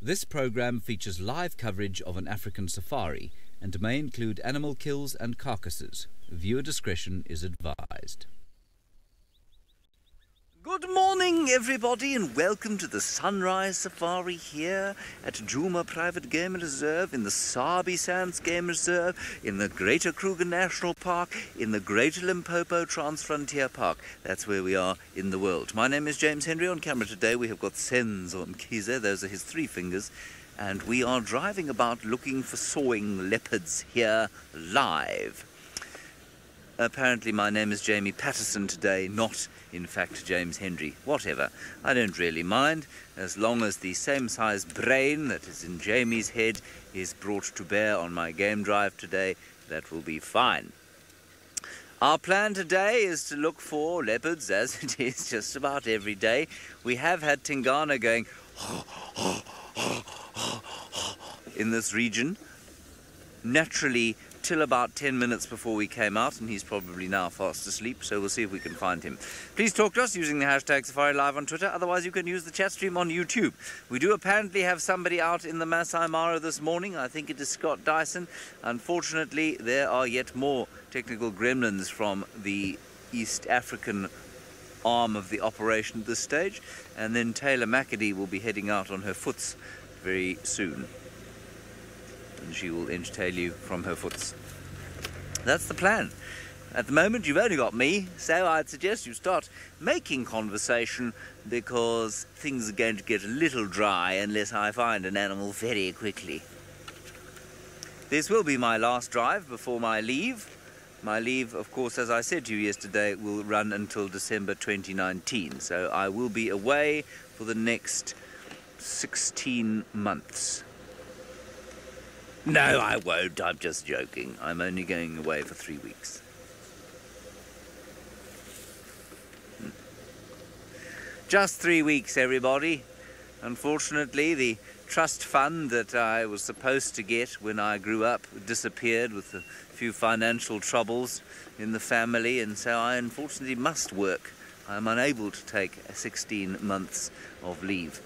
This program features live coverage of an African safari and may include animal kills and carcasses. Viewer discretion is advised. Good morning, everybody, and welcome to the Sunrise Safari here at Djuma Private Game Reserve, in the Sabi Sands Game Reserve, in the Greater Kruger National Park, in the Greater Limpopo Transfrontier Park. That's where we are in the world. My name is James Henry. On camera today we have got Senzo Mkhize. Those are his three fingers. And we are driving about looking for sawing leopards here live. Apparently my name is Jamie Patterson today, not in fact James Henry. Whatever, I don't really mind, as long as the same size brain that is in Jamie's head is brought to bear on my game drive today. That will be fine. Our plan today is to look for leopards, as it is just about every day. We have had Tingana going in this region, naturally, till about 10 minutes before we came out, and he's probably now fast asleep, so we'll see if we can find him. Please talk to us using the hashtag SafariLive on Twitter. Otherwise you can use the chat stream on YouTube. We do apparently have somebody out in the Masai Mara this morning. I think it is Scott Dyson. Unfortunately, there are yet more technical gremlins from the East African arm of the operation at this stage, and then Taylor McAdee will be heading out on her foots very soon. And she will entertain you from her foots. That's the plan. At the moment you've only got me, so I'd suggest you start making conversation, because things are going to get a little dry unless I find an animal very quickly. This will be my last drive before my leave. My leave, of course, as I said to you yesterday, will run until December 2019, so I will be away for the next 16 months. No, I won't. I'm just joking. I'm only going away for 3 weeks. Just 3 weeks, everybody. Unfortunately, the trust fund that I was supposed to get when I grew up disappeared with a few financial troubles in the family, and so I unfortunately must work. I'm unable to take 16 months of leave.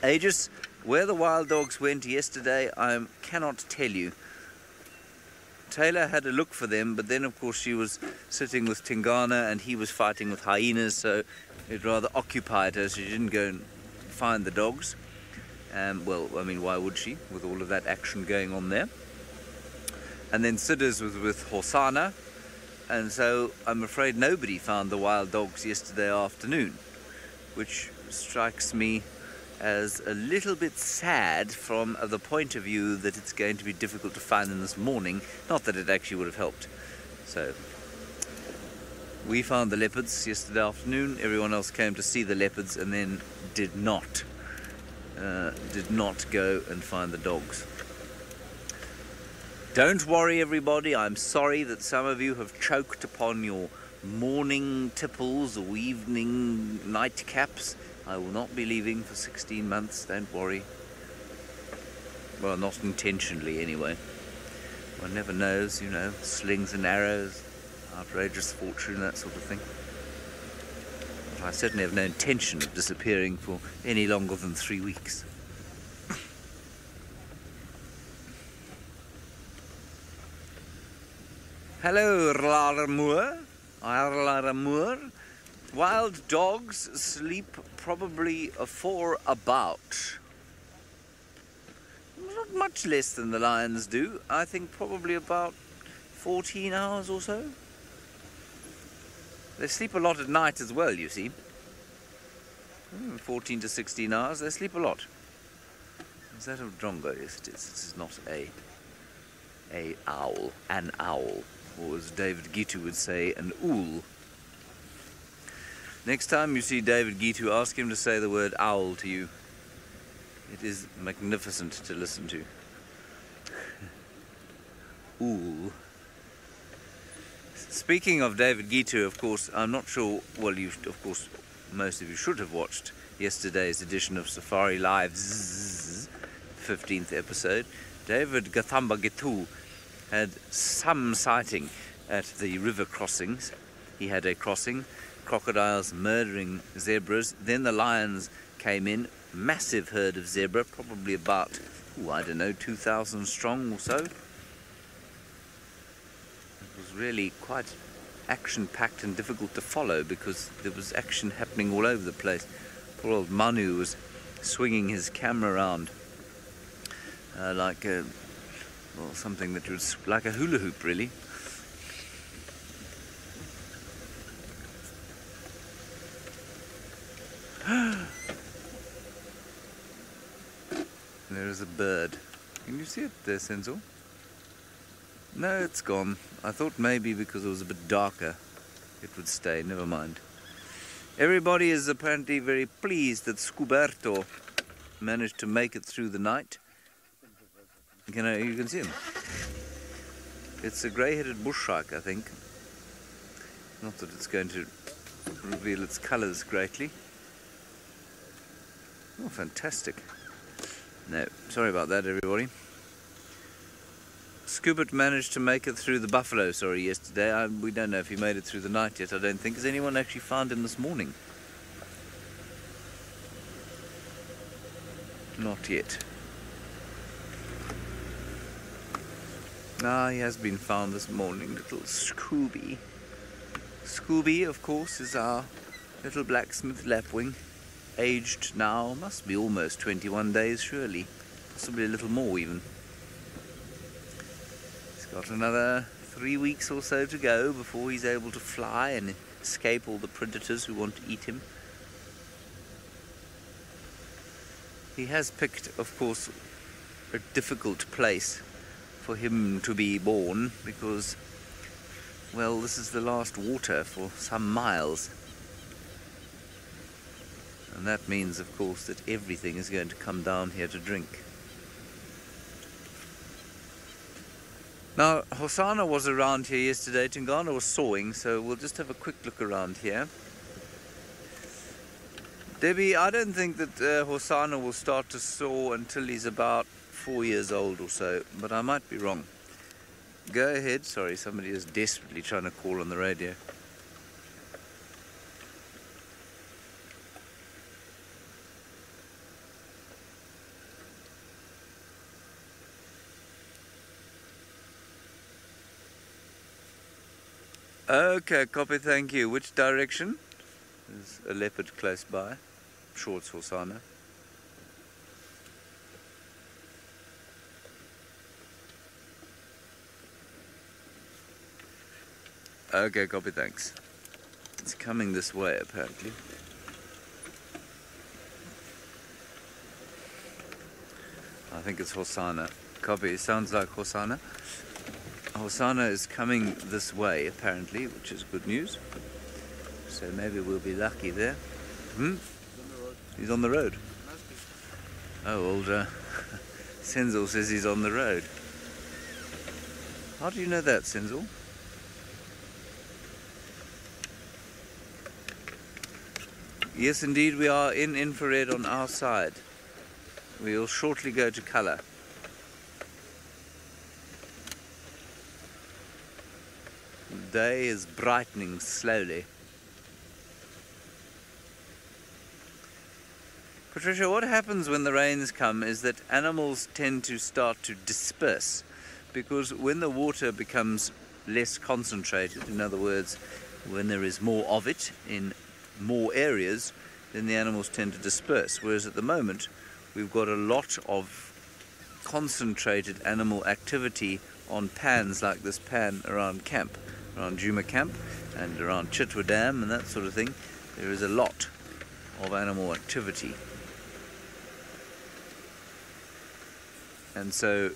Aegis, where the wild dogs went yesterday, I cannot tell you. Taylor had a look for them, but then of course she was sitting with Tingana and he was fighting with hyenas, so it rather occupied her, so she didn't go and find the dogs. Well, I mean, why would she, with all of that action going on there? And then Sidders was with Hosanna, and so I'm afraid nobody found the wild dogs yesterday afternoon, which strikes me as a little bit sad from the point of view that it's going to be difficult to find them this morning. Not that it actually would have helped. So we found the leopards yesterday afternoon. Everyone else came to see the leopards and then did not go and find the dogs. Don't worry, everybody. I'm sorry that some of you have choked upon your morning tipples or evening nightcaps. I will not be leaving for 16 months, don't worry. Well, not intentionally anyway. One never knows, you know, slings and arrows, outrageous fortune, that sort of thing. But I certainly have no intention of disappearing for any longer than 3 weeks. Hello, Raramoor. Wild dogs sleep probably for about, not much less than the lions do. I think probably about 14 hours or so. They sleep a lot at night as well, you see. 14 to 16 hours, they sleep a lot. Is that a drongo? Yes, it is. This is not an owl, or as David Gitu would say, an ool. Next time you see David Gitu, ask him to say the word owl to you. It is magnificent to listen to. Ool. Speaking of David Gitu, of course, I'm not sure, well, of course, most of you should have watched yesterday's edition of SafariLive's 15th episode. David Gathamba Gitu had some sighting at the river crossings. He had a crossing, crocodiles murdering zebras, then the lions came in, massive herd of zebra, probably about, I don't know, 2,000 strong or so. It was really quite action-packed and difficult to follow because there was action happening all over the place. Poor old Manu was swinging his camera around like a, well, something that was like a hula hoop, really. There is a bird. Can you see it there, Senzo? No, it's gone. I thought maybe because it was a bit darker it would stay. Never mind. Everybody is apparently very pleased that Scoberto managed to make it through the night. You can see him. It's a grey-headed bush shark, I think. Not that it's going to reveal its colours greatly. Oh, fantastic. No, sorry about that, everybody. Scoobert managed to make it through the buffalo, yesterday. We don't know if he made it through the night yet, I don't think. Has anyone actually found him this morning? Not yet. Ah, he has been found this morning, little Scooby. Scooby, of course, is our little blacksmith lapwing. Aged now, must be almost 21 days, surely. Possibly a little more, even. He's got another 3 weeks or so to go before he's able to fly and escape all the predators who want to eat him. He has picked, of course, a difficult place for him to be born because, well, this is the last water for some miles. And that means, of course, that everything is going to come down here to drink. Now, Hosanna was around here yesterday. Tingana was sawing, so we'll just have a quick look around here. Debbie, I don't think that Hosanna will start to saw until he's about 4 years old or so, but I might be wrong. Go ahead. Sorry, somebody is desperately trying to call on the radio. Okay, copy, thank you. Which direction? There's a leopard close by. I'm sure it's Hosanna. Okay, copy, thanks. It's coming this way, apparently. I think it's Hosanna. Copy, sounds like Hosanna. Hosanna is coming this way, apparently, which is good news. So maybe we'll be lucky there. He's on the road. Oh, old Senzel says he's on the road. How do you know that, Senzel? Yes, indeed, we are in infrared on our side. We will shortly go to colour. The day is brightening slowly. Patricia, what happens when the rains come is that animals tend to start to disperse, because when the water becomes less concentrated, in other words, when there is more of it in more areas, then the animals tend to disperse. Whereas at the moment, we've got a lot of concentrated animal activity on pans like this pan around camp, around Juma Camp and around Chitwa Dam and that sort of thing. There is a lot of animal activity. And so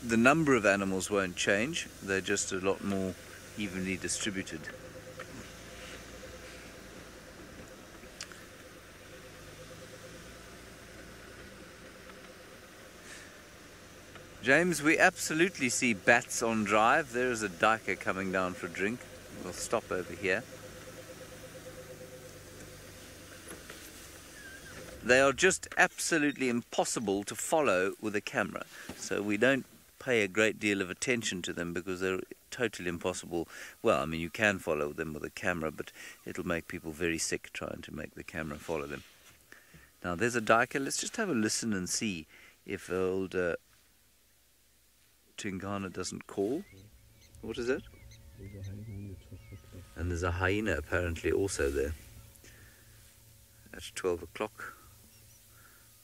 the number of animals won't change, they're just a lot more evenly distributed. James, we absolutely see bats on drive. There is a duiker coming down for a drink. We'll stop over here. They are just absolutely impossible to follow with a camera. So we don't pay a great deal of attention to them because they're totally impossible. Well, I mean, you can follow them with a camera, but it'll make people very sick trying to make the camera follow them. Now there's a duiker. Let's just have a listen and see if old Tingana doesn't call. What is that? And there's a hyena apparently also there. At 12 o'clock.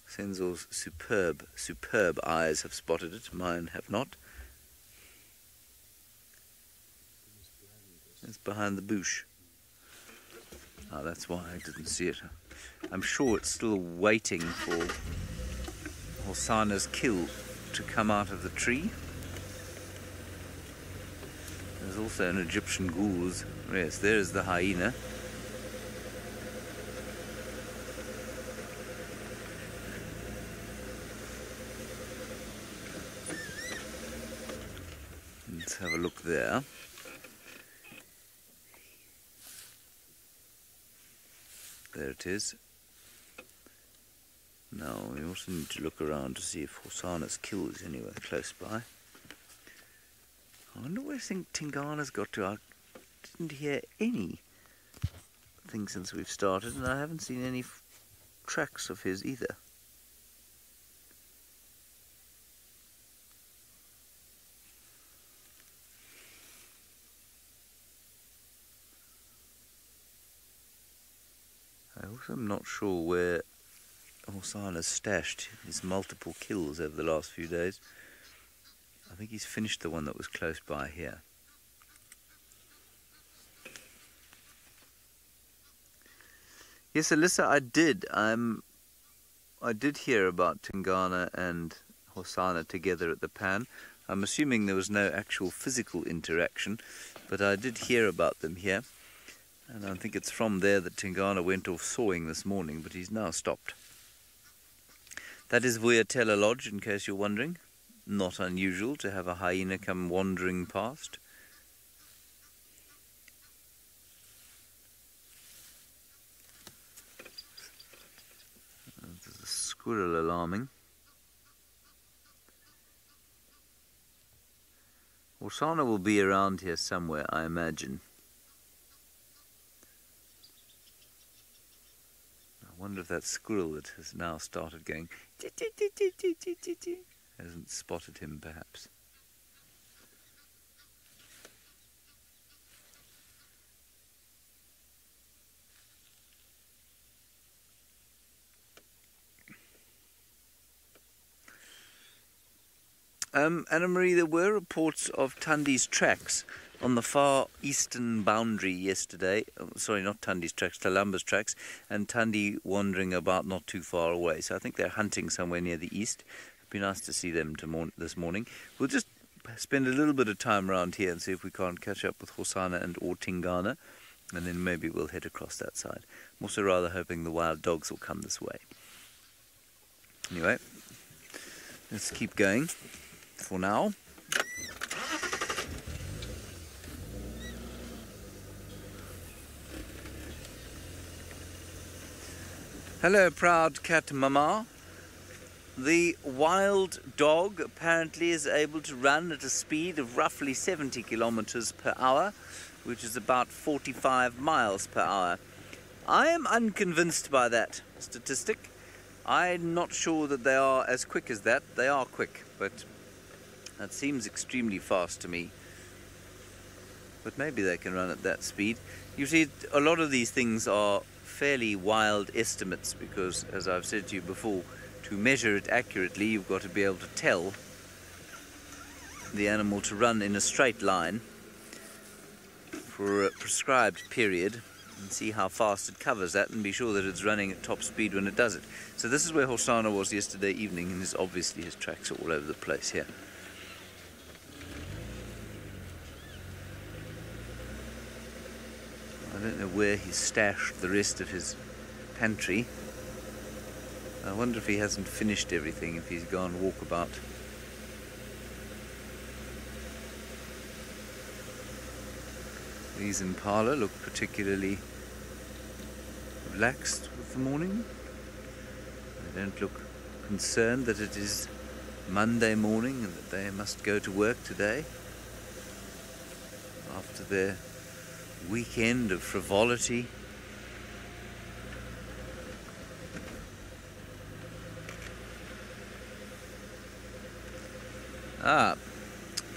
Senzo's superb eyes have spotted it. Mine have not. It's behind the bush. Oh, that's why I didn't see it. I'm sure it's still waiting for Hosana's kill to come out of the tree. There's also an Egyptian ghoul. Yes, there is the hyena. Let's have a look there. There it is. Now we also need to look around to see if Hosana's kill is anywhere close by. I wonder where Tingana's got to. I didn't hear anything since we've started, and I haven't seen any tracks of his either. I also am not sure where Hosana's stashed his multiple kills over the last few days. I think he's finished the one that was close by here. Yes, Alyssa, I did. I did hear about Tingana and Hosana together at the pan. I'm assuming there was no actual physical interaction, but I did hear about them here. And I think it's from there that Tingana went off sawing this morning, but he's now stopped. That is Vuyatela Lodge, in case you're wondering. Not unusual to have a hyena come wandering past. There's a squirrel alarming. Hosana will be around here somewhere, I imagine. I wonder if that squirrel that has now started going hasn't spotted him, perhaps. Anna Marie, there were reports of Tundi's tracks on the far eastern boundary yesterday. Sorry, not Tundi's tracks, Talamba's tracks, and Tundi wandering about not too far away. So I think they're hunting somewhere near the east. It'd be nice to see them this morning. We'll just spend a little bit of time around here and see if we can't catch up with Hosana and or Tingana, and then maybe we'll head across that side. I'm also rather hoping the wild dogs will come this way. Anyway, let's keep going for now. Hello, proud cat mama. The wild dog apparently is able to run at a speed of roughly 70 kilometers per hour, which is about 45 miles per hour. I am unconvinced by that statistic. I'm not sure that they are as quick as that. They are quick, but that seems extremely fast to me. But maybe they can run at that speed. You see, a lot of these things are fairly wild estimates because, as I've said to you before, to measure it accurately, you've got to be able to tell the animal to run in a straight line for a prescribed period and see how fast it covers that and be sure that it's running at top speed when it does it. So this is where Hosana was yesterday evening, and obviously his tracks are all over the place here. I don't know where he stashed the rest of his pantry. I wonder if he hasn't finished everything, if he's gone walkabout. These impala look particularly relaxed with the morning. They don't look concerned that it is Monday morning and that they must go to work today after their weekend of frivolity.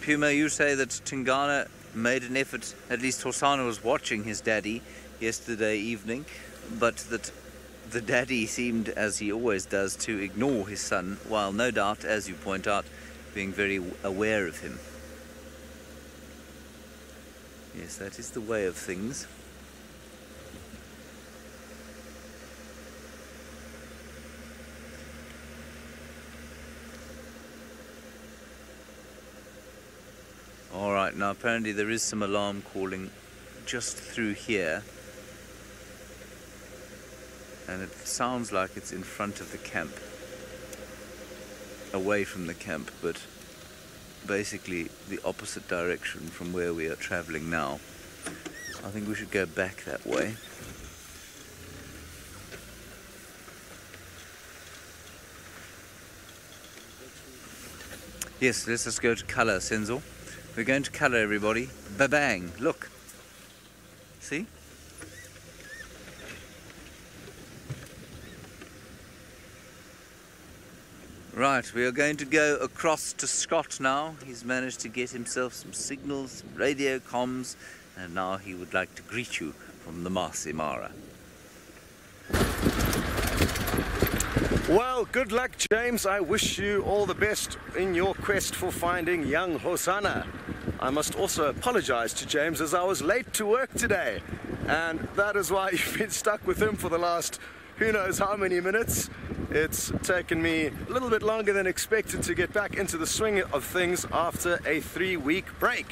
Puma, you say that Tingana made an effort, at least Hosana was watching his daddy yesterday evening, but that the daddy seemed, as he always does, to ignore his son, while no doubt, as you point out, being very aware of him. Yes, that is the way of things. Alright, now apparently there is some alarm calling just through here. And it sounds like it's in front of the camp. Away from the camp, but basically the opposite direction from where we are traveling now. I think we should go back that way. Yes, let's just go to colour, Senzo. We're going to colour, everybody. Ba-bang, look. See? Right, we are going to go across to Scott now. He's managed to get himself some signals, some radio comms, and now he would like to greet you from the Masai Mara. Well, good luck, James. I wish you all the best in your quest for finding young Hosana. I must also apologize to James as I was late to work today, and that is why you've been stuck with him for the last who knows how many minutes. It's taken me a little bit longer than expected to get back into the swing of things after a 3-week break.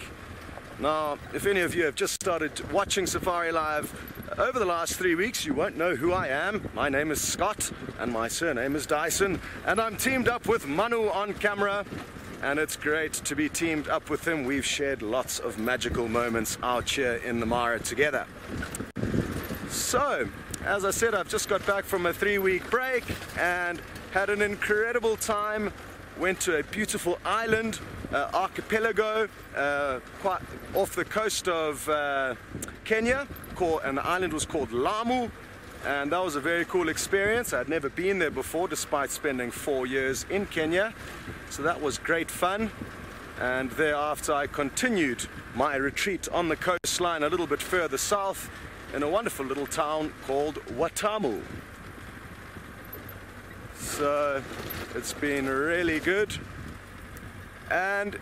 Now, if any of you have just started watching Safari Live over the last 3 weeks, you won't know who I am. My name is Scott, and my surname is Dyson, and I'm teamed up with Manu on camera, and it's great to be teamed up with him. We've shared lots of magical moments out here in the Mara together. So, as I said, I've just got back from a 3-week break and had an incredible time. Went to a beautiful island, archipelago, quite off the coast of Kenya, and the island was called Lamu, and that was a very cool experience. I'd never been there before, despite spending 4 years in Kenya, so that was great fun. And thereafter I continued my retreat on the coastline a little bit further south in a wonderful little town called Watamu. So it's been really good. And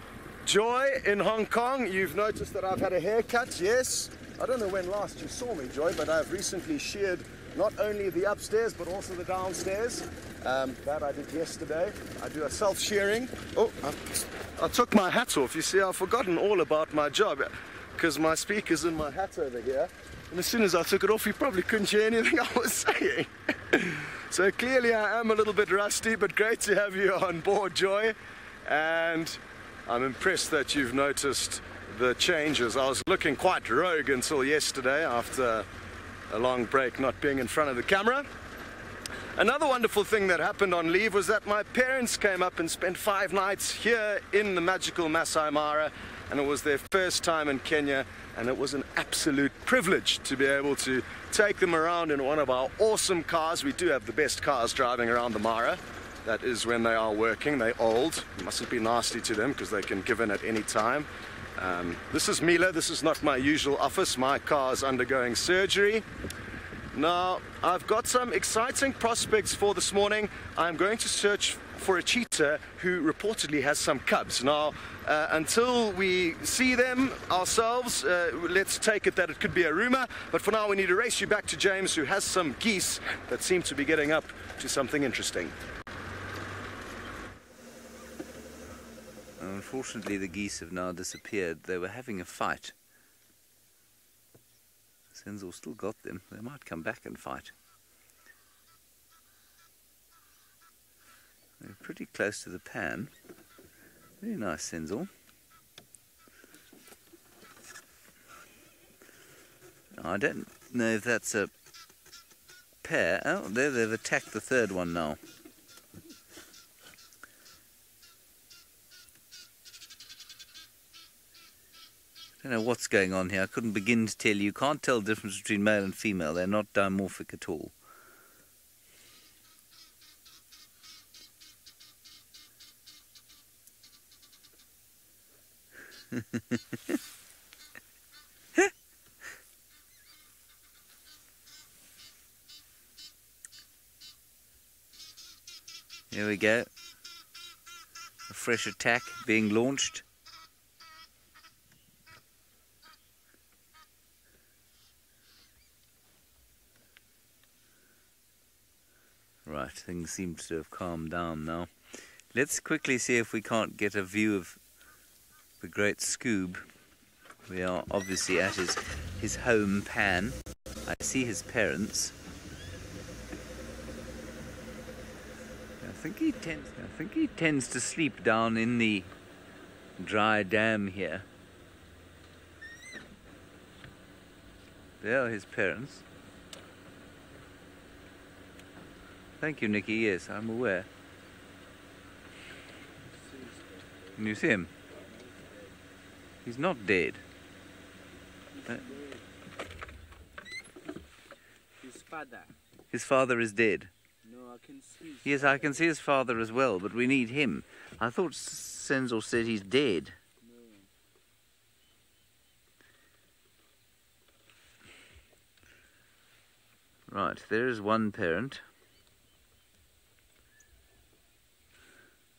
Joy in Hong Kong, you've noticed that I've had a haircut, yes. I don't know when last you saw me, Joy, but I've recently sheared not only the upstairs but also the downstairs. That I did yesterday. I do a self-shearing. Oh, I took my hat off. You see, I've forgotten all about my job because my speaker's in my hat over here. And as soon as I took it off, you probably couldn't hear anything I was saying. So clearly I am a little bit rusty, but great to have you on board, Joy. And I'm impressed that you've noticed the changes. I was looking quite rogue until yesterday after a long break not being in front of the camera. Another wonderful thing that happened on leave was that my parents came up and spent 5 nights here in the magical Masai Mara, and it was their first time in Kenya, and it was an absolute privilege to be able to take them around in one of our awesome cars. We do have the best cars driving around the Mara. That is when they are working. They're old. You mustn't be nasty to them because they can give in at any time. This is Mila. This is not my usual office. My car is undergoing surgery. Now, I've got some exciting prospects for this morning. I'm going to search for a cheetah who reportedly has some cubs. Now, until we see them ourselves, let's take it that it could be a rumor. But for now, we need to race you back to James, who has some geese that seem to be getting up to something interesting. Unfortunately, the geese have now disappeared. They were having a fight. Senzo still got them. They might come back and fight. They're pretty close to the pan. Very nice, Senzo. I don't know if that's a pair. Oh, there they've attacked the third one now. I don't know what's going on here. I couldn't begin to tell you. You can't tell the difference between male and female. They're not dimorphic at all. Here we go. A fresh attack being launched. Right, things seem to have calmed down now. Let's quickly see if we can't get a view of the great Scoob. We are obviously at his home pan. I see his parents. I think he tends to sleep down in the dry dam here. There are his parents. Thank you, Nicky. Yes, I'm aware. Can you see him? He's not dead. His father. His father is dead. No, I can see. Yes, I can see his father as well, but we need him. I thought Senzo said he's dead. No. Right, there is one parent.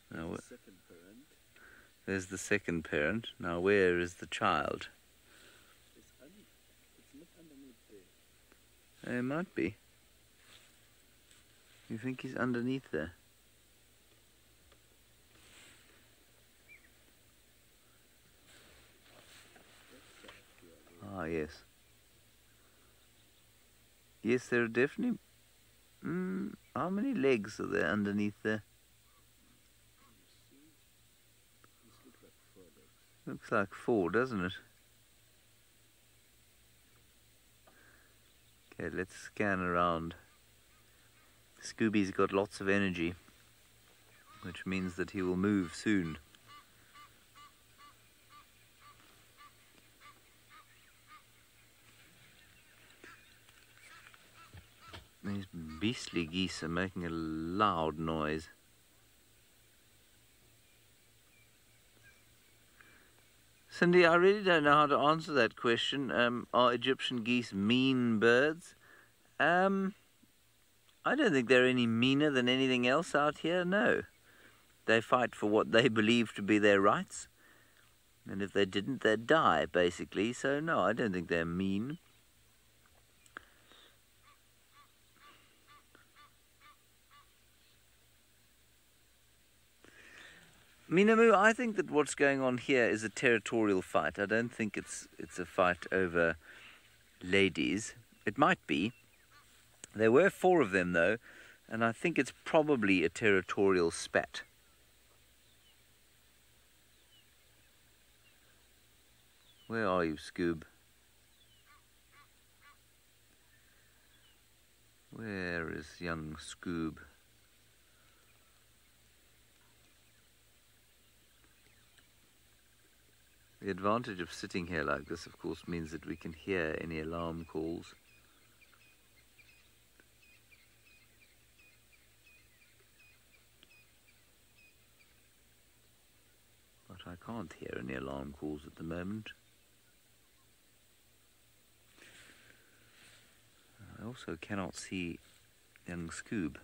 Now, Second parent. there's the second parent. Now, where is the child? It's not underneath there. It might be. You think he's underneath there? Ah, yes. Yes, there are definitely... how many legs are there underneath there? Looks like 4, doesn't it? Okay, let's scan around. Scooby's got lots of energy, which means that he will move soon. These beastly geese are making a loud noise. Cindy, I really don't know how to answer that question. Are Egyptian geese mean birds? I don't think they're any meaner than anything else out here, no. They fight for what they believe to be their rights. And if they didn't, they'd die, basically. So, no, I don't think they're mean. Minamu, I think that what's going on here is a territorial fight. I don't think it's a fight over ladies. It might be. There were 4 of them, though, and I think it's probably a territorial spat. Where are you, Scoob? Where is young Scoob? The advantage of sitting here like this, of course, means that we can hear any alarm calls. But I can't hear any alarm calls at the moment. I also cannot see young Scoob.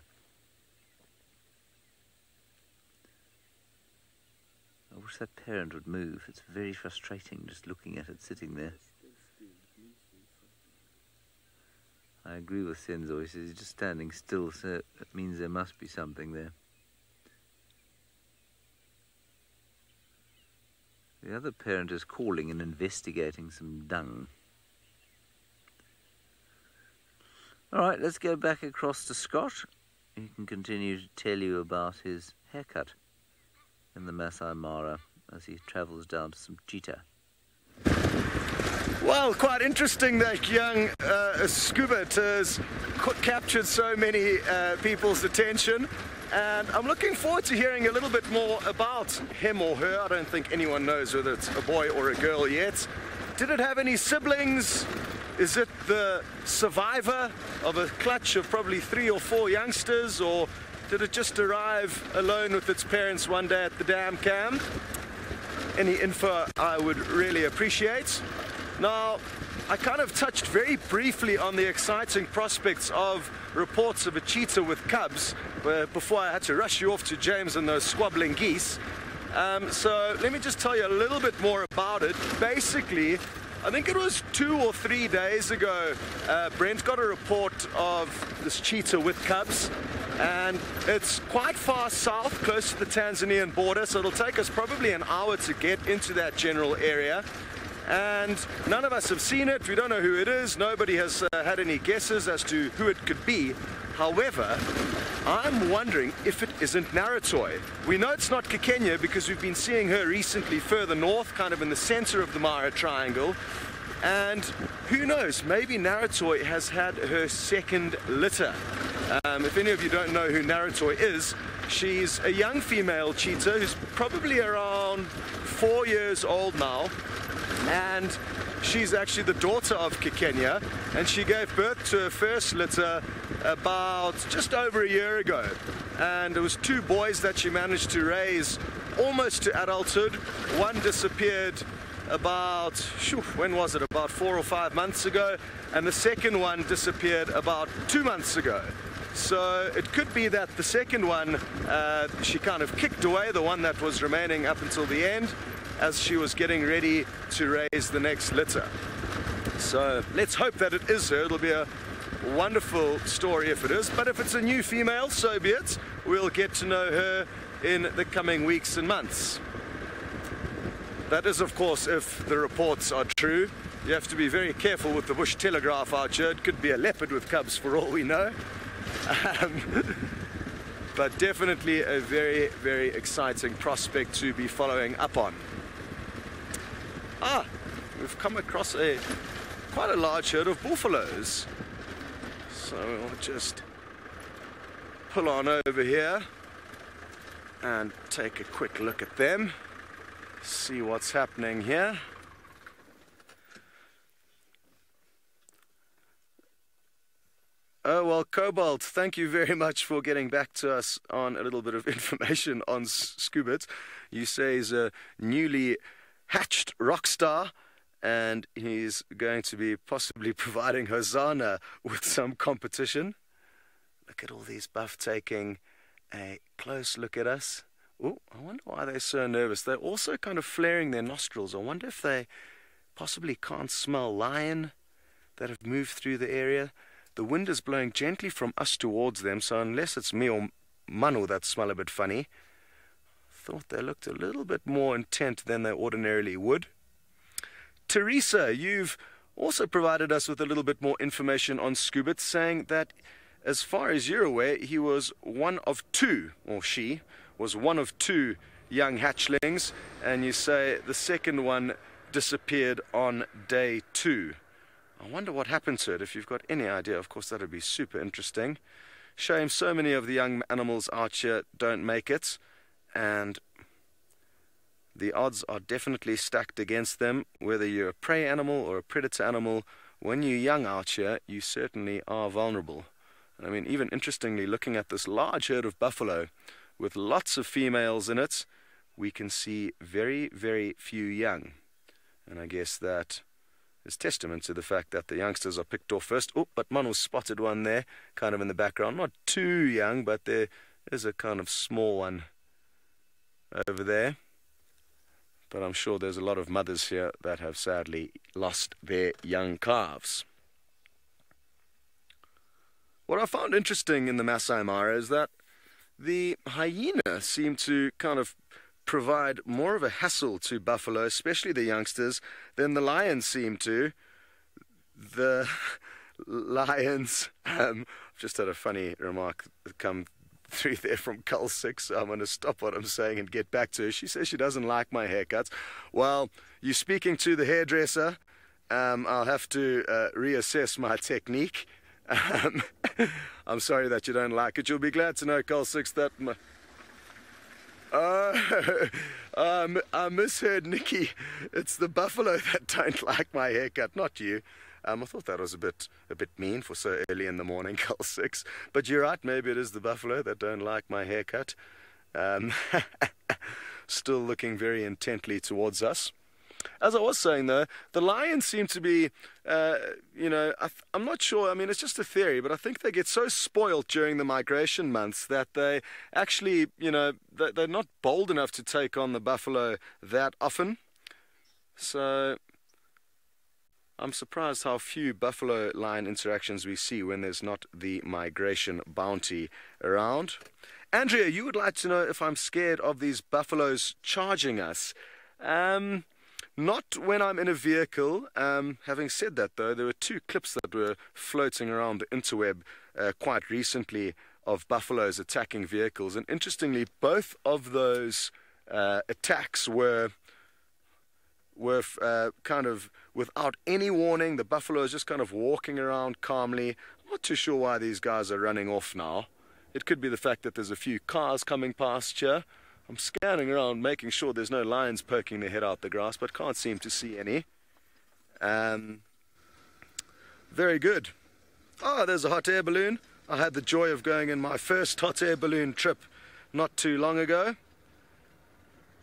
I wish that parent would move. It's very frustrating just looking at it sitting there. I agree with Senzo. He says he's just standing still, so that means there must be something there. The other parent is calling and investigating some dung. Alright, let's go back across to Scott. He can continue to tell you about his haircut in the Masai Mara as he travels down to some cheetah. Well, quite interesting that young scuba has captured so many people's attention, and I'm looking forward to hearing a little bit more about him or her. I don't think anyone knows whether it's a boy or a girl yet. Did it have any siblings? Is it the survivor of a clutch of probably 3 or 4 youngsters, or did it just arrive alone with its parents one day at the dam camp? any info I would really appreciate. Now, I kind of touched very briefly on the exciting prospects of reports of a cheetah with cubs before I had to rush you off to James and those squabbling geese. So let me just tell you a little bit more about it. Basically, I think it was 2 or 3 days ago, Brent got a report of this cheetah with cubs, and it's quite far south, close to the Tanzanian border, so it'll take us probably an hour to get into that general area. And none of us have seen it. We don't know who it is. Nobody has had any guesses as to who it could be. However, I'm wondering if it isn't Naratoy. We know it's not Kikenya because we've been seeing her recently further north, kind of in the center of the Mara Triangle. And who knows, maybe Naratoy has had her second litter. If any of you don't know who Naratoy is, she's a young female cheetah who's probably around 4 years old now. And she's actually the daughter of Kikenya, and she gave birth to her first litter about just over a year ago. And there was 2 boys that she managed to raise almost to adulthood. One disappeared about, when was it, about 4 or 5 months ago, and the second one disappeared about 2 months ago. So it could be that the second one, she kind of kicked away, the one that was remaining up until the end, as she was getting ready to raise the next litter. So let's hope that it is her. It'll be a wonderful story if it is, but if it's a new female, so be it. We'll get to know her in the coming weeks and months. That is, of course, if the reports are true. You have to be very careful with the bush telegraph out here. It could be a leopard with cubs for all we know. But definitely a very, very exciting prospect to be following up on. We've come across quite a large herd of buffaloes. So we'll just pull on over here and take a quick look at them, see what's happening here. Oh, well, Cobalt, thank you very much for getting back to us on a little bit of information on Scoobert. You say he's a newly hatched rock star, and he's going to be possibly providing Hosanna with some competition. Look at all these buff taking a close look at us. Oh, I wonder why they're so nervous. They're also kind of flaring their nostrils. I wonder if they possibly can't smell lion that have moved through the area. The wind is blowing gently from us towards them, so unless it's me or Manu that smell a bit funny, thought they looked a little bit more intent than they ordinarily would. Teresa, you've also provided us with a little bit more information on Scoobert, saying that as far as you're aware, he was one of 2, or she was one of 2 young hatchlings, and you say the second one disappeared on day 2. I wonder what happened to it. If you've got any idea, of course, that would be super interesting. Shame so many of the young animals out here don't make it, and the odds are definitely stacked against them. Whether you're a prey animal or a predator animal, when you're young out here, you certainly are vulnerable. And I mean, even interestingly, looking at this large herd of buffalo with lots of females in it, we can see very, very few young. And I guess that is testament to the fact that the youngsters are picked off first. Oh, but Manu spotted one there, kind of in the background. Not too young, but there is a kind of small one over there. But I'm sure there's a lot of mothers here that have sadly lost their young calves. What I found interesting in the Masai Mara is that the hyena seemed to kind of provide more of a hassle to buffalo, especially the youngsters, than the lions seem to. The lions, I've just had a funny remark come through there from Cull 6, so I'm going to stop what I'm saying and get back to her. She says she doesn't like my haircuts. Well, you're speaking to the hairdresser. I'll have to reassess my technique. I'm sorry that you don't like it. You'll be glad to know, Cull 6, that I misheard Nikki. It's the buffalo that don't like my haircut, not you. I thought that was a bit mean for so early in the morning, Cull 6. But you're right, maybe it is the buffalo that don't like my haircut. still looking very intently towards us. As I was saying, though, the lions seem to be, I'm not sure, I mean, it's just a theory, but I think they get so spoilt during the migration months that they actually, they're not bold enough to take on the buffalo that often. So I'm surprised how few buffalo-lion interactions we see when there's not the migration bounty around. Andrea, you would like to know if I'm scared of these buffaloes charging us. Not when I'm in a vehicle. Having said that, though, there were 2 clips that were floating around the interweb quite recently of buffaloes attacking vehicles. And interestingly, both of those attacks were kind of without any warning. The buffalo is just kind of walking around calmly. I'm not too sure why these guys are running off now. It could be the fact that there's a few cars coming past here. I'm scanning around, making sure there's no lions poking their head out the grass, but can't seem to see any. Very good. Oh, there's a hot air balloon. I had the joy of going in my first hot air balloon trip not too long ago,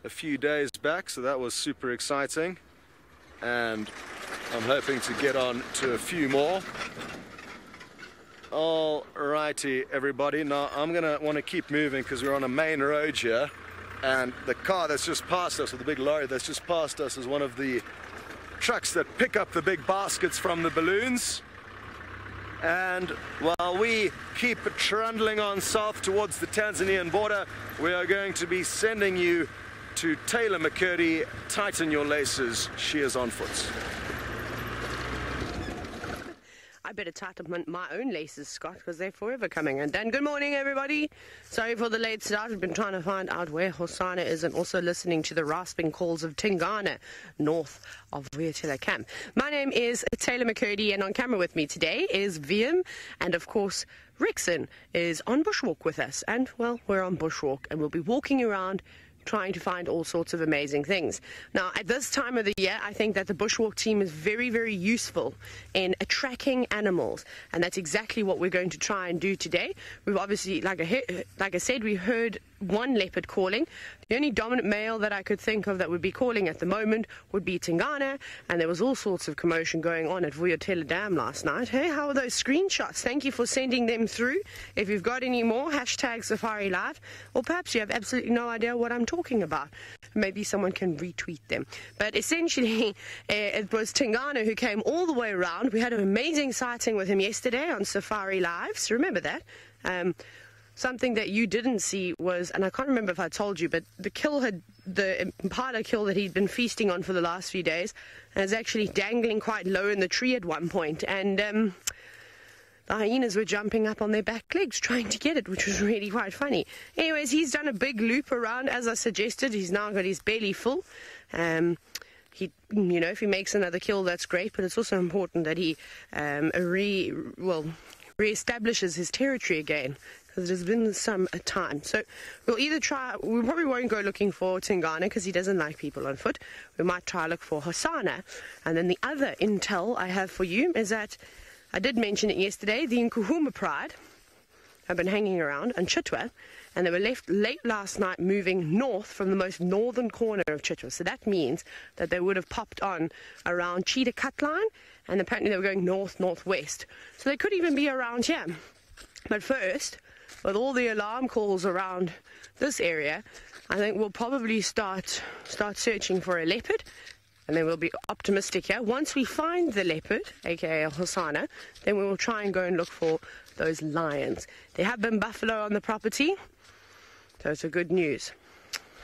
a few days back, so that was super exciting. And I'm hoping to get on to a few more. Alrighty, everybody. Now, I'm going to want to keep moving because we're on a main road here. And the car that's just passed us, or the big lorry that's just passed us, is one of the trucks that pick up the big baskets from the balloons. And while we keep trundling on south towards the Tanzanian border, we are going to be sending you to Taylor McCurdy. Tighten your laces, shears on foot. I better tighten my own laces, Scott, because they're forever coming undone. Good morning, everybody. Sorry for the late start. We've been trying to find out where Hosana is and also listening to the rasping calls of Tingana, north of Vuyatila camp. My name is Taylor McCurdy, and on camera with me today is Viam, and of course, Rickson is on bushwalk with us. And, well, we're on bushwalk, and we'll be walking around trying to find all sorts of amazing things. Now, at this time of the year, I think that the bushwalk team is very, very useful in tracking animals, and that's exactly what we're going to try and do today. We've obviously, like I said, we heard one leopard calling. The only dominant male that I could think of that would be calling at the moment would be Tingana, and there was all sorts of commotion going on at Vuyatila Dam last night. Hey, how are those screenshots? Thank you for sending them through. If you've got any more, hashtag SafariLive, or perhaps you have absolutely no idea what I'm talking about. Maybe someone can retweet them. But essentially, it was Tingana who came all the way around. We had an amazing sighting with him yesterday on SafariLive, so remember that. Something that you didn't see was, and I can't remember if I told you, but the impala kill that he'd been feasting on for the last few days is actually dangling quite low in the tree at one point, and the hyenas were jumping up on their back legs trying to get it, which was really quite funny. Anyways, he's done a big loop around, as I suggested. He's now got his belly full. If he makes another kill, that's great, but it's also important that he re-establishes his territory again, because it has been some time. So we'll either try, we probably won't go looking for Tingana because he doesn't like people on foot. We might try look for Hosana. And then the other intel I have for you is that, I did mention it yesterday, the Nkuhuma Pride have been hanging around on Chitwa, and they were left late last night moving north from the most northern corner of Chitwa. So that means that they would have popped on around Cheetah Cut Line, and apparently they were going north-northwest. So they could even be around here. But first, with all the alarm calls around this area, I think we'll probably start searching for a leopard, and then we'll be optimistic here. Once we find the leopard, aka Hosana, then we will try and go and look for those lions. There have been buffalo on the property, so it's a good news.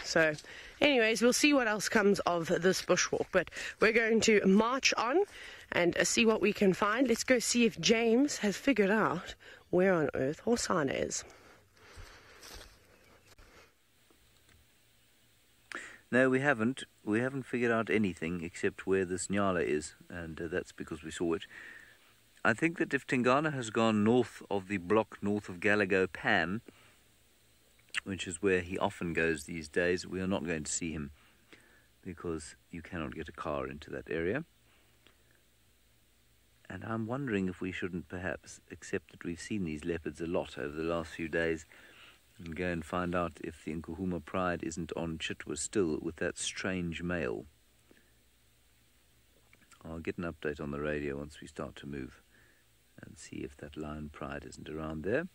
So anyways, we'll see what else comes of this bushwalk, but we're going to march on and see what we can find. Let's go see if James has figured out where on earth Hosana is. No, we haven't. We haven't figured out anything except where this Nyala is, and that's because we saw it. I think that if Tingana has gone north of the block, north of Galago Pan, which is where he often goes these days, we are not going to see him because you cannot get a car into that area. And I'm wondering if we shouldn't perhaps accept that we've seen these leopards a lot over the last few days and go and find out if the Nkuhuma Pride isn't on Chitwa still with that strange male. I'll get an update on the radio once we start to move and see if that Lion Pride isn't around there.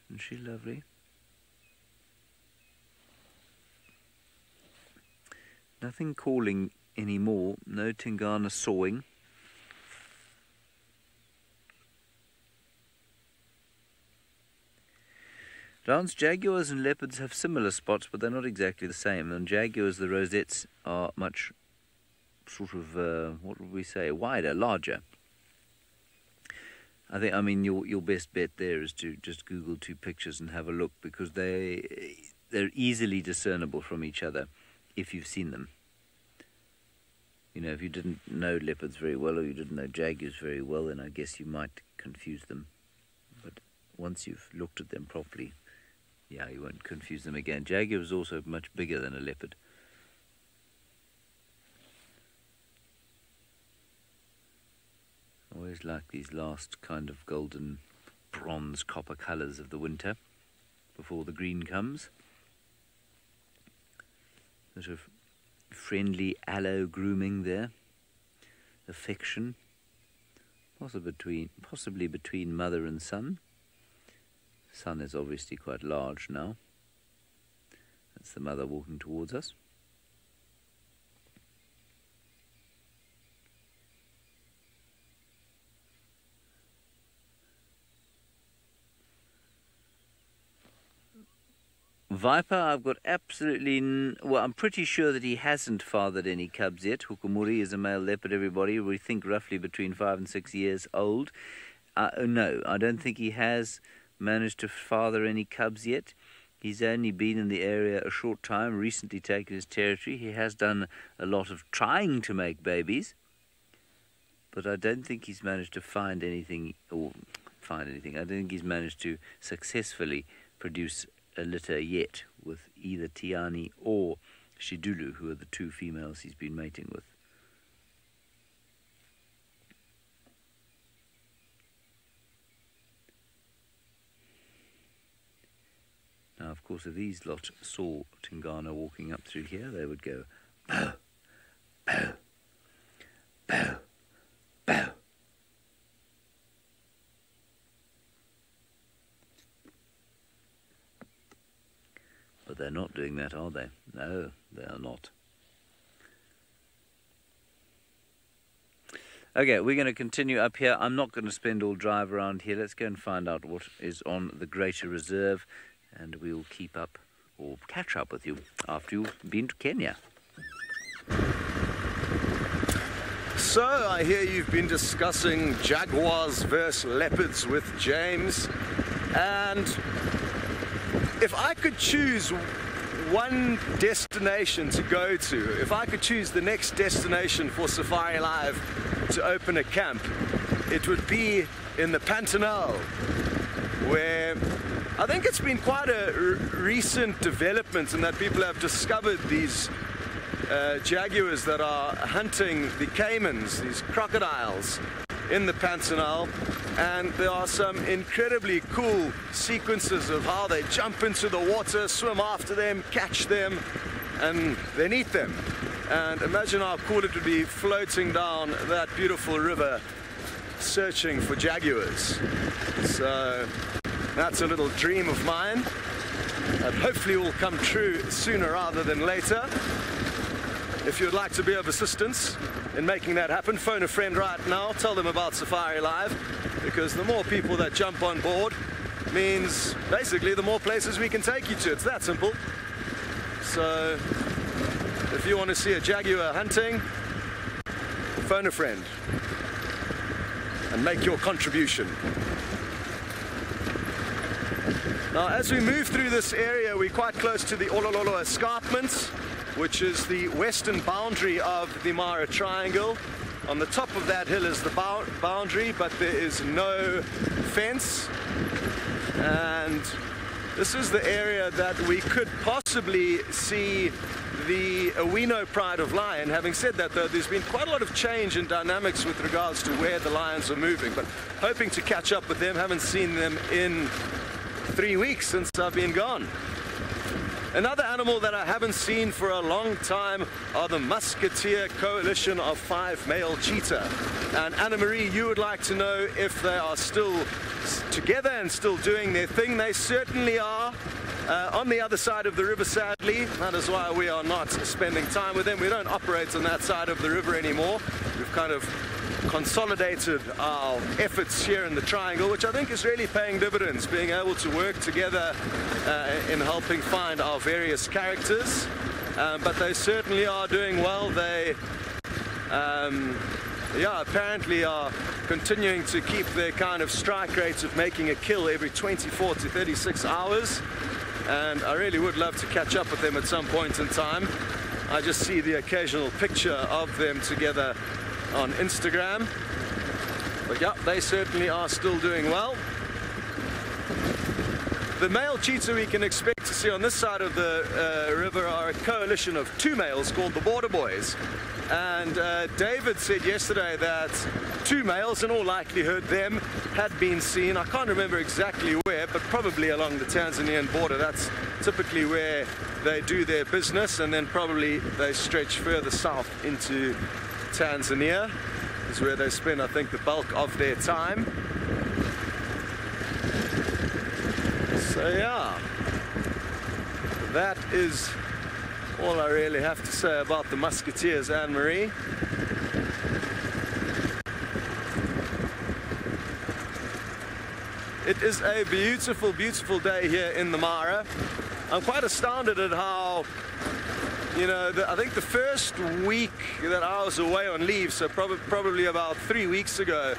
Isn't she lovely? Nothing calling anymore, no Tingana sawing. Dance jaguars and leopards have similar spots, but they're not exactly the same. And jaguars, the rosettes are much sort of, what would we say, wider, larger. I mean, your best bet there is to just Google 2 pictures and have a look, because they're easily discernible from each other if you've seen them. You know, if you didn't know leopards very well, or you didn't know jaguars very well, then I guess you might confuse them. But once you've looked at them properly, yeah, you won't confuse them again. Jaguar is also much bigger than a leopard. I always like these last kind of golden bronze copper colours of the winter before the green comes. Sort of friendly aloe grooming there. Affection. Possibly between mother and son. Son is obviously quite large now. That's the mother walking towards us. Viper, I've got absolutely... well, I'm pretty sure that he hasn't fathered any cubs yet. Hukumuri is a male leopard, everybody. We think roughly between 5 and 6 years old. No, I don't think he has managed to father any cubs yet. He's only been in the area a short time, recently taken his territory. He has done a lot of trying to make babies, but I don't think he's managed to find anything. I don't think he's managed to successfully produce a litter yet with either Tiani or Shidulu, who are the 2 females he's been mating with. Now, of course, if these lot saw Tingana walking up through here, they would go, bow, bow, bow, bow. But they're not doing that, are they? No, they are not. Okay, we're going to continue up here. I'm not going to spend all drive around here. Let's go and find out what is on the Greater Reserve, and we'll keep up or catch up with you after you've been to Kenya. So, I hear you've been discussing jaguars versus leopards with James, and if I could choose one destination to go to, if I could choose the next destination for SafariLive to open a camp, it would be in the Pantanal, where I think it's been quite a recent development in that people have discovered these jaguars that are hunting the caimans, these crocodiles, in the Pantanal, and there are some incredibly cool sequences of how they jump into the water, swim after them, catch them, and then eat them. And imagine how cool it would be floating down that beautiful river searching for jaguars. So that's a little dream of mine that hopefully will come true sooner rather than later. If you'd like to be of assistance in making that happen, phone a friend right now, tell them about SafariLive, because the more people that jump on board means basically the more places we can take you to. It's that simple. So if you want to see a jaguar hunting, phone a friend and make your contribution. Now, as we move through this area, we're quite close to the Olololo Escarpment, which is the western boundary of the Mara Triangle. On the top of that hill is the boundary, but there is no fence. And This is the area that we could possibly see the Owino Pride of Lion. Having said that, though, there's been quite a lot of change in dynamics with regards to where the lions are moving, but hoping to catch up with them. Haven't seen them in 3 weeks since I've been gone. Another animal that I haven't seen for a long time are the Musketeer coalition of 5 male cheetah. And Anna-Marie, you would like to know if they are still together and still doing their thing. They certainly are. On the other side of the river, sadly. That is why we are not spending time with them. We don't operate on that side of the river anymore. We've kind of consolidated our efforts here in the triangle, which I think is really paying dividends, being able to work together in helping find our various characters. But they certainly are doing well. They apparently are continuing to keep their kind of strike rates of making a kill every 24 to 36 hours. And I really would love to catch up with them at some point in time. I just see the occasional picture of them together on Instagram. But yeah, they certainly are still doing well. The male cheetah we can expect to see on this side of the river are a coalition of 2 males called the Border Boys. And David said yesterday that 2 males, in all likelihood, them had been seen. I can't remember exactly where, but probably along the Tanzanian border. That's typically where they do their business, and then probably they stretch further south into Tanzania. Is where they spend, I think, the bulk of their time. So yeah, that is all I really have to say about the Musketeers, Anne-Marie. It is a beautiful, beautiful day here in the Mara. I'm quite astounded at how, you know, I think the first week that I was away on leave, so probably about 3 weeks ago,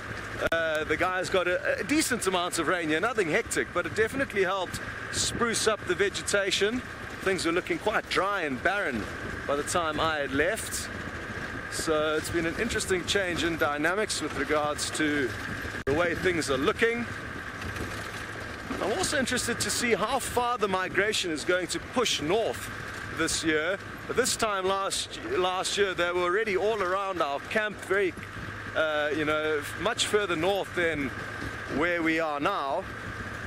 the guys got a decent amount of rain here, nothing hectic, but it definitely helped spruce up the vegetation. Things were looking quite dry and barren by the time I had left. So it's been an interesting change in dynamics with regards to the way things are looking. I'm also interested to see how far the migration is going to push north this year. This time last year, they were already all around our camp, very, much further north than where we are now.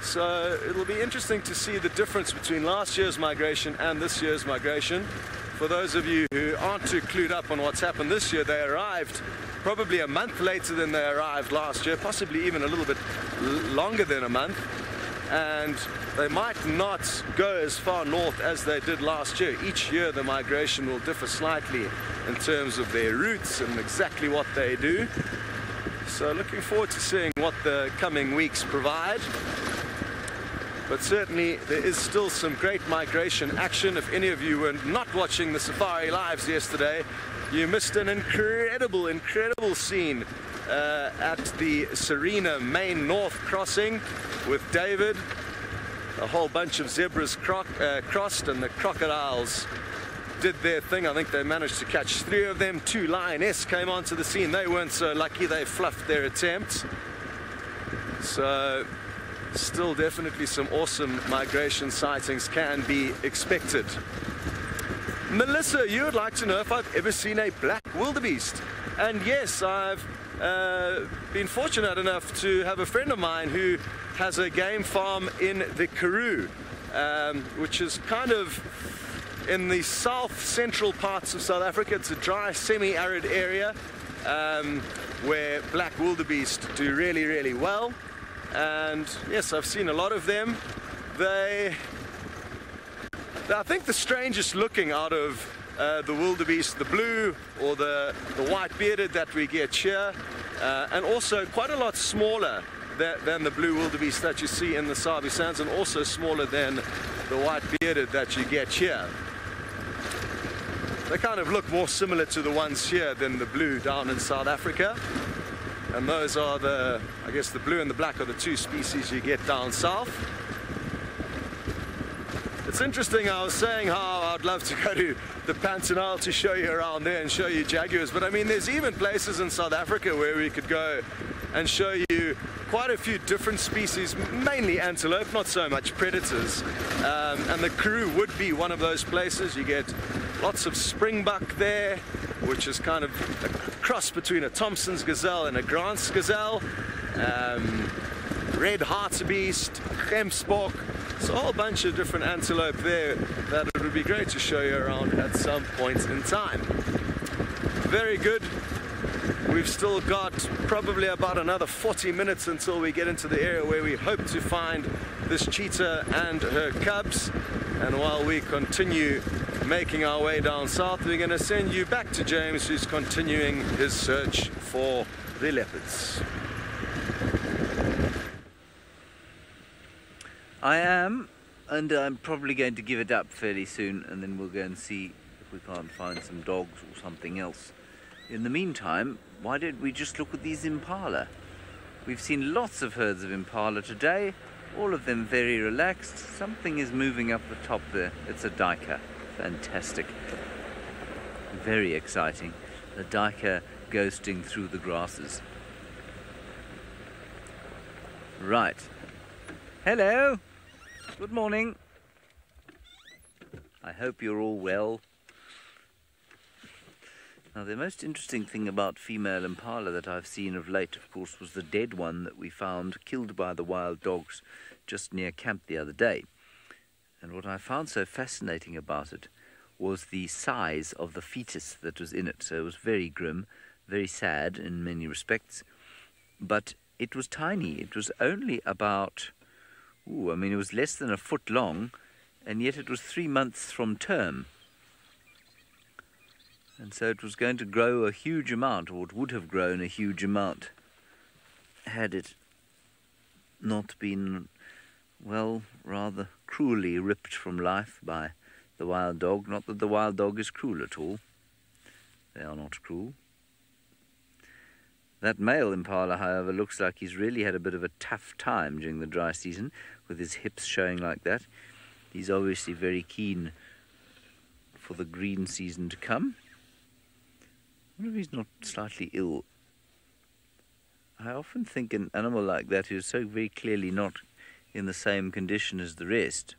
So it'll be interesting to see the difference between last year's migration and this year's migration. For those of you who aren't too clued up on what's happened this year, they arrived probably a month later than they arrived last year, possibly even a little bit longer than a month. And they might not go as far north as they did last year. Each year the migration will differ slightly in terms of their routes and exactly what they do. So looking forward to seeing what the coming weeks provide. But certainly there is still some great migration action. If any of you were not watching the Safari Lives yesterday, you missed an incredible, incredible scene at the Serena Main North crossing with David. A whole bunch of zebras crossed, and the crocodiles did their thing. I think they managed to catch 3 of them. 2 lioness came onto the scene. They weren't so lucky. They fluffed their attempt. So still definitely some awesome migration sightings can be expected. Melissa, you would like to know if I've ever seen a black wildebeest. And yes, I've been fortunate enough to have a friend of mine who has a game farm in the Karoo, which is kind of in the south central parts of South Africa. It's a dry, semi-arid area where black wildebeest do really, really well. And yes, I've seen a lot of them. I think the strangest looking out of the wildebeest, the blue or the white-bearded that we get here, and also quite a lot smaller than the blue wildebeest that you see in the Sabi Sands, and also smaller than the white-bearded that you get here. They kind of look more similar to the ones here than the blue down in South Africa. And those are I guess the blue and the black are the 2 species you get down south. It's interesting, I was saying how I'd love to go to the Pantanal to show you around there and show you jaguars, but I mean there's even places in South Africa where we could go and show you quite a few different species, mainly antelope, not so much predators. And the Karoo would be one of those places. You get lots of springbuck there, which is kind of a cross between a Thompson's gazelle and a Grant's gazelle. Red hartebeest, gemsbok. It's a whole bunch of different antelope there that it would be great to show you around at some point in time. Very good. We've still got probably about another 40 minutes until we get into the area where we hope to find this cheetah and her cubs. And while we continue making our way down south, we're going to send you back to James, who's continuing his search for the leopards. I am, and I'm probably going to give it up fairly soon, and then we'll go and see if we can't find some dogs or something else. In the meantime, why don't we just look at these impala? We've seen lots of herds of impala today, all of them very relaxed. Something is moving up the top there. It's a duiker. Fantastic. Very exciting. The duiker ghosting through the grasses. Right. Hello. Good morning. I hope you're all well. Now, the most interesting thing about female impala that I've seen of late, of course, was the dead one that we found killed by the wild dogs just near camp the other day. And what I found so fascinating about it was the size of the fetus that was in it. So it was very grim, very sad in many respects, but it was tiny. It was only about, it was less than a foot long, and yet it was 3 months from term. And so it was going to grow a huge amount, or it would have grown a huge amount, had it not been, well, rather cruelly ripped from life by the wild dog. Not that the wild dog is cruel at all. They are not cruel. That male impala, however, looks like he's really had a bit of a tough time during the dry season, with his hips showing like that. He's obviously very keen for the green season to come. I wonder if he's not slightly ill. I often think an animal like that, who's so very clearly not in the same condition as the rest,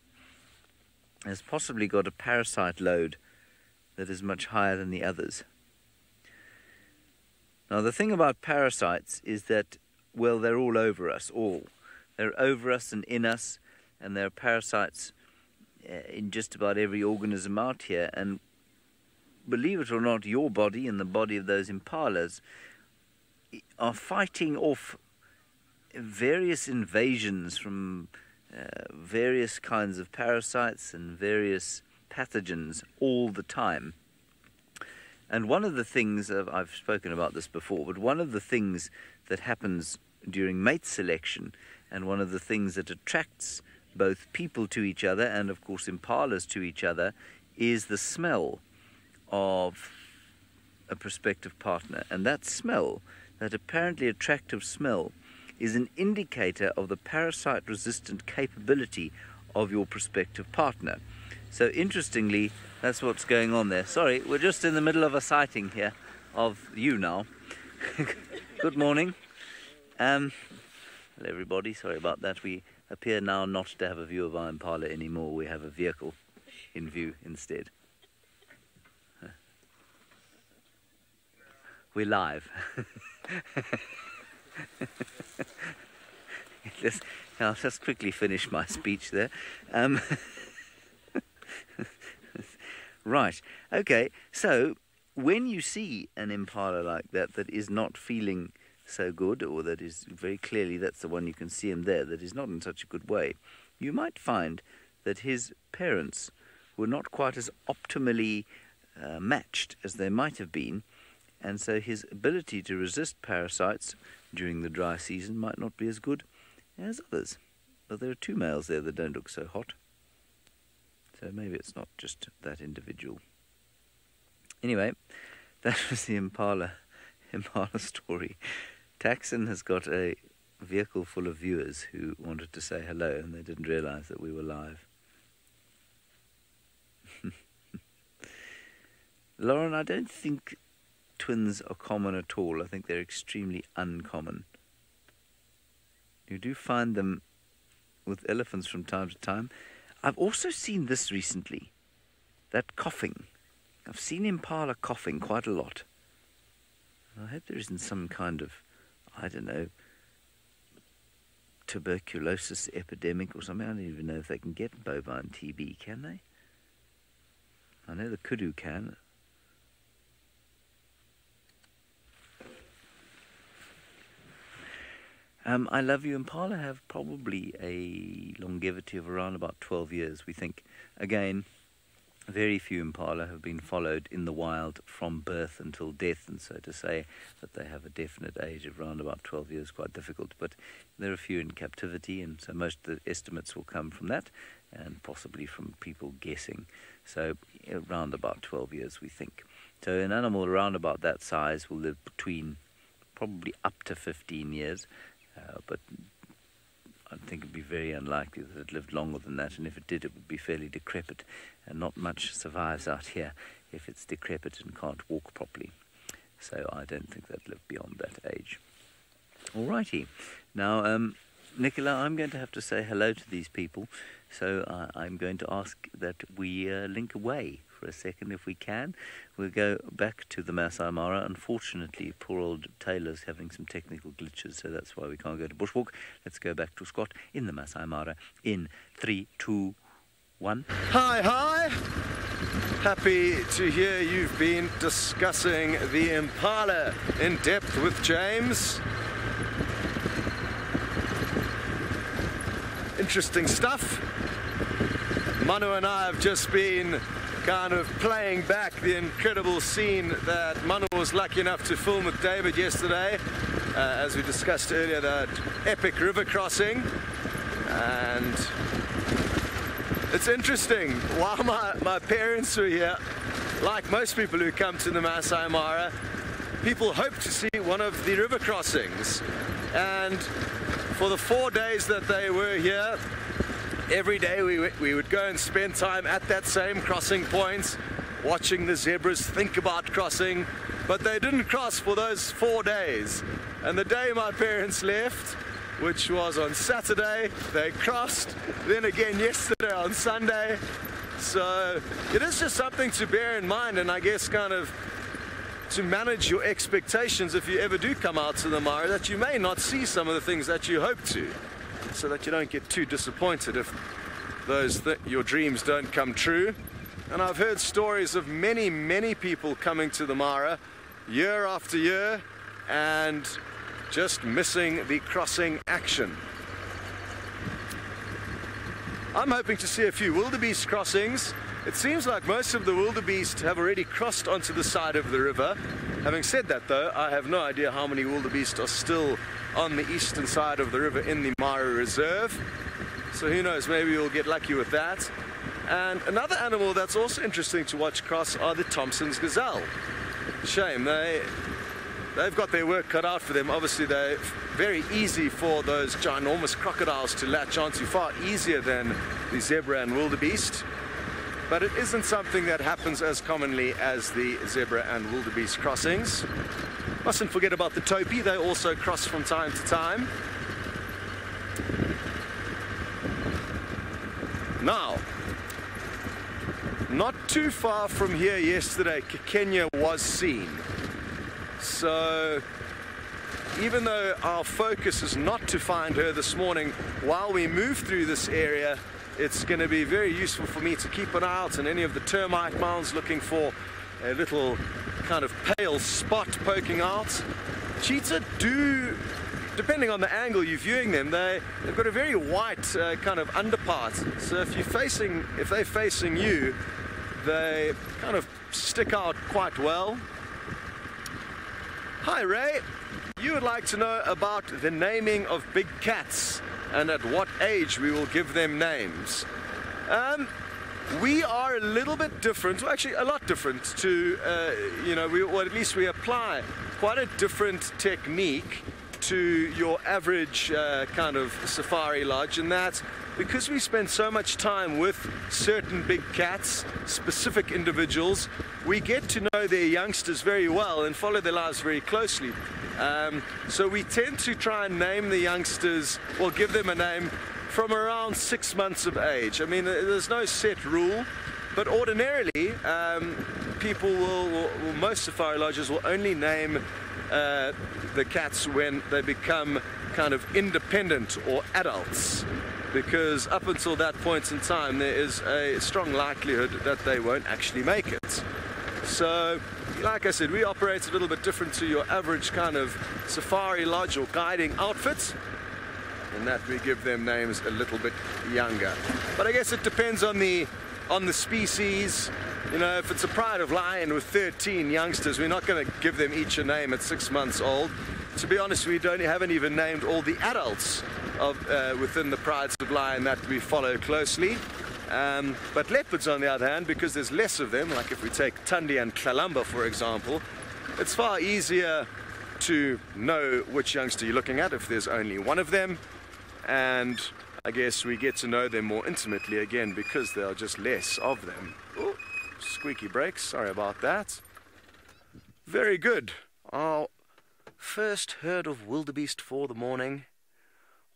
has possibly got a parasite load that is much higher than the others. Now, the thing about parasites is that, well, they're all over us, all. They're over us and in us, and there are parasites in just about every organism out here. And believe it or not, your body and the body of those impalas are fighting off various invasions from various kinds of parasites and various pathogens all the time. And one of the things, I've spoken about this before, but one of the things that happens during mate selection, and one of the things that attracts both people to each other and, of course, impalas to each other, is the smell of a prospective partner. And that smell, that apparently attractive smell, is an indicator of the parasite-resistant capability of your prospective partner. So interestingly, that's what's going on there. Sorry, we're just in the middle of a sighting here of you now. Good morning. Hello everybody, sorry about that. We appear now not to have a view of our impala anymore. We have a vehicle in view instead. We're live. I'll just quickly finish my speech there. Right, okay, so when you see an impala like that that is not feeling so good, or that is very clearly, that's the one you can see him there, that is not in such a good way, you might find that his parents were not quite as optimally matched as they might have been, and so his ability to resist parasites during the dry season might not be as good as others. But there are two males there that don't look so hot. So maybe it's not just that individual. Anyway, that was the impala story. Taxon has got a vehicle full of viewers who wanted to say hello, and they didn't realize that we were live. Lauren, I don't think twins are common at all. I think they're extremely uncommon. You do find them with elephants from time to time. I've also seen this recently, that coughing. I've seen impala coughing quite a lot. I hope there isn't some kind of, I don't know, tuberculosis epidemic or something. I don't even know if they can get bovine TB, can they? I know the kudu can. I love you. Impala have probably a longevity of around about 12 years, we think. Again, very few impala have been followed in the wild from birth until death, and so to say that they have a definite age of around about 12 years is quite difficult. But there are a few in captivity, and so most of the estimates will come from that, and possibly from people guessing. So around about 12 years, we think. So an animal around about that size will live between probably up to 15 years. But I think it would be very unlikely that it lived longer than that, and if it did, it would be fairly decrepit, and not much survives out here if it's decrepit and can't walk properly. So I don't think they'd live beyond that age. Alrighty. Now, Nicola, I'm going to have to say hello to these people, so I'm going to ask that we link away for a second if we can. We'll go back to the Masai Mara. Unfortunately, poor old Taylor's having some technical glitches, so that's why we can't go to Bushwalk. Let's go back to Scott in the Masai Mara in 3, 2, 1. Hi. Happy to hear you've been discussing the impala in depth with James. Interesting stuff. Manu and I have just been kind of playing back the incredible scene that Manu was lucky enough to film with David yesterday. As we discussed earlier, that epic river crossing. And it's interesting, while my parents were here, like most people who come to the Masai Mara, people hope to see one of the river crossings. And for the 4 days that they were here, every day we would go and spend time at that same crossing point, watching the zebras think about crossing, but they didn't cross for those 4 days. And the day my parents left, which was on Saturday, they crossed, then again yesterday on Sunday. So it is just something to bear in mind, and I guess kind of to manage your expectations if you ever do come out to the Mara, that you may not see some of the things that you hope to, so that you don't get too disappointed if your dreams don't come true. And I've heard stories of many people coming to the Mara year after year and just missing the crossing action. I'm hoping to see a few wildebeest crossings. It seems like most of the wildebeest have already crossed onto the side of the river. Having said that though, I have no idea how many wildebeest are still on the eastern side of the river in the Mara Reserve. So who knows, maybe we'll get lucky with that. And another animal that's also interesting to watch cross are the Thompson's gazelle. Shame, they've got their work cut out for them. Obviously they're very easy for those ginormous crocodiles to latch onto, far easier than the zebra and wildebeest. But it isn't something that happens as commonly as the zebra and wildebeest crossings. Mustn't forget about the topi, they also cross from time to time. Now, not too far from here yesterday, Kenya was seen. So, even though our focus is not to find her this morning, while we move through this area, it's going to be very useful for me to keep an eye out on any of the termite mounds, looking for a little kind of pale spot poking out. Cheetah do, depending on the angle you're viewing them, they've got a very white kind of underpart. So if they're facing you, they kind of stick out quite well. Hi Ray, you would like to know about the naming of big cats and at what age we will give them names. We are a little bit different, well, actually a lot different to, or at least we apply quite a different technique to your average kind of safari lodge, in that because we spend so much time with certain big cats, specific individuals, we get to know their youngsters very well and follow their lives very closely. So we tend to try and name the youngsters, or give them a name, from around 6 months of age. I mean, there's no set rule, but ordinarily people will, most safari lodges will only name the cats when they become kind of independent or adults, because up until that point in time there is a strong likelihood that they won't actually make it. So, like I said, we operate a little bit different to your average kind of safari lodge or guiding outfit, in that we give them names a little bit younger. But I guess it depends on the species. You know, if it's a pride of lion with 13 youngsters, we're not going to give them each a name at 6 months old. To be honest, we haven't even named all the adults of within the prides of lion that we follow closely. But leopards, on the other hand, because there's less of them, like if we take Tundi and Kalamba, for example, it's far easier to know which youngster you're looking at if there's only one of them. And I guess we get to know them more intimately again because there are just less of them. Ooh, squeaky brakes, sorry about that. Very good. Our first herd of wildebeest for the morning.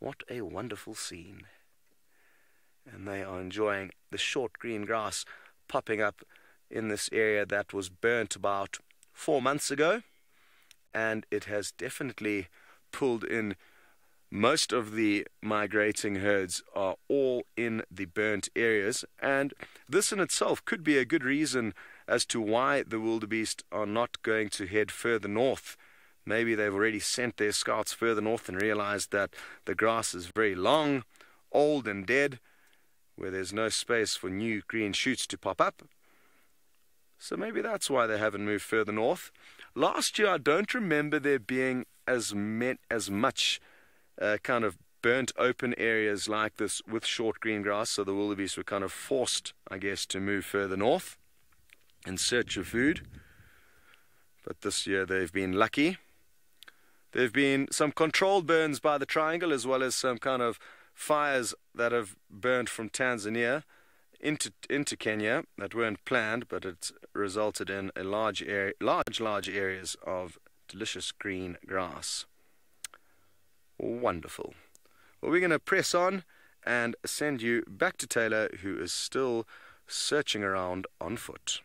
What a wonderful scene. And they are enjoying the short green grass popping up in this area that was burnt about 4 months ago, and it has definitely pulled in most of the migrating herds are all in the burnt areas, and this in itself could be a good reason as to why the wildebeest are not going to head further north. Maybe they've already sent their scouts further north and realized that the grass is very long, old and dead, where there's no space for new green shoots to pop up. So maybe that's why they haven't moved further north. Last year I don't remember there being as much kind of burnt open areas like this with short green grass, so the wildebeest were kind of forced, I guess, to move further north in search of food. But this year they've been lucky. There have been some controlled burns by the triangle, as well as some kind of fires that have burned from Tanzania into Kenya that weren't planned, but it resulted in a large areas of delicious green grass. Wonderful. Well, we're going to press on and send you back to Taylor, who is still searching around on foot.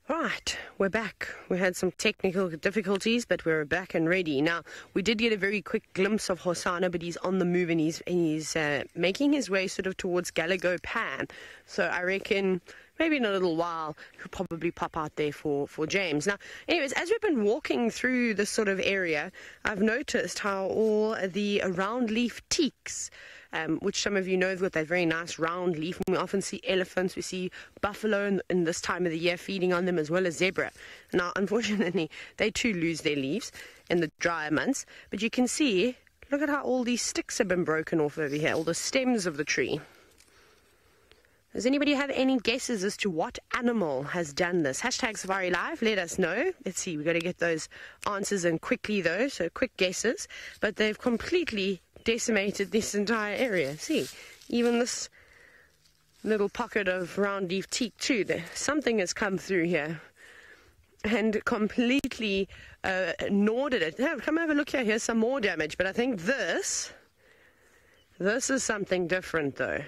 Right, we're back. We had some technical difficulties, but we're back and ready. Now, we did get a very quick glimpse of Hosana, but he's on the move and he's making his way sort of towards Galago Pan. So I reckon maybe in a little while he'll probably pop out there for James. Now, anyways, as we've been walking through this sort of area, I've noticed how all the round leaf teaks, which some of you know with that very nice round leaf. We often see elephants, we see buffalo in this time of the year feeding on them, as well as zebra. Now, unfortunately, they too lose their leaves in the drier months. But you can see, look at how all these sticks have been broken off over here, all the stems of the tree. Does anybody have any guesses as to what animal has done this? Hashtag SafariLive, let us know. Let's see, we've got to get those answers in quickly though, so quick guesses. But they've completely decimated this entire area. See, even this little pocket of round leaf teak too. Something has come through here and completely gnawed at it. Come have a look here. Here's some more damage. But I think this is something different though.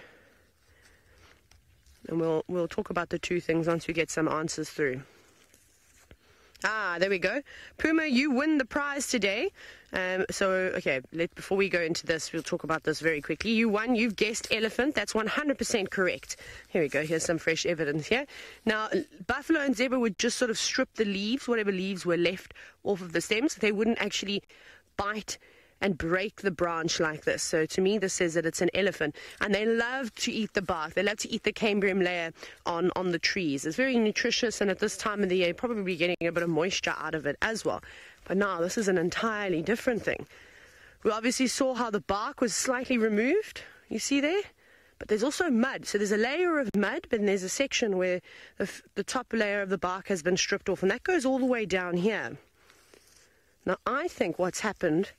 And we'll talk about the two things once we get some answers through. Ah, there we go. Puma, you win the prize today. Okay, before we go into this, we'll talk about this very quickly. You won. You've guessed elephant. That's 100% correct. Here we go. Here's some fresh evidence here. Now, buffalo and zebra would just sort of strip the leaves, whatever leaves were left off of the stems. They wouldn't actually bite and break the branch like this. So to me, this says that it's an elephant. And they love to eat the bark. They love to eat the cambium layer on the trees. It's very nutritious, and at this time of the year, probably getting a bit of moisture out of it as well. But now, this is an entirely different thing. We obviously saw how the bark was slightly removed. You see there? But there's also mud. So there's a layer of mud, but then there's a section where the top layer of the bark has been stripped off, and that goes all the way down here. Now, I think what's happened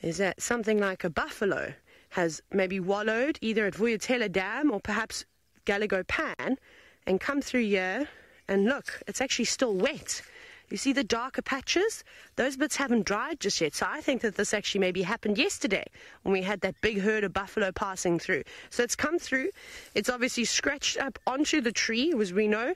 is that something like a buffalo has maybe wallowed either at Vuyatela Dam or perhaps Galago Pan and come through here, and look, it's actually still wet. You see the darker patches? Those bits haven't dried just yet. So I think that this actually maybe happened yesterday when we had that big herd of buffalo passing through. So it's come through. It's obviously scratched up onto the tree, as we know,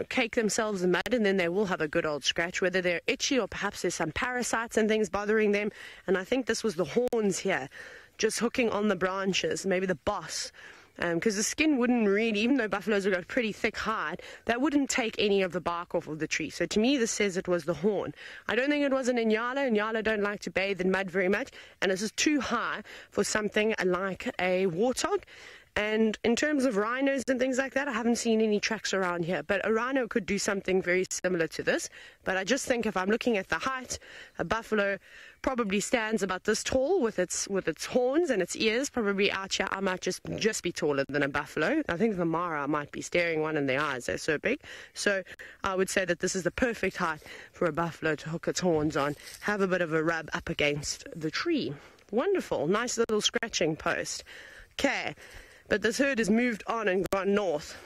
cake themselves in mud, and then they will have a good old scratch, whether they're itchy or perhaps there's some parasites and things bothering them. And I think this was the horns here, just hooking on the branches, maybe the boss. Because the skin wouldn't really, even though buffaloes have got pretty thick hide, that wouldn't take any of the bark off of the tree. So to me, this says it was the horn. I don't think it was an Inyala. Inyala don't like to bathe in mud very much, and this is too high for something like a warthog. And in terms of rhinos and things like that, I haven't seen any tracks around here. But a rhino could do something very similar to this. But I just think if I'm looking at the height, a buffalo probably stands about this tall with its horns and its ears. Probably out here, I might just be taller than a buffalo. I think the Mara might be staring one in the eyes. They're so big. So I would say that this is the perfect height for a buffalo to hook its horns on, have a bit of a rub up against the tree. Wonderful. Nice little scratching post. Okay. But this herd has moved on and gone north.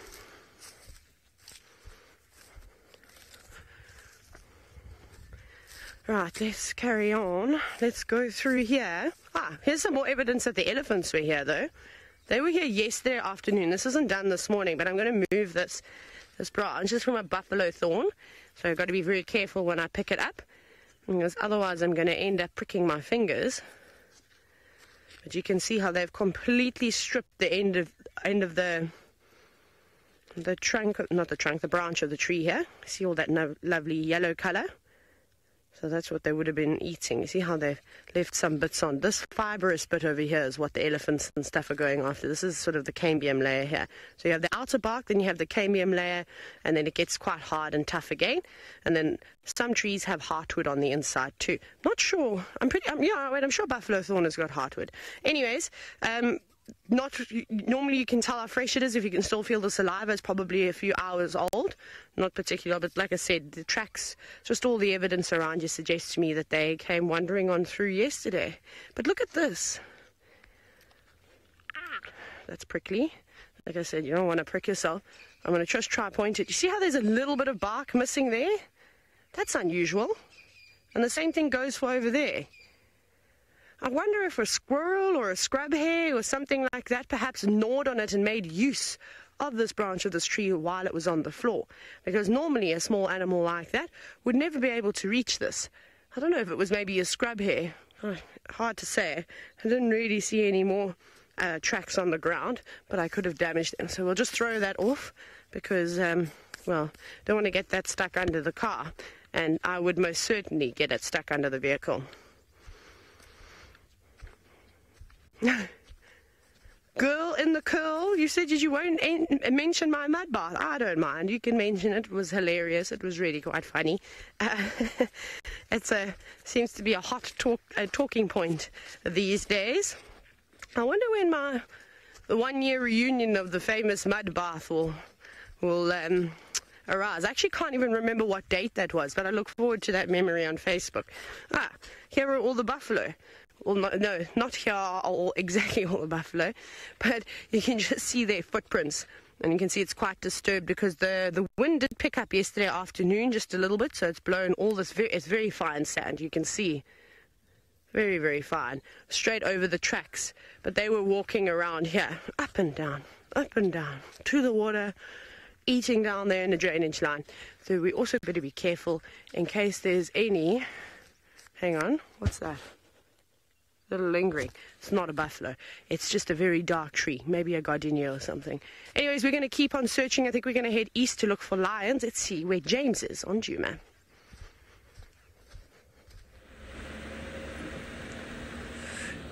Right, let's carry on. Let's go through here. Here's some more evidence that the elephants were here, though. They were here yesterday afternoon. This isn't done this morning, but I'm going to move this branch. This is from a buffalo thorn, so I've got to be very careful when I pick it up, because otherwise I'm going to end up pricking my fingers. But you can see how they've completely stripped the end of the trunk, not the trunk, the branch of the tree here. See all that lovely yellow color? So that's what they would have been eating. You see how they've left some bits on. This fibrous bit over here is what the elephants and stuff are going after. This is sort of the cambium layer here. So you have the outer bark, then you have the cambium layer, and then it gets quite hard and tough again. And then some trees have heartwood on the inside too. Not sure. I'm sure buffalo thorn has got heartwood. Anyways, normally you can tell how fresh it is if you can still feel the saliva. It's probably a few hours old, not particular, but like I said, the tracks, just all the evidence around you suggests to me that they came wandering on through yesterday. But look at this. That's prickly. Like I said, you don't want to prick yourself. I'm going to just try point it. You see how there's a little bit of bark missing there? That's unusual. And the same thing goes for over there. I wonder if a squirrel or a scrub hare or something like that perhaps gnawed on it and made use of this branch of this tree while it was on the floor. Because normally a small animal like that would never be able to reach this. I don't know if it was maybe a scrub hare. Hard to say. I didn't really see any more tracks on the ground, but I could have damaged them. So we'll just throw that off because, don't want to get that stuck under the car. And I would most certainly get it stuck under the vehicle. Girl in the curl, you said you won't mention my mud bath. I don't mind. You can mention it. It was hilarious. It was really quite funny. Seems to be a hot talking point these days. I wonder when the 1 year reunion of the famous mud bath will arise. I actually can't even remember what date that was, but I look forward to that memory on Facebook. Here are all the buffalo. Well, no, not here are exactly all the buffalo, but you can just see their footprints. And you can see it's quite disturbed because the wind did pick up yesterday afternoon just a little bit, so it's blown all this, it's very fine sand, you can see. Very, very fine. Straight over the tracks. But they were walking around here, up and down, to the water, eating down there in the drainage line. So we also better be careful in case there's any... Hang on, what's that? Little lingering. It's not a buffalo. It's just a very dark tree. Maybe a gardenia or something. Anyways, we're going to keep on searching. I think we're going to head east to look for lions. Let's see where James is on Juma.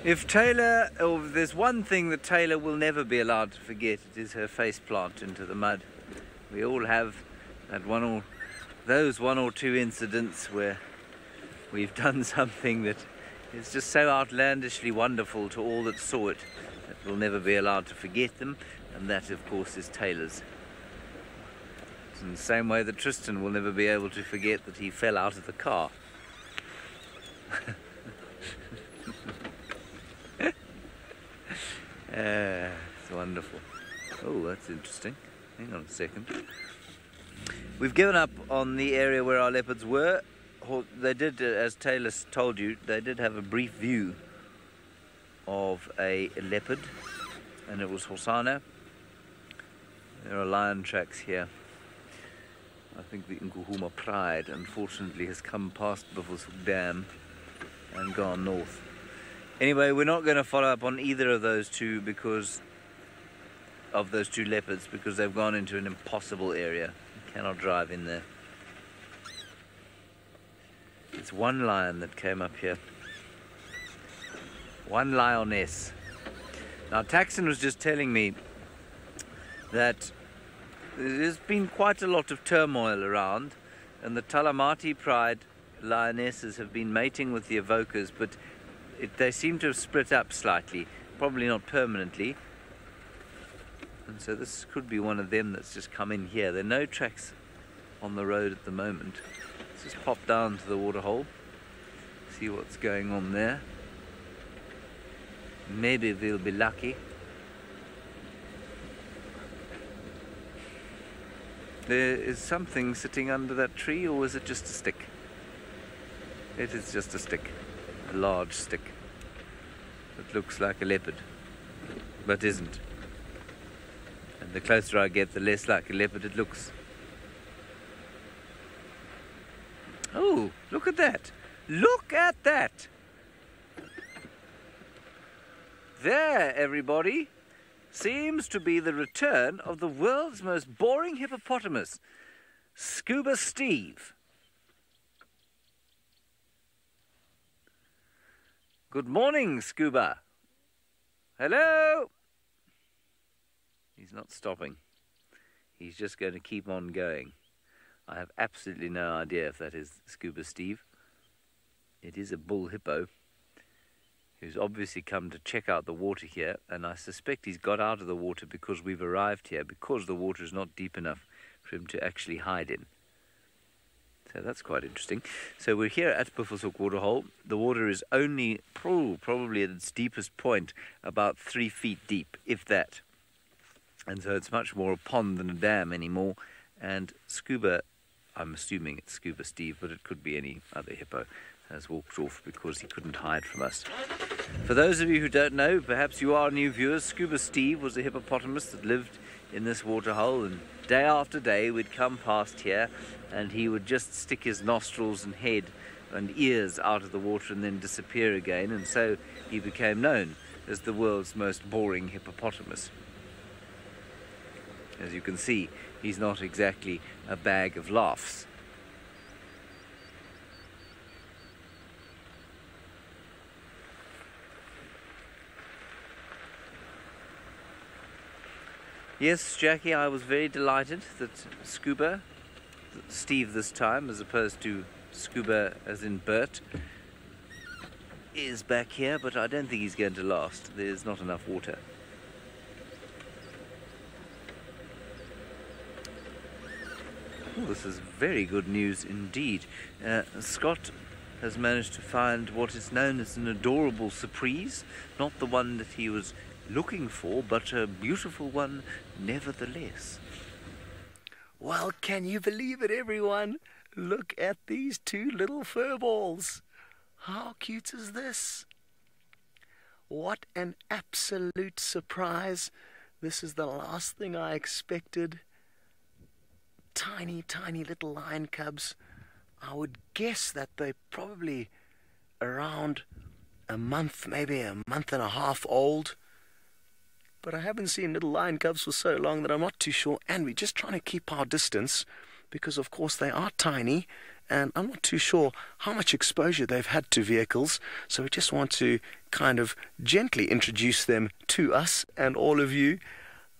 If there's one thing that Taylor will never be allowed to forget, it is her face plant into the mud. We all have those one or two incidents where we've done something that is just so outlandishly wonderful to all that saw it that we'll never be allowed to forget them, and that of course is Taylor's. It's in the same way that Tristan will never be able to forget that he fell out of the car. It's wonderful. Oh, that's interesting. Hang on a second. We've given up on the area where our leopards were. They did, as Taylor told you, they did have a brief view of a leopard, and it was Hosanna. There are lion tracks here. I think the Nkuhuma Pride, unfortunately, has come past Buffelshoek Dam and gone north. Anyway, we're not going to follow up on either of those two because of those two leopards, because they've gone into an impossible area. You cannot drive in there. It's one lion that came up here. One lioness. Now, Taxon was just telling me that there's been quite a lot of turmoil around, and the Talamati Pride lionesses have been mating with the evokers, but they seem to have split up slightly, probably not permanently. And so this could be one of them that's just come in here. There are no tracks on the road at the moment. Let's just pop down to the waterhole, see what's going on there. Maybe we'll be lucky. There is something sitting under that tree, or is it just a stick? It is just a stick, a large stick. It looks like a leopard, but isn't. And the closer I get, the less like a leopard it looks. Oh, look at that! Look at that! There, everybody, seems to be the return of the world's most boring hippopotamus, Scuba Steve. Good morning, Scuba. Hello? He's not stopping. He's just going to keep on going. I have absolutely no idea if that is Scuba Steve. It is a bull hippo who's obviously come to check out the water here, and I suspect he's got out of the water because we've arrived here, because the water is not deep enough for him to actually hide in. So that's quite interesting. So we're here at Buffelshoek Waterhole. The water is only probably at its deepest point about 3 feet deep, if that. And so it's much more a pond than a dam anymore. And Scuba, I'm assuming it's Scuba Steve, but it could be any other hippo, has walked off because he couldn't hide from us. For those of you who don't know, perhaps you are new viewers, Scuba Steve was a hippopotamus that lived in this waterhole, and day after day we'd come past here and he would just stick his nostrils and head and ears out of the water and then disappear again, and so he became known as the world's most boring hippopotamus. As you can see, he's not exactly a bag of laughs. Yes, Jackie, I was very delighted that Scuba, Steve this time, as opposed to Scuba as in Bert, is back here, but I don't think he's going to last. There's not enough water. Oh, this is very good news indeed. Scott has managed to find what is known as an adorable surprise, not the one that he was looking for, but a beautiful one nevertheless. Well, can you believe it, everyone? Look at these two little fur balls. How cute is this? What an absolute surprise. This is the last thing I expected. Tiny, tiny little lion cubs. I would guess that they're probably around a month, maybe a month and a half old. But I haven't seen little lion cubs for so long that I'm not too sure. And we're just trying to keep our distance because, of course, they are tiny. And I'm not too sure how much exposure they've had to vehicles. So we just want to kind of gently introduce them to us and all of you.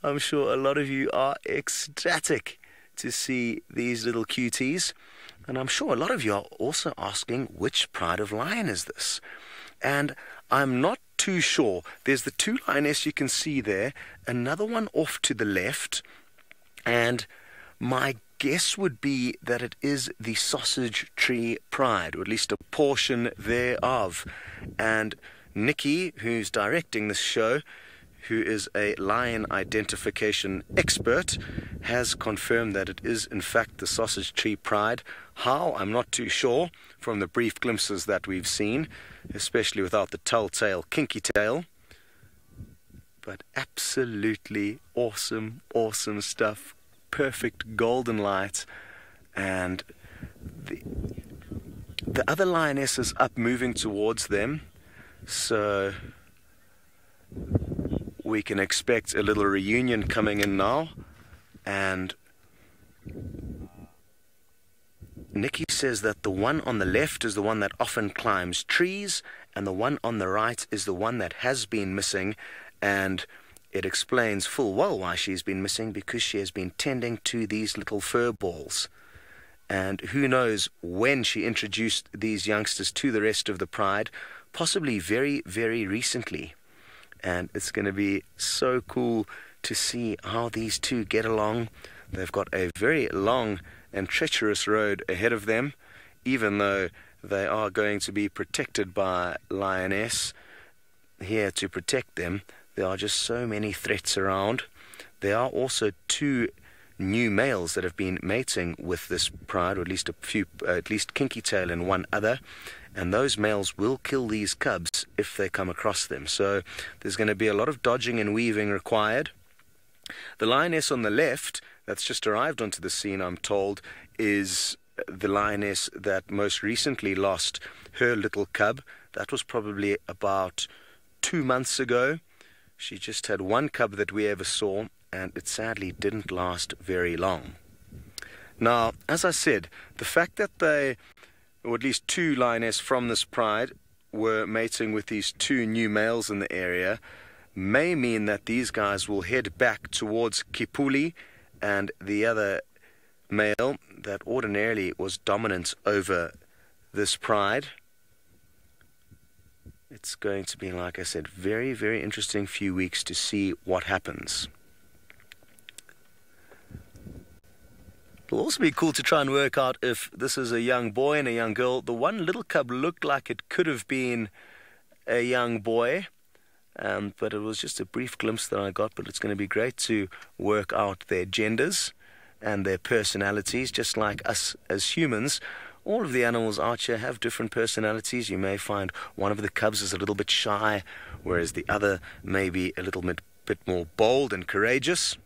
I'm sure a lot of you are ecstatic to see these little cuties. And I'm sure a lot of you are also asking, which pride of lion is this? And I'm not too sure. There's the two lionesses you can see there, another one off to the left, and my guess would be that it is the Sausage Tree Pride, or at least a portion thereof. And Nikki, who's directing this show, who is a lion identification expert, has confirmed that it is in fact the Sausage Tree Pride. How? I'm not too sure from the brief glimpses that we've seen, especially without the telltale kinky tail. But absolutely awesome, awesome stuff. Perfect golden light. And the other lioness is up moving towards them. So we can expect a little reunion coming in now. And Nikki says that the one on the left is the one that often climbs trees, and the one on the right is the one that has been missing. And it explains full well why she's been missing, because she has been tending to these little fur balls. And who knows when she introduced these youngsters to the rest of the pride, possibly very, very recently. And it's going to be so cool to see how these two get along. They've got a very long and treacherous road ahead of them, even though they are going to be protected by Lioness here to protect them. There are just so many threats around. There are also two new males that have been mating with this pride, or at least a few, at least Kinky Tail and one other, and those males will kill these cubs if they come across them. So there's going to be a lot of dodging and weaving required. The lioness on the left, that's just arrived onto the scene, I'm told, is the lioness that most recently lost her little cub. That was probably about 2 months ago. She just had one cub that we ever saw, and it sadly didn't last very long. Now, as I said, the fact that they, or at least two lioness from this pride, were mating with these two new males in the area may mean that these guys will head back towards Kipuli, and the other male that ordinarily was dominant over this pride. It's going to be, like I said, very, very interesting few weeks to see what happens. It'll also be cool to try and work out if this is a young boy and a young girl. The one little cub looked like it could have been a young boy, but it was just a brief glimpse that I got. But it's going to be great to work out their genders and their personalities, just like us as humans. All of the animals out here have different personalities. You may find one of the cubs is a little bit shy, whereas the other may be a little bit more bold and courageous.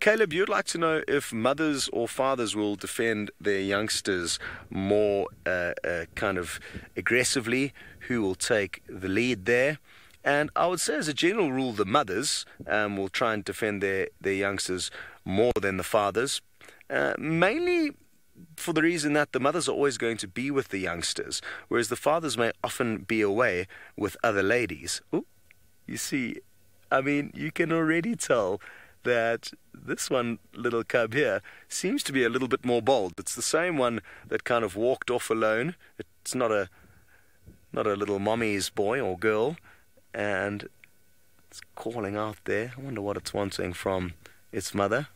Caleb, you'd like to know if mothers or fathers will defend their youngsters more kind of aggressively, who will take the lead there. And I would say, as a general rule, the mothers will try and defend their youngsters more than the fathers, mainly for the reason that the mothers are always going to be with the youngsters, whereas the fathers may often be away with other ladies. Ooh, you see, I mean, you can already tell that this one little cub here seems to be a little bit more bold. It's the same one that kind of walked off alone. It's not a little mommy's boy or girl, and it's calling out there. I wonder what it's wanting from its mother,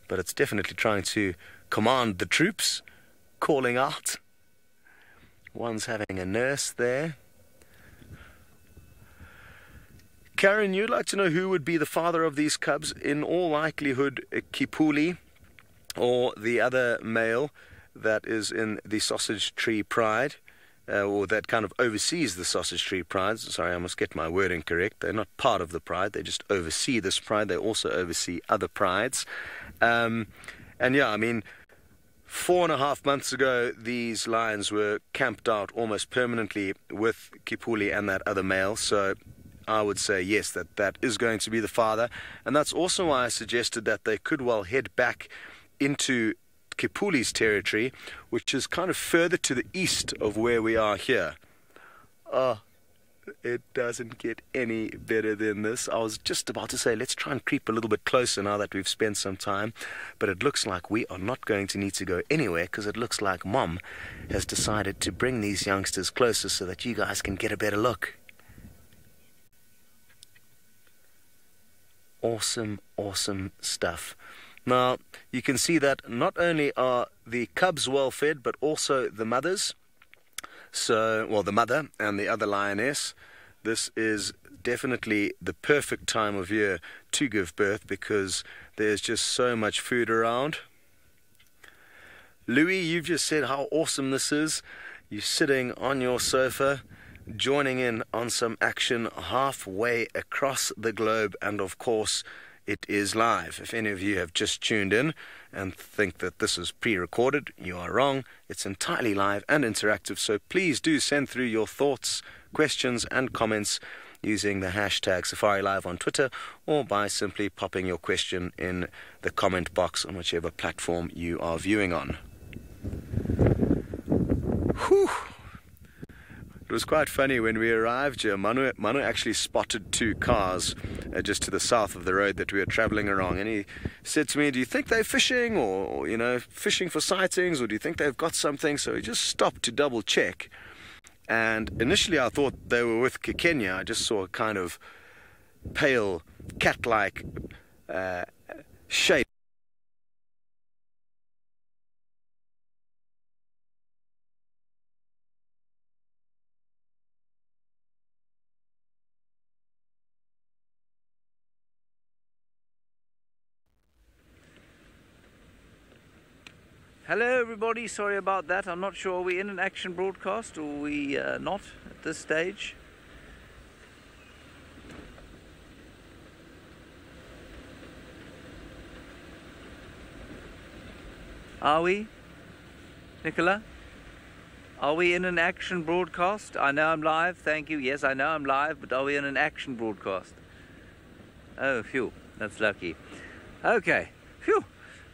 but it's definitely trying to command the troops, calling out. One's having a nurse there. Karen, you'd like to know who would be the father of these cubs. In all likelihood, Kipuli, or the other male that is in the Sausage Tree Pride, or that kind of oversees the Sausage Tree Pride. Sorry, I must get my wording correct. They're not part of the pride. They just oversee this pride. They also oversee other prides. And yeah, I mean, 4.5 months ago, these lions were camped out almost permanently with Kipuli and that other male. So I would say yes, that is going to be the father. And that's also why I suggested that they could well head back into Kipuli's territory, which is kind of further to the east of where we are here. Oh, it doesn't get any better than this. I was just about to say, let's try and creep a little bit closer now that we've spent some time. But it looks like we are not going to need to go anywhere, because it looks like Mom has decided to bring these youngsters closer so that you guys can get a better look. Awesome, awesome stuff. Now, you can see that not only are the cubs well fed, but also the mothers. So, well, the mother and the other lioness. This is definitely the perfect time of year to give birth because there's just so much food around. Louis, you've just said how awesome this is. You're sitting on your sofa, joining in on some action halfway across the globe, and of course it is live. If any of you have just tuned in and think that this is pre-recorded, you are wrong. It's entirely live and interactive, so please do send through your thoughts, questions and comments using the hashtag SafariLive on Twitter, or by simply popping your question in the comment box on whichever platform you are viewing on. Whew. It was quite funny when we arrived here. Manu actually spotted two cars just to the south of the road that we were traveling along, and he said to me, do you think they're fishing or you know, fishing for sightings, or do you think they've got something? So he just stopped to double check, and initially I thought they were with Kenya. I just saw a kind of pale cat-like shape. Hello everybody, sorry about that. I'm not sure, are we in an action broadcast or are we not at this stage? Are we? Nicola? Are we in an action broadcast? I know I'm live, thank you. Yes, I know I'm live, but are we in an action broadcast? Oh, phew, that's lucky. Okay, phew.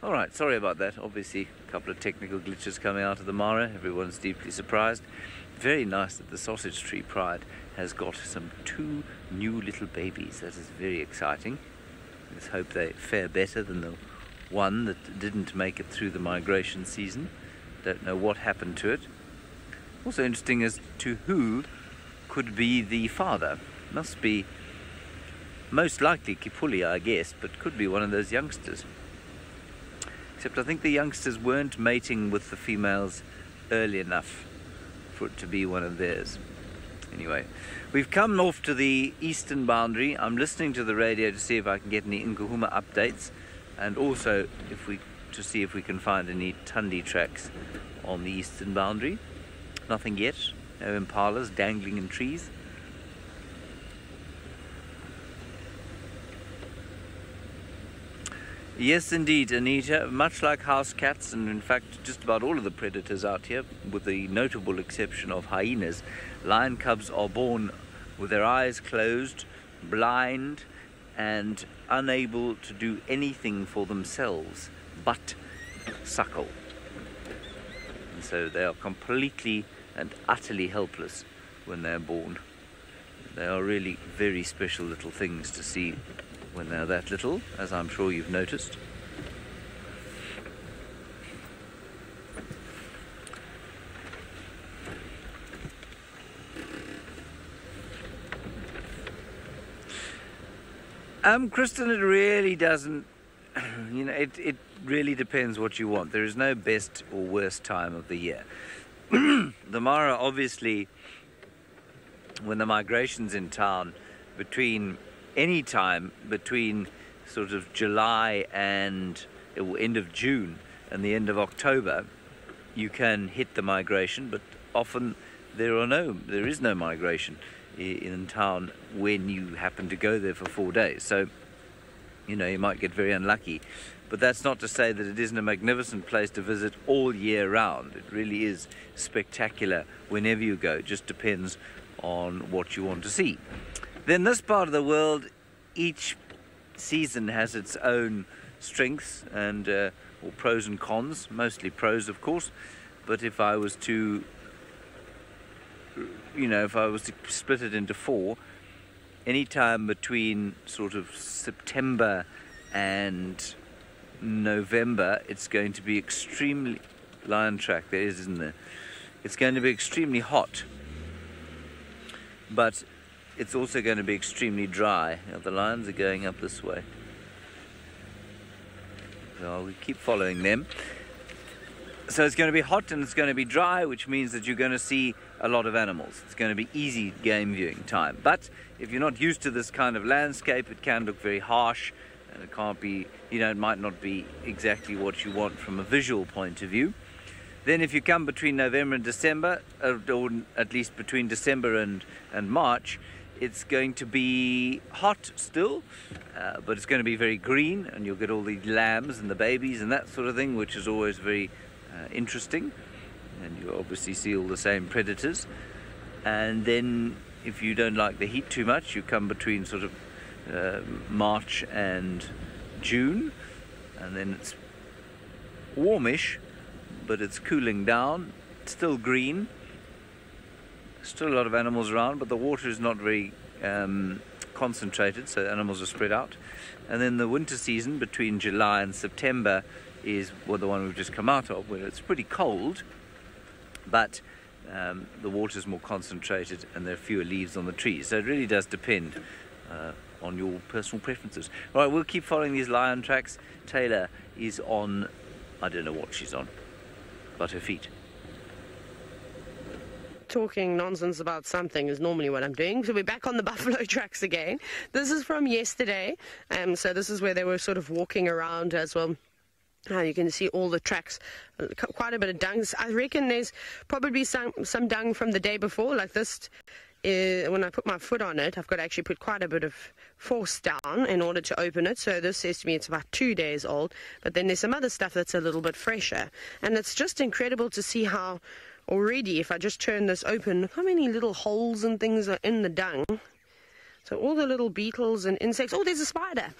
All right, sorry about that. Obviously, a couple of technical glitches coming out of the Mara. Everyone's deeply surprised. Very nice that the Sausage Tree Pride has got two new little babies. That is very exciting. Let's hope they fare better than the one that didn't make it through the migration season. Don't know what happened to it. Also interesting as to who could be the father. Must be most likely Kipuli, I guess, but could be one of those youngsters. Except I think the youngsters weren't mating with the females early enough for it to be one of theirs. Anyway, we've come off to the eastern boundary. I'm listening to the radio to see if I can get any Nkuhuma updates, and also to see if we can find any Tundi tracks on the eastern boundary. Nothing yet. No impalas dangling in trees. Yes, indeed, Anita. Much like house cats, and in fact just about all of the predators out here, with the notable exception of hyenas, lion cubs are born with their eyes closed, blind, and unable to do anything for themselves but suckle. And so they are completely and utterly helpless when they're born. They are really very special little things to see when they're that little, as I'm sure you've noticed. Kristen, it really doesn't, you know, it really depends what you want. There is no best or worst time of the year. The Mara, obviously, when the migration's in town, any time between sort of July and end of June and the end of October, you can hit the migration, but often there is no migration in town when you happen to go there for 4 days. So, you know, you might get very unlucky. But that's not to say that it isn't a magnificent place to visit all year round. It really is spectacular whenever you go. It just depends on what you want to see. Then this part of the world, each season has its own strengths and or pros and cons, mostly pros of course. But if I was to, split it into four, any time between sort of September and November, it's going to be extremely, lion track there is, isn't there? It's going to be extremely hot, but it's also going to be extremely dry. You know, the lions are going up this way. So we keep following them. So it's going to be hot and it's going to be dry, which means that you're going to see a lot of animals. It's going to be easy game viewing time. But if you're not used to this kind of landscape, it can look very harsh, and it can't be, it might not be exactly what you want from a visual point of view. Then if you come between November and December, or at least between December and March, it's going to be hot still, but it's going to be very green, and you'll get all the lambs and the babies and that sort of thing, which is always very interesting. And you obviously see all the same predators. And then if you don't like the heat too much, you come between sort of March and June, and then it's warmish, but it's cooling down. It's still green, still a lot of animals around, but the water is not very concentrated, so animals are spread out. And then the winter season between July and September is the one we've just come out of, where it's pretty cold, but the water is more concentrated and there are fewer leaves on the trees. So it really does depend on your personal preferences. All right, we'll keep following these lion tracks. Taylor is on, I don't know what she's on, but her feet. Talking nonsense about something is normally what I'm doing. So we're back on the buffalo tracks again. This is from yesterday. So this is where they were sort of walking around as well. You can see all the tracks, quite a bit of dung. I reckon there's probably some dung from the day before, like this. When I put my foot on it, I've got to actually put quite a bit of force down in order to open it. So this says to me it's about 2 days old. But then there's some other stuff that's a little bit fresher. And it's just incredible to see how already, if I just turn this open, how many little holes and things are in the dung. So all the little beetles and insects. Oh, there's a spider.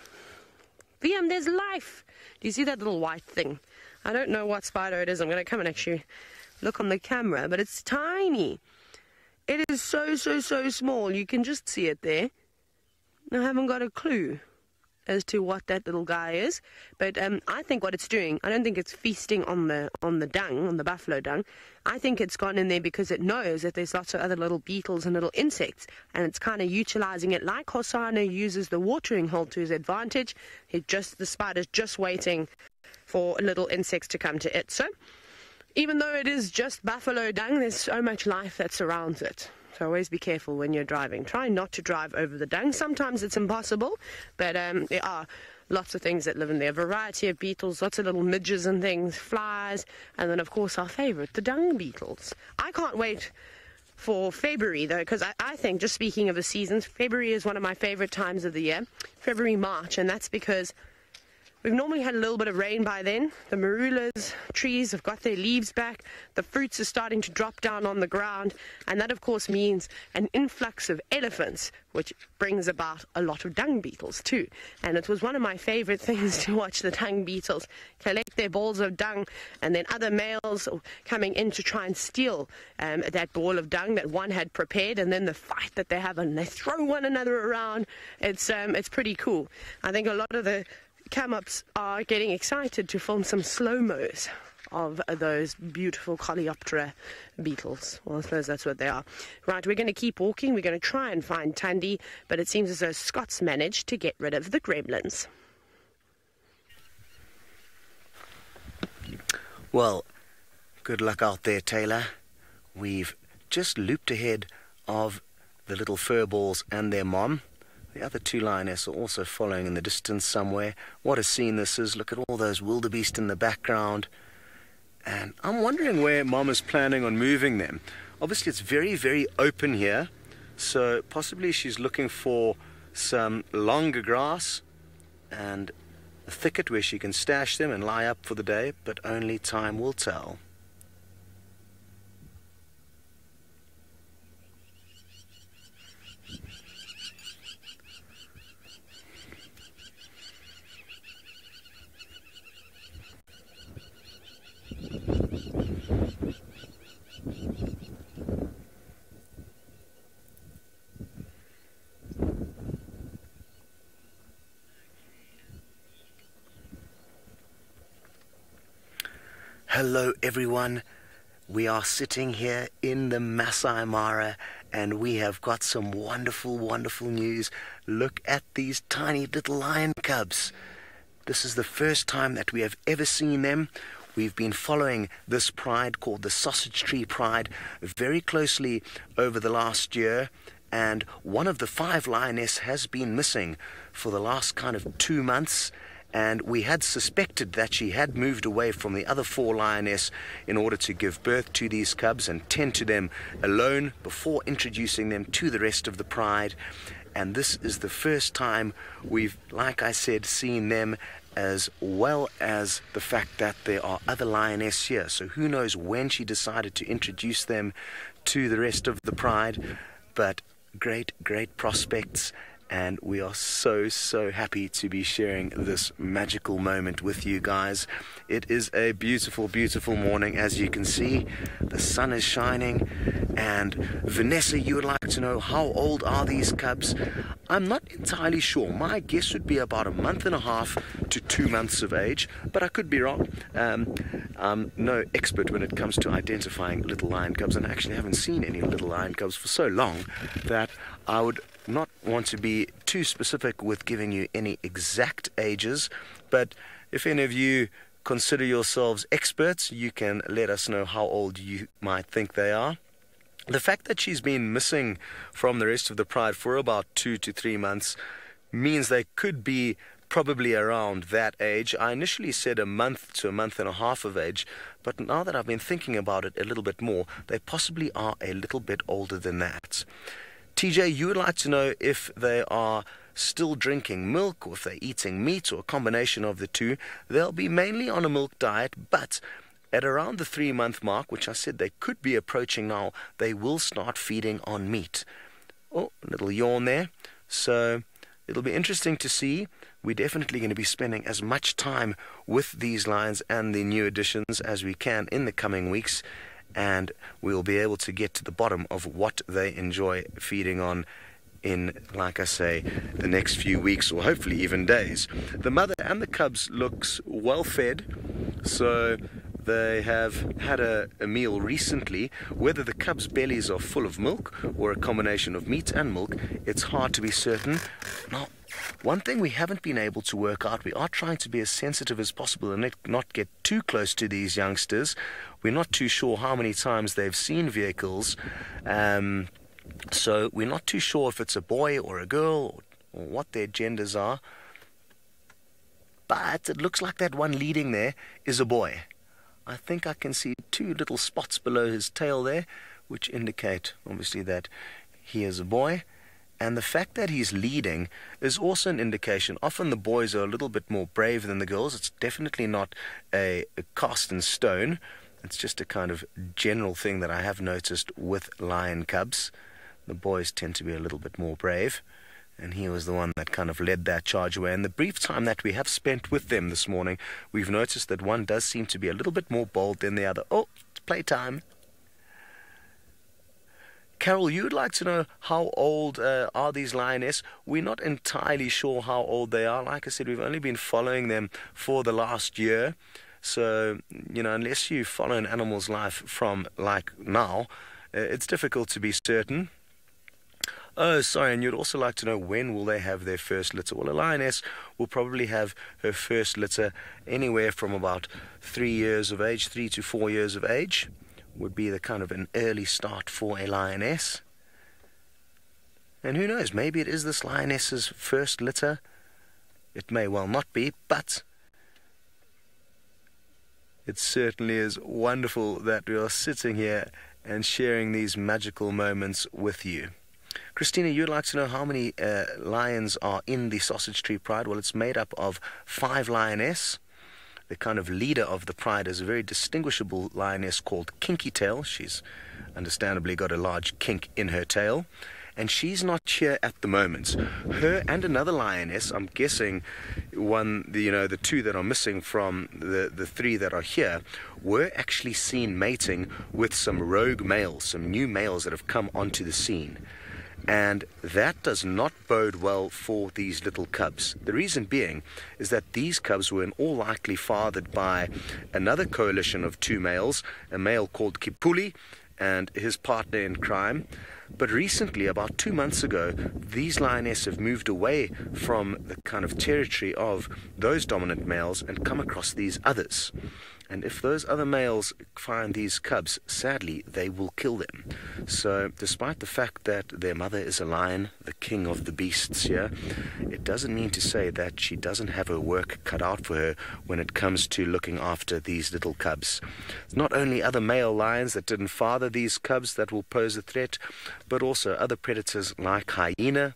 VM, there's life. Do you see that little white thing? I don't know what spider it is. I'm going to come and actually look on the camera, but it's tiny. It is so small. You can just see it there. I haven't got a clue as to what that little guy is, but I think what it's doing, I don't think it's feasting on the dung, on the buffalo dung. I think it's gone in there because it knows that there's lots of other little beetles and little insects, and it's kind of utilizing it like Hosana uses the watering hole to his advantage. The spider's just waiting for little insects to come to it. So even though it is just buffalo dung, there's so much life that surrounds it. So always be careful when you're driving. Try not to drive over the dung. Sometimes it's impossible, but there are lots of things that live in there. A variety of beetles, lots of little midges and things, flies, and then, of course, our favorite, the dung beetles. I can't wait for February, though, because I think, just speaking of the seasons, February is one of my favorite times of the year, February, March, and that's because we've normally had a little bit of rain by then. The marulas trees have got their leaves back. The fruits are starting to drop down on the ground. And that, of course, means an influx of elephants, which brings about a lot of dung beetles, too. And it was one of my favorite things to watch the dung beetles collect their balls of dung, and then other males coming in to try and steal that ball of dung that one had prepared, and then the fight that they have, and they throw one another around. It's pretty cool. I think a lot of the cam-ups are getting excited to film some slow-mos of those beautiful Coleoptera beetles. Well, I suppose that's what they are. Right, we're going to keep walking. We're going to try and find Tandy, but it seems as though Scott's managed to get rid of the gremlins. Well, good luck out there, Taylor. We've just looped ahead of the little furballs and their mom. The other two lionesses are also following in the distance somewhere. What a scene this is. Look at all those wildebeest in the background. And I'm wondering where Mom is planning on moving them. Obviously, it's very, very open here. So possibly she's looking for some longer grass and a thicket where she can stash them and lie up for the day, but only time will tell. Hello everyone, we are sitting here in the Masai Mara and we have got some wonderful news. Look at these tiny little lion cubs. This is the first time that we have ever seen them. We've been following this pride called the Sausage Tree Pride very closely over the last year, and one of the 5 lioness has been missing for the last kind of 2 months, and we had suspected that she had moved away from the other 4 lioness in order to give birth to these cubs and tend to them alone before introducing them to the rest of the pride. And this is the first time we've, like I said, seen them, as well as the fact that there are other lioness here. So who knows when she decided to introduce them to the rest of the pride. But great prospects, and we are so happy to be sharing this magical moment with you guys. It is a beautiful morning, as you can see. The sun is shining. And Vanessa, you would like to know, how old are these cubs? I'm not entirely sure. My guess would be about 1.5 months to 2 months of age, but I could be wrong. I'm no expert when it comes to identifying little lion cubs, and I actually haven't seen any little lion cubs for so long that I would not want to be too specific with giving you any exact ages. But if any of you consider yourselves experts, you can let us know how old you might think they are. The fact that she's been missing from the rest of the pride for about 2 to 3 months means they could be probably around that age. I initially said 1 month to 1.5 months of age, but now that I've been thinking about it a little bit more, they possibly are a little bit older than that. TJ, you would like to know if they are still drinking milk, or if they're eating meat, or a combination of the two. They'll be mainly on a milk diet, but at around the 3-month mark, which I said they could be approaching now, they will start feeding on meat. Oh, a little yawn there. So it'll be interesting to see. We're definitely going to be spending as much time with these lions and the new additions as we can in the coming weeks, and we'll be able to get to the bottom of what they enjoy feeding on in, like I say, the next few weeks, or hopefully even days. The mother and the cubs looks well fed, so they have had a meal recently. Whether the cubs' bellies are full of milk or a combination of meat and milk, it's hard to be certain. Now, one thing we haven't been able to work out, we are trying to be as sensitive as possible and not get too close to these youngsters. We're not too sure how many times they've seen vehicles, so we're not too sure if it's a boy or a girl or what their genders are. But it looks like that one leading there is a boy. I think I can see 2 little spots below his tail there, which indicate obviously that he is a boy. And the fact that he's leading is also an indication. Often the boys are a little bit more brave than the girls. It's definitely not a cast in stone. It's just a kind of general thing that I have noticed with lion cubs. The boys tend to be a little bit more brave. And he was the one that kind of led that charge away. And the brief time that we have spent with them this morning, we've noticed that one does seem to be a little bit more bold than the other. Oh, it's playtime. Carol, you would like to know how old are these lioness? We're not entirely sure how old they are. Like I said, we've only been following them for the last year. So, you know, unless you follow an animal's life from like now, it's difficult to be certain. Oh, sorry, and you'd also like to know when will they have their first litter. Well, a lioness will probably have her first litter anywhere from about 3 years of age, 3 to 4 years of age. Would be the kind of an early start for a lioness. And who knows, maybe it is this lioness's first litter. It may well not be, but it certainly is wonderful that we are sitting here and sharing these magical moments with you. Christina, you'd like to know how many lions are in the Sausage Tree Pride? Well, it's made up of 5 lioness. The kind of leader of the pride is a very distinguishable lioness called Kinky Tail. She's understandably got a large kink in her tail, and she's not here at the moment. Her and another lioness, I'm guessing the 2 that are missing from the 3 that are here, were actually seen mating with some rogue males, some new males that have come onto the scene. And that does not bode well for these little cubs. The reason being is that these cubs were in all likely fathered by another coalition of 2 males, a male called Kipuli and his partner in crime. But recently, about 2 months ago, these lionesses have moved away from the kind of territory of those dominant males and come across these others. And if those other males find these cubs, sadly, they will kill them. So, despite the fact that their mother is a lion, the king of the beasts here, it doesn't mean to say that she doesn't have her work cut out for her when it comes to looking after these little cubs. It's not only other male lions that didn't father these cubs that will pose a threat, but also other predators like hyena,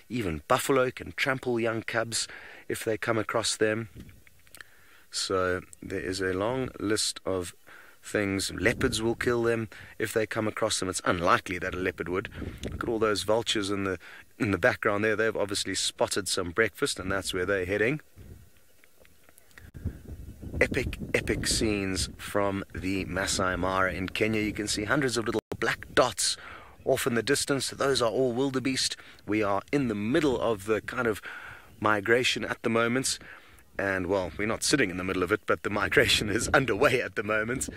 even buffalo can trample young cubs if they come across them. So there is a long list of things. Leopards will kill them if they come across them. It's unlikely that a leopard would. Look at all those vultures in the background there. They've obviously spotted some breakfast, and that's where they're heading. Epic scenes from the Masai Mara in Kenya. You can see hundreds of little black dots off in the distance. Those are all wildebeest. We are in the middle of the kind of migration at the moment. And, well, we're not sitting in the middle of it, but the migration is underway at the moment.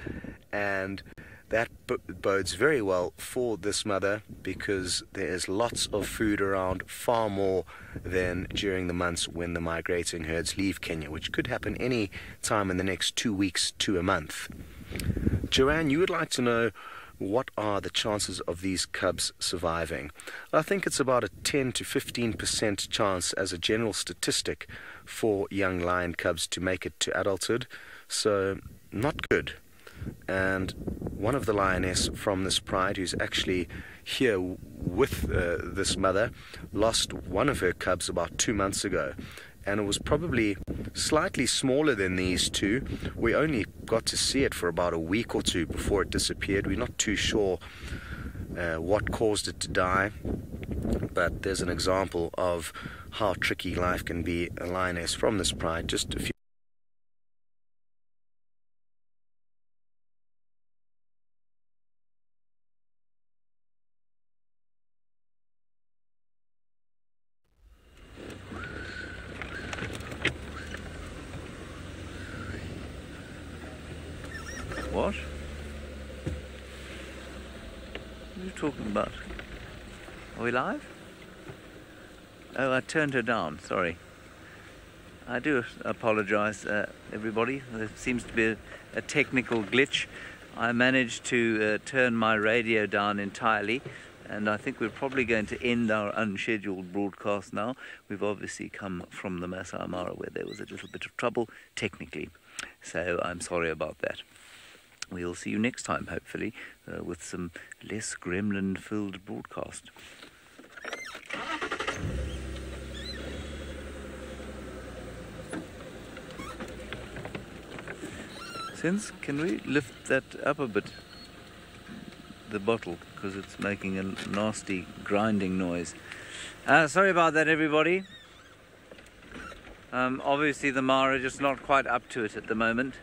And that bodes very well for this mother, because there is lots of food around, far more than during the months when the migrating herds leave Kenya, which could happen any time in the next 2 weeks to a month. Joanne, you would like to know, what are the chances of these cubs surviving? I think it's about a 10 to 15% chance as a general statistic for young lion cubs to make it to adulthood, so not good. And one of the lioness from this pride, who's actually here with this mother, lost one of her cubs about 2 months ago, and it was probably slightly smaller than these two. We only got to see it for about a week or two before it disappeared. We're not too sure what caused it to die, but there's an example of how tricky life can be. A lioness from this pride, just a few. What? What are you talking about? Are we live? Oh, I turned her down, sorry. I do apologize, everybody. There seems to be a technical glitch. I managed to turn my radio down entirely, and I think we're probably going to end our unscheduled broadcast now. We've obviously come from the Masai Mara, where there was a little bit of trouble technically, so I'm sorry about that. We'll see you next time, hopefully, with some less gremlin-filled broadcast. Can we lift that up a bit, the bottle, because it's making a nasty grinding noise. Sorry about that, everybody. Obviously the Mara just not quite up to it at the moment.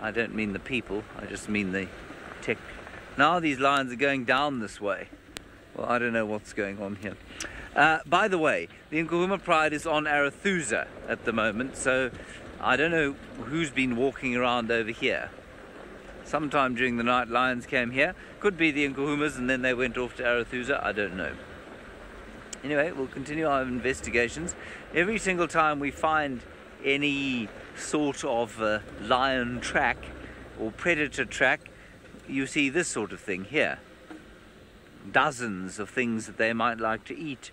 I don't mean the people, I just mean the tech. Now these lions are going down this way. Well, I don't know what's going on here. By the way, the Nkuhuma Pride is on Arathusa at the moment, so I don't know who's been walking around over here. Sometime during the night lions came here. Could be the Nkuhumas and then they went off to Arathusa, I don't know. Anyway, we'll continue our investigations. Every single time we find any sort of lion track or predator track, you see this sort of thing here. Dozens of things that they might like to eat.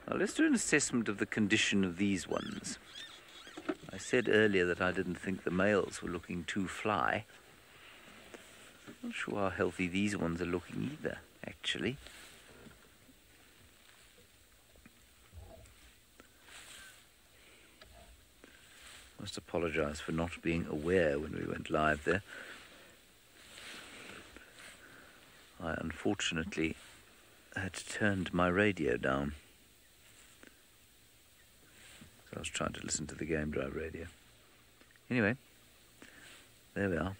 Now let's do an assessment of the condition of these ones. I said earlier that I didn't think the males were looking too fly. Not sure how healthy these ones are looking either, actually. Must apologize for not being aware when we went live there. I unfortunately had turned my radio down. So I was trying to listen to the Game Drive radio. Anyway, there we are.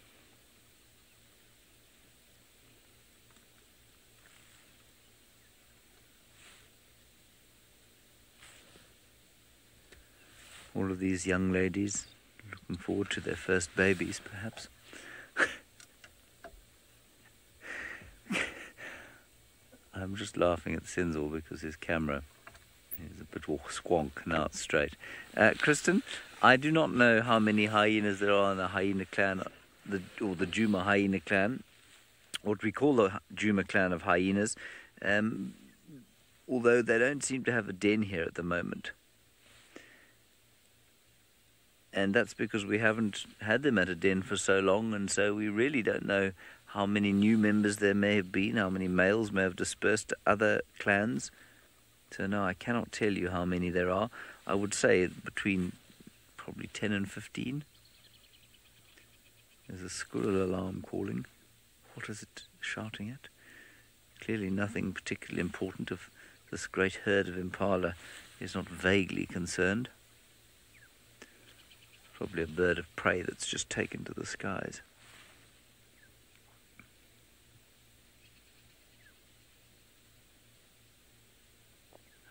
All of these young ladies looking forward to their first babies, perhaps. I'm just laughing at Senzel because his camera is a bit squonk. Now it's straight. Kristen, I do not know how many hyenas there are in the hyena clan, or the Djuma hyena clan, what we call the Djuma clan of hyenas, although they don't seem to have a den here at the moment. And that's because we haven't had them at a den for so long, and so we really don't know how many new members there may have been, how many males may have dispersed to other clans. So no, I cannot tell you how many there are. I would say between probably 10 and 15. There's a squirrel alarm calling. What is it shouting at? Clearly nothing particularly important if this great herd of impala is not vaguely concerned. Probably a bird of prey that's just taken to the skies.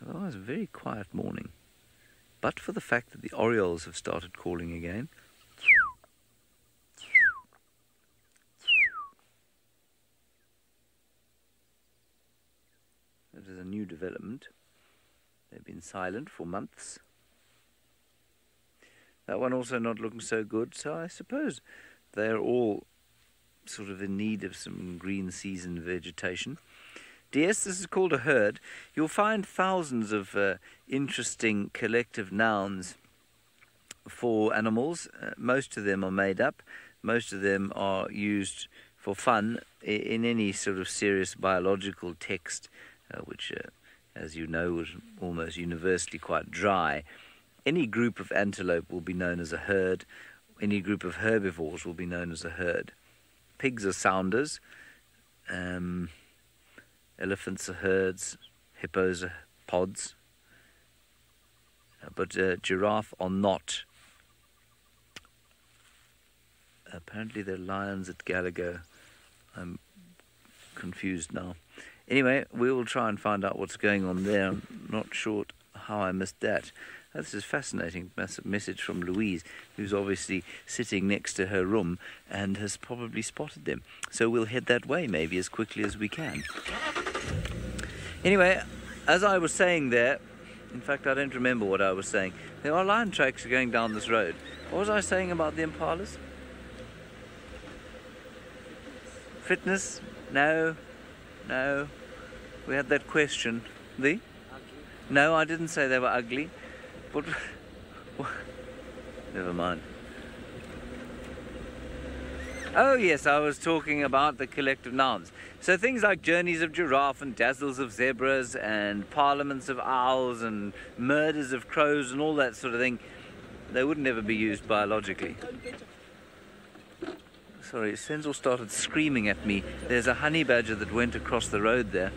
Otherwise, a very quiet morning. But for the fact that the orioles have started calling again. That is a new development. They've been silent for months. That one also not looking so good, so I suppose they're all sort of in need of some green season vegetation. DS, this is called a herd. You'll find thousands of interesting collective nouns for animals. Most of them are made up. Most of them are used for fun in any sort of serious biological text, which, as you know, was almost universally quite dry. Any group of antelope will be known as a herd. Any group of herbivores will be known as a herd. Pigs are sounders. Elephants are herds. Hippos are pods. But giraffe are not. Apparently they're lions at Gallagher. I'm confused now. Anyway, we will try and find out what's going on there. I'm not sure how I missed that. This is fascinating. Message from Louise, who's obviously sitting next to her room and has probably spotted them. So we'll head that way maybe as quickly as we can. Anyway, as I was saying there, in fact I don't remember what I was saying. There are lion tracks going down this road. What was I saying about the impalas? Fitness? No. No. We had that question. No, I didn't say they were ugly. But never mind. Oh yes, I was talking about the collective nouns. So things like journeys of giraffe and dazzles of zebras and parliaments of owls and murders of crows and all that sort of thing, they would never be used biologically. Sorry, Senzel started screaming at me. There's a honey badger that went across the road there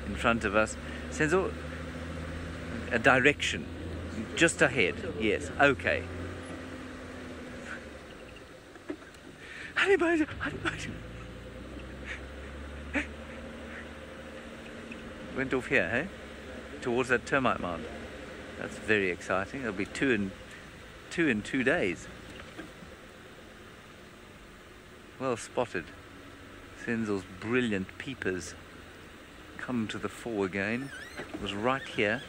in front of us. Senzel, a direction. Just ahead, yes, okay. Honey badger, honey badger. Went off here, hey? Towards that termite mound. That's very exciting. There'll be two in 2 days. Well spotted. Senzel's brilliant peepers come to the fore again. It was right here.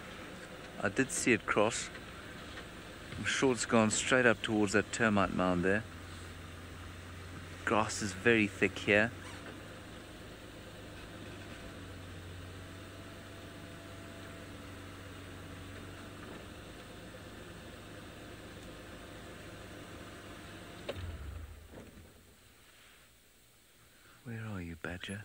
I did see it cross. I'm sure it's gone straight up towards that termite mound there. Grass is very thick here. Where are you, badger?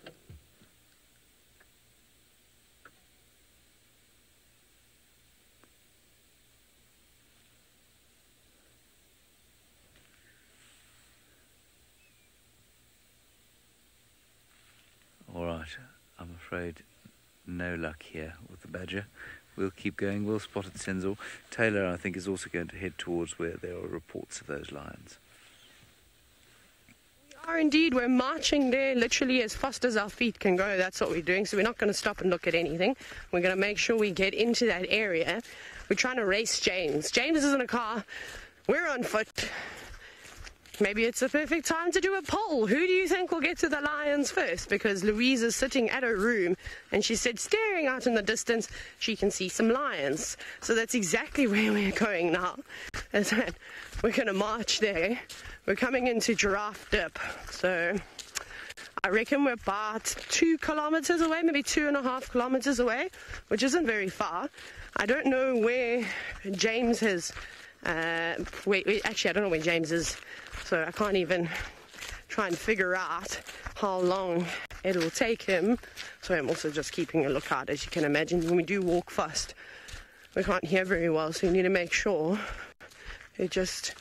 I'm afraid no luck here with the badger. We'll keep going. We'll spot at Senzel. Taylor, I think, is also going to head towards where there are reports of those lions. We are indeed. We're marching there literally as fast as our feet can go. That's what we're doing. So we're not going to stop and look at anything. We're going to make sure we get into that area. We're trying to race James. James is in a car. We're on foot. maybe it's the perfect time to do a poll. Who do you think will get to the lions first? Because Louise is sitting at her room and she said staring out in the distance she can see some lions. So that's exactly where we're going now. Is that we're going to march there. We're coming into Giraffe Dip. So I reckon we're about 2 kilometers away, maybe 2.5 kilometers away, which isn't very far. I don't know where James is. Actually, I don't know where James is, so I can't even try and figure out how long it will take him. So I'm also just keeping a lookout, as you can imagine. When we do walk fast, we can't hear very well, so you need to make sure you just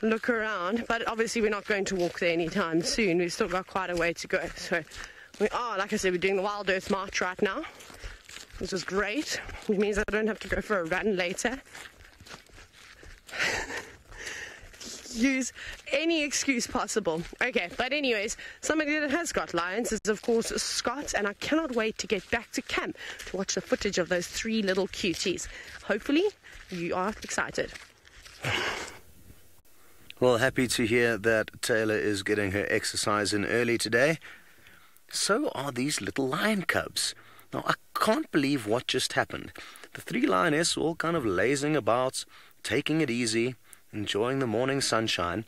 look around. But obviously we're not going to walk there anytime soon. We've still got quite a way to go. So we are, like I said, we're doing the Wild Earth March right now, which is great. It means I don't have to go for a run later. Use any excuse possible. Okay, but anyways, somebody that has got lions is of course Scott, and I cannot wait to get back to camp to watch the footage of those 3 little cuties. Hopefully you are excited. Well, happy to hear that Taylor is getting her exercise in early today. So are these little lion cubs. Now, I can't believe what just happened. The 3 lionesses all kind of lazing about, taking it easy, enjoying the morning sunshine,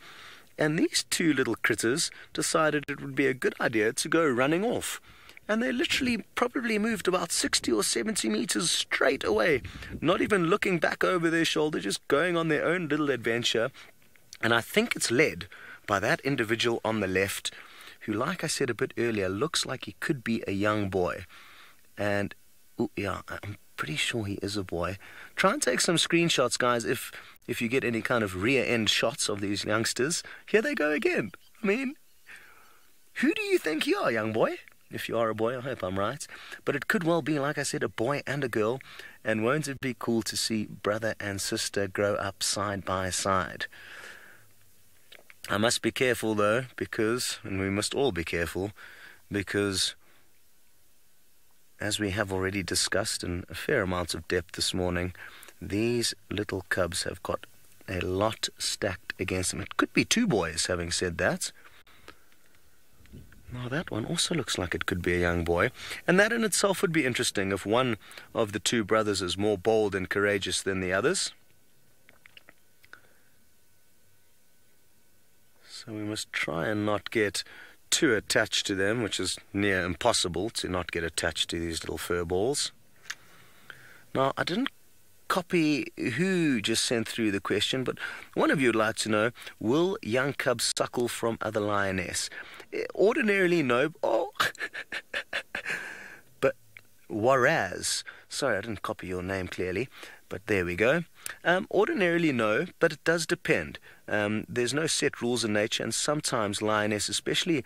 and these 2 little critters decided it would be a good idea to go running off. And they literally probably moved about 60 or 70 meters straight away, not even looking back over their shoulder, just going on their own little adventure. And I think it's led by that individual on the left, who, like I said a bit earlier, looks like he could be a young boy. And, yeah, I'm pretty sure he is a boy. Try and take some screenshots, guys, if you get any kind of rear-end shots of these youngsters. Here they go again. I mean, who do you think you are, young boy? If you are a boy, I hope I'm right. But it could well be, like I said, a boy and a girl. And won't it be cool to see brother and sister grow up side by side? I must be careful, though, because, and we must all be careful, because, as we have already discussed in a fair amount of depth this morning, these little cubs have got a lot stacked against them. It could be 2 boys, having said that. Now, that one also looks like it could be a young boy, and that in itself would be interesting if one of the 2 brothers is more bold and courageous than the others. So we must try and not get too attached to them, which is near impossible to not get attached to these little fur balls. Now, I didn't copy who just sent through the question, but one of you would like to know, will young cubs suckle from other lioness? Ordinarily, no. Oh, but whereas, sorry, I didn't copy your name clearly, but there we go. Ordinarily, no, but it does depend. There's no set rules in nature, and sometimes lioness, especially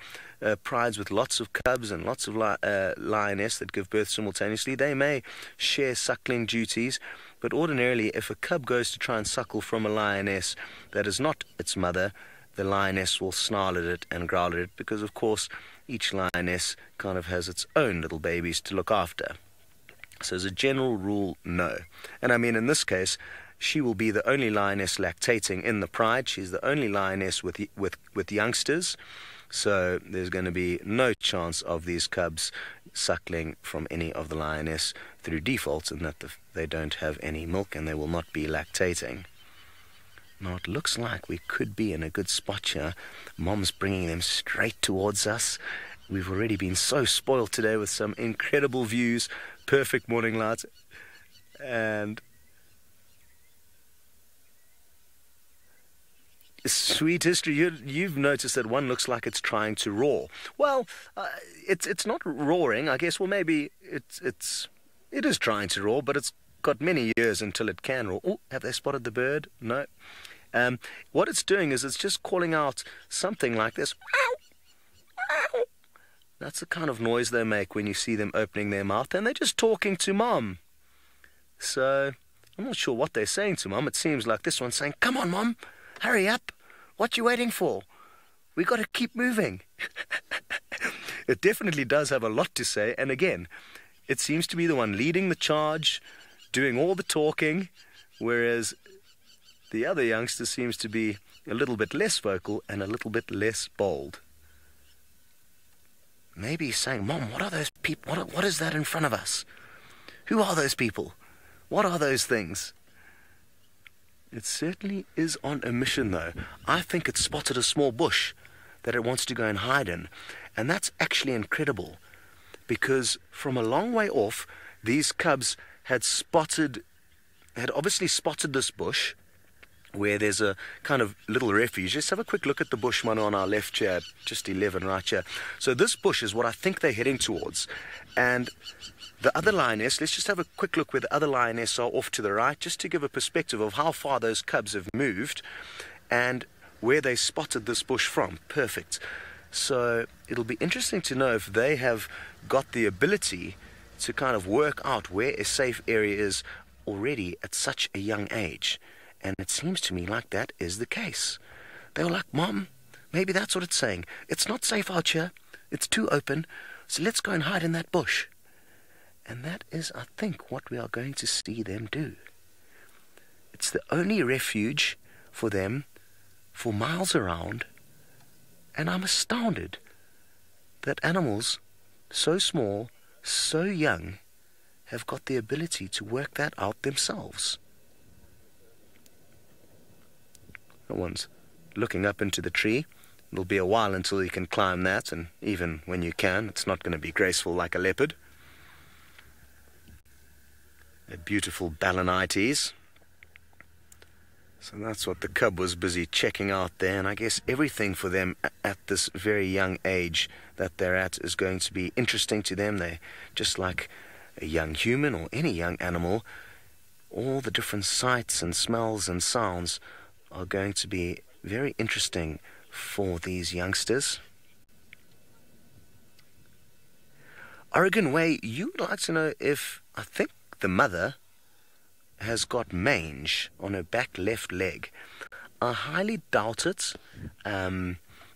prides with lots of cubs and lots of lioness that give birth simultaneously, they may share suckling duties. But ordinarily, if a cub goes to try and suckle from a lioness that is not its mother, the lioness will snarl at it and growl at it, because, of course, each lioness kind of has its own little babies to look after. So as a general rule, no. And I mean, in this case, she will be the only lioness lactating in the pride. She's the only lioness with youngsters. So there's going to be no chance of these cubs suckling from any of the lioness through default, in that they don't have any milk and they will not be lactating. Now, it looks like we could be in a good spot here. Mom's bringing them straight towards us. We've already been so spoiled today with some incredible views, perfect morning light, and sweet history. You've noticed that one looks like it's trying to roar. Well, it's not roaring. I guess, well, maybe it is trying to roar, but it's got many years until it can roar. Oh, have they spotted the bird? No. What it's doing is it's just calling out something like this. That's the kind of noise they make when you see them opening their mouth, and they're just talking to Mom. So I'm not sure what they're saying to Mom. It seems like this one's saying, "Come on, Mom, hurry up. What you waiting for? We got to keep moving." It definitely does have a lot to say, and again, it seems to be the one leading the charge, doing all the talking, whereas the other youngster seems to be a little bit less vocal and a little bit less bold. Maybe he's saying, Mom, what are those people? What is that in front of us? Who are those people? What are those things? It certainly is on a mission, though. I think it spotted a small bush that it wants to go and hide in. And that's actually incredible, because from a long way off, these cubs had obviously spotted this bush where there's a kind of little refuge. Let's have a quick look at the bush, Manu, on our left here, just 11 right here. So this bush is what I think they're heading towards. And the other lioness, let's just have a quick look where the other lioness are off to the right, just to give a perspective of how far those cubs have moved and where they spotted this bush from. Perfect. So it'll be interesting to know if they have got the ability to kind of work out where a safe area is already at such a young age. And it seems to me like that is the case. They were like, Mom, maybe that's what it's saying. It's not safe out here. It's too open. So let's go and hide in that bush. And that is, I think, what we are going to see them do. It's the only refuge for them for miles around. And I'm astounded that animals so small, so young, have got the ability to work that out themselves. No one's looking up into the tree. It'll be a while until you can climb that, and even when you can, it's not going to be graceful like a leopard. A beautiful balanites. So that's what the cub was busy checking out there, and I guess everything for them at this very young age that they're at is going to be interesting to them. They're just like a young human or any young animal. All the different sights and smells and sounds are going to be very interesting for these youngsters. Oregon Way, you would like to know if, I think the mother has got mange on her back left leg. I highly doubt it.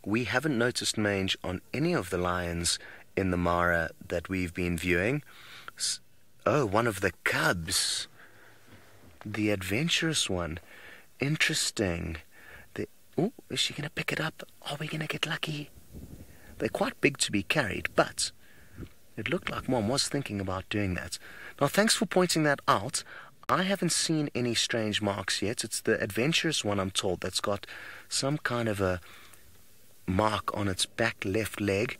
We haven't noticed mange on any of the lions in the Mara that we've been viewing. Oh, one of the cubs. The adventurous one. Interesting. Oh, is she going to pick it up? Are we going to get lucky? They're quite big to be carried, but it looked like Mom was thinking about doing that. Now, thanks for pointing that out. I haven't seen any strange marks yet. It's the adventurous one, I'm told, that's got some kind of a mark on its back left leg.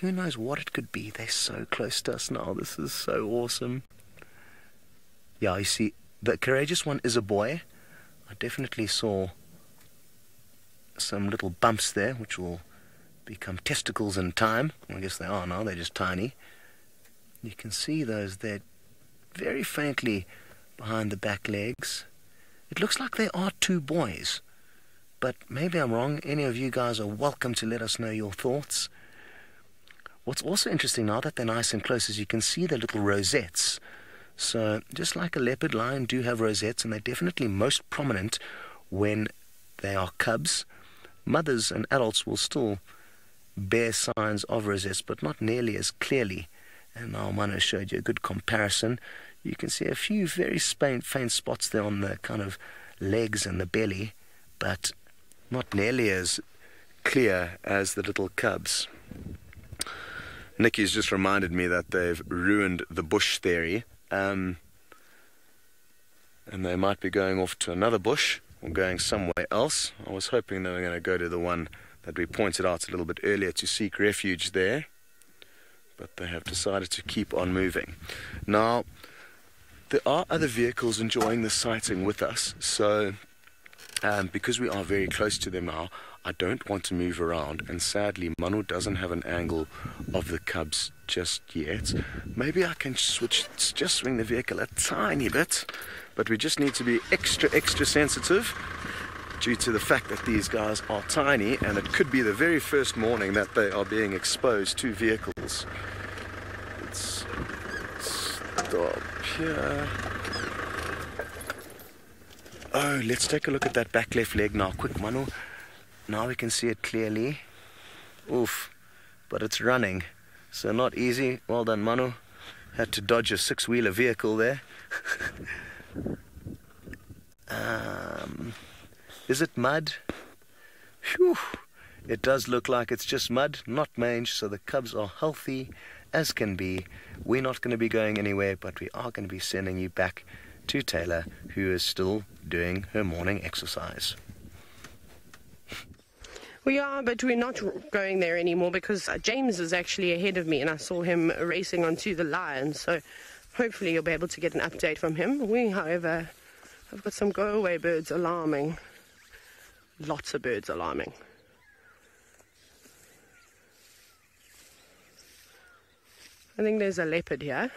Who knows what it could be? They're so close to us now. This is so awesome. Yeah, you see, the courageous one is a boy. I definitely saw some little bumps there, which will become testicles in time. I guess they are now. They're just tiny. You can see those there very faintly behind the back legs. It looks like they are two boys, but maybe I'm wrong. Any of you guys are welcome to let us know your thoughts. What's also interesting now that they're nice and close is you can see the little rosettes. So just like a leopard, lion do have rosettes, and they're definitely most prominent when they are cubs. Mothers and adults will still bear signs of rosettes, but not nearly as clearly. And now Mano showed you a good comparison. You can see a few very faint spots there on the kind of legs and the belly, but not nearly as clear as the little cubs. Nikki's just reminded me that they've ruined the bush theory, and they might be going off to another bush or going somewhere else. I was hoping they were going to go to the one that we pointed out a little bit earlier to seek refuge there, but they have decided to keep on moving. Now, there are other vehicles enjoying the sighting with us, so because we are very close to them now, I don't want to move around, and sadly Manu doesn't have an angle of the cubs just yet. Maybe I can just swing the vehicle a tiny bit, but we just need to be extra sensitive due to the fact that these guys are tiny, and it could be the very first morning that they are being exposed to vehicles. Let's stop here. Oh, let's take a look at that back left leg now. Quick, Manu. Now we can see it clearly. Oof. But it's running, so not easy. Well done, Manu. Had to dodge a six-wheeler vehicle there. Is it mud? Phew. It does look like it's just mud, not mange, so the cubs are healthy as can be. We're not going to be going anywhere, but we are going to be sending you back to Taylor, who is still doing her morning exercise. We are, but we're not going there anymore because James is actually ahead of me and I saw him racing onto the lion, so hopefully you'll be able to get an update from him. We, however, have got some go-away birds alarming. Lots of birds alarming. I think there's a leopard here.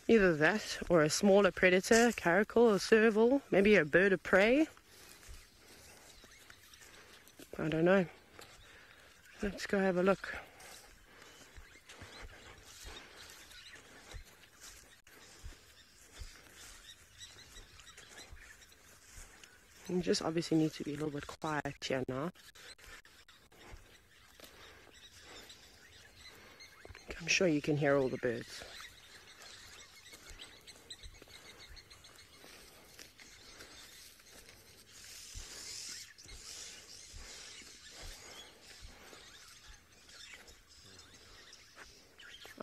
Either that or a smaller predator, caracal or serval, maybe a bird of prey. I don't know. Let's go have a look. You just obviously need to be a little bit quiet here now. I'm sure you can hear all the birds.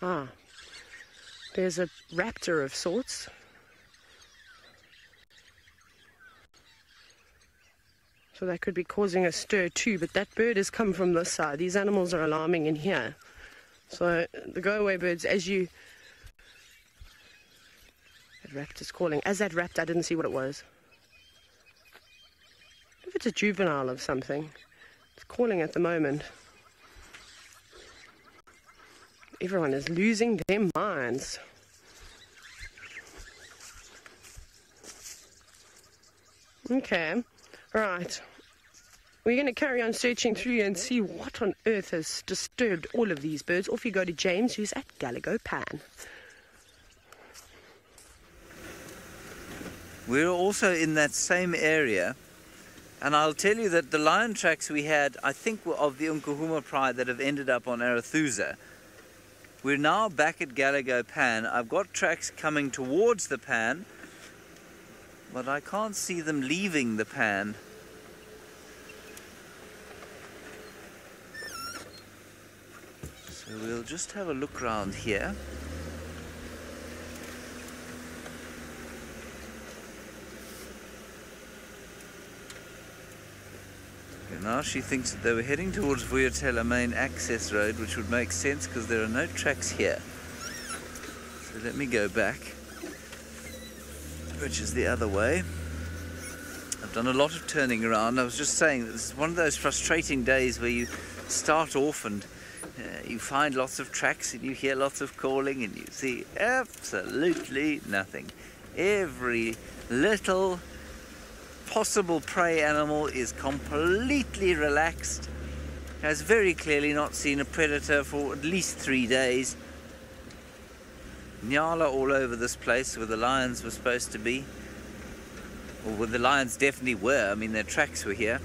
Ah, there's a raptor of sorts. So that could be causing a stir too, but that bird has come from this side. These animals are alarming in here. So the go-away birds, as you... That raptor's calling. As that raptor, I didn't see what it was. If it's a juvenile of something. It's calling at the moment. Everyone is losing their minds. Okay, right. We're going to carry on searching through and see what on earth has disturbed all of these birds. Off you go to James, who's at Gallego Pan. We're also in that same area, and I'll tell you that the lion tracks we had, I think, were of the Nkuhuma pride that have ended up on Arethusa. We're now back at Gallego Pan. I've got tracks coming towards the pan, but I can't see them leaving the pan. So we'll just have a look around here. Okay, now she thinks that they were heading towards Vuyatela main access road, which would make sense because there are no tracks here. So let me go back, which is the other way. I've done a lot of turning around. I was just saying that this is one of those frustrating days where you start off and you find lots of tracks and you hear lots of calling and you see absolutely nothing. Every little possible prey animal is completely relaxed, has very clearly not seen a predator for at least 3 days. Nyala all over this place where the lions were supposed to be, or where the lions definitely were. I mean, their tracks were here.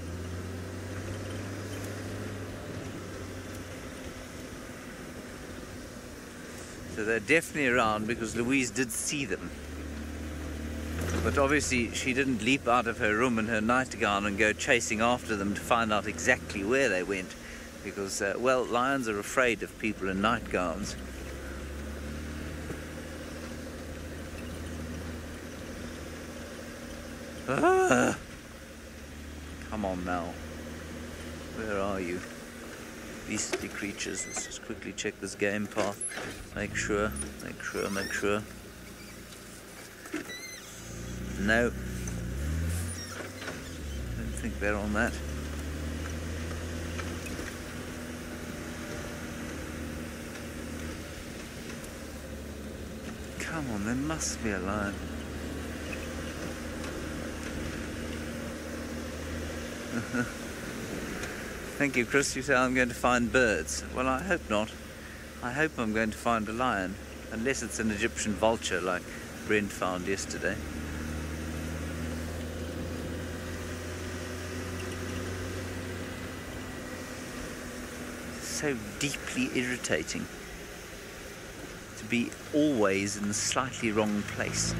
So they're definitely around because Louise did see them. But obviously she didn't leap out of her room in her nightgown and go chasing after them to find out exactly where they went. Because, well, lions are afraid of people in nightgowns. Ah! Come on now. Where are you? Beastly creatures. Let's just quickly check this game path. Make sure. No. Don't think they're on that. Come on, there must be a lion. Thank you, Chris. You say I'm going to find birds. Well, I hope not. I hope I'm going to find a lion. Unless it's an Egyptian vulture like Brent found yesterday. It's so deeply irritating to be always in the slightly wrong place.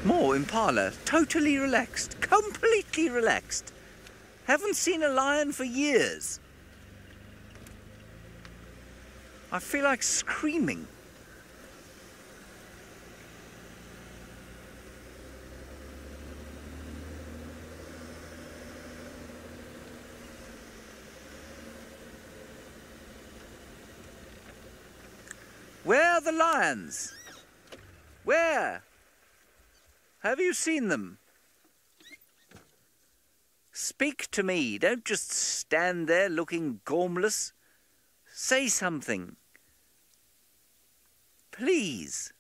More impala, totally relaxed, completely relaxed. Haven't seen a lion for years. I feel like screaming. Where are the lions? Where? Have you seen them? Speak to me. Don't just stand there looking gormless. Say something. Please.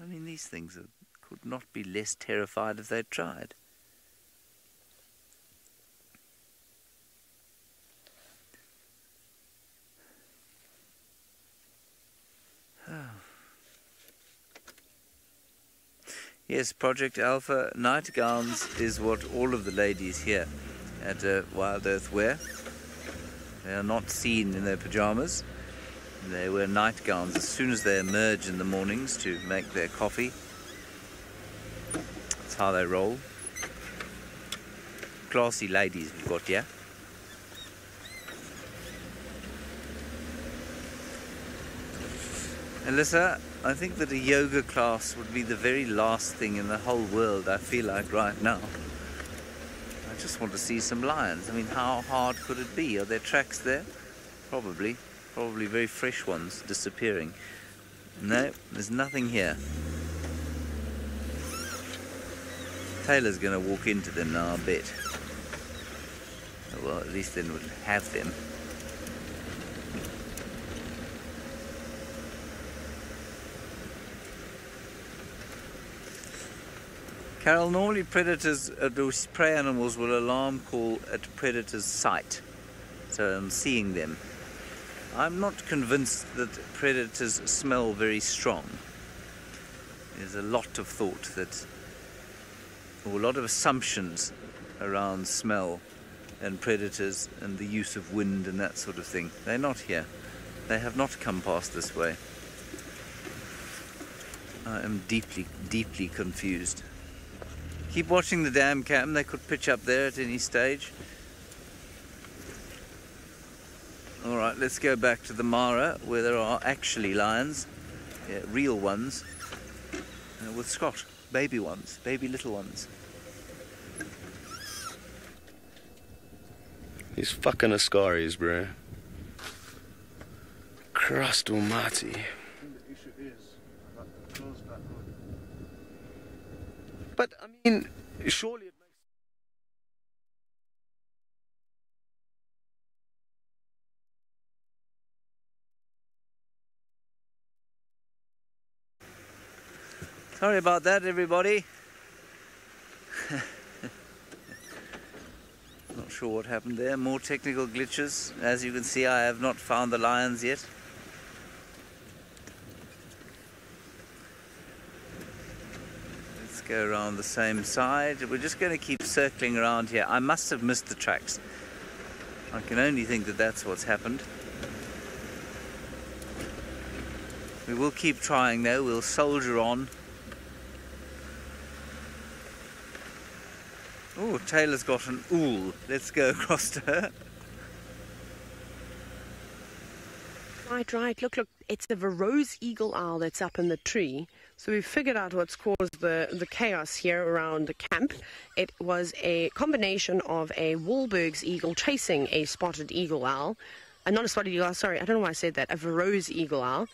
I mean, these things could not be less terrified if they tried. Yes, Project Alpha nightgowns is what all of the ladies here at Wild Earth wear. They are not seen in their pajamas. They wear nightgowns as soon as they emerge in the mornings to make their coffee. That's how they roll. Classy ladies we've got here. Alyssa, I think that a yoga class would be the very last thing in the whole world I feel like right now. I just want to see some lions. I mean, how hard could it be? Are there tracks there? Probably. Probably very fresh ones disappearing. No, there's nothing here. Taylor's going to walk into them now, I bet. Well, at least then we'll have them. Carol, normally predators, those prey animals will alarm call at predators' sight. So I'm seeing them. I'm not convinced that predators smell very strong. There's a lot of thought that, or a lot of assumptions around smell and predators and the use of wind and that sort of thing. They're not here. They have not come past this way. I am deeply, deeply confused. Keep watching the dam cam, they could pitch up there at any stage. Alright, let's go back to the Mara where there are actually lions, yeah, real ones, with Scott, baby ones, baby little ones. These fucking Ascaris, bro. Christ almighty. The issue is about the close back road. But, I mean, surely it makes... Sorry about that, everybody. Not sure what happened there. More technical glitches. As you can see, I have not found the lions yet. Let's go around the same side. We're just going to keep circling around here. I must have missed the tracks. I can only think that that's what's happened. We will keep trying though. We'll soldier on. Oh, Taylor's got an ool. Let's go across to her. Right. Look. It's the Varro's eagle owl that's up in the tree. So we've figured out what's caused the chaos here around the camp. It was a combination of a Wahlberg's eagle chasing a spotted eagle owl. Not a spotted eagle owl, sorry, I don't know why I said that. A Varro's eagle owl.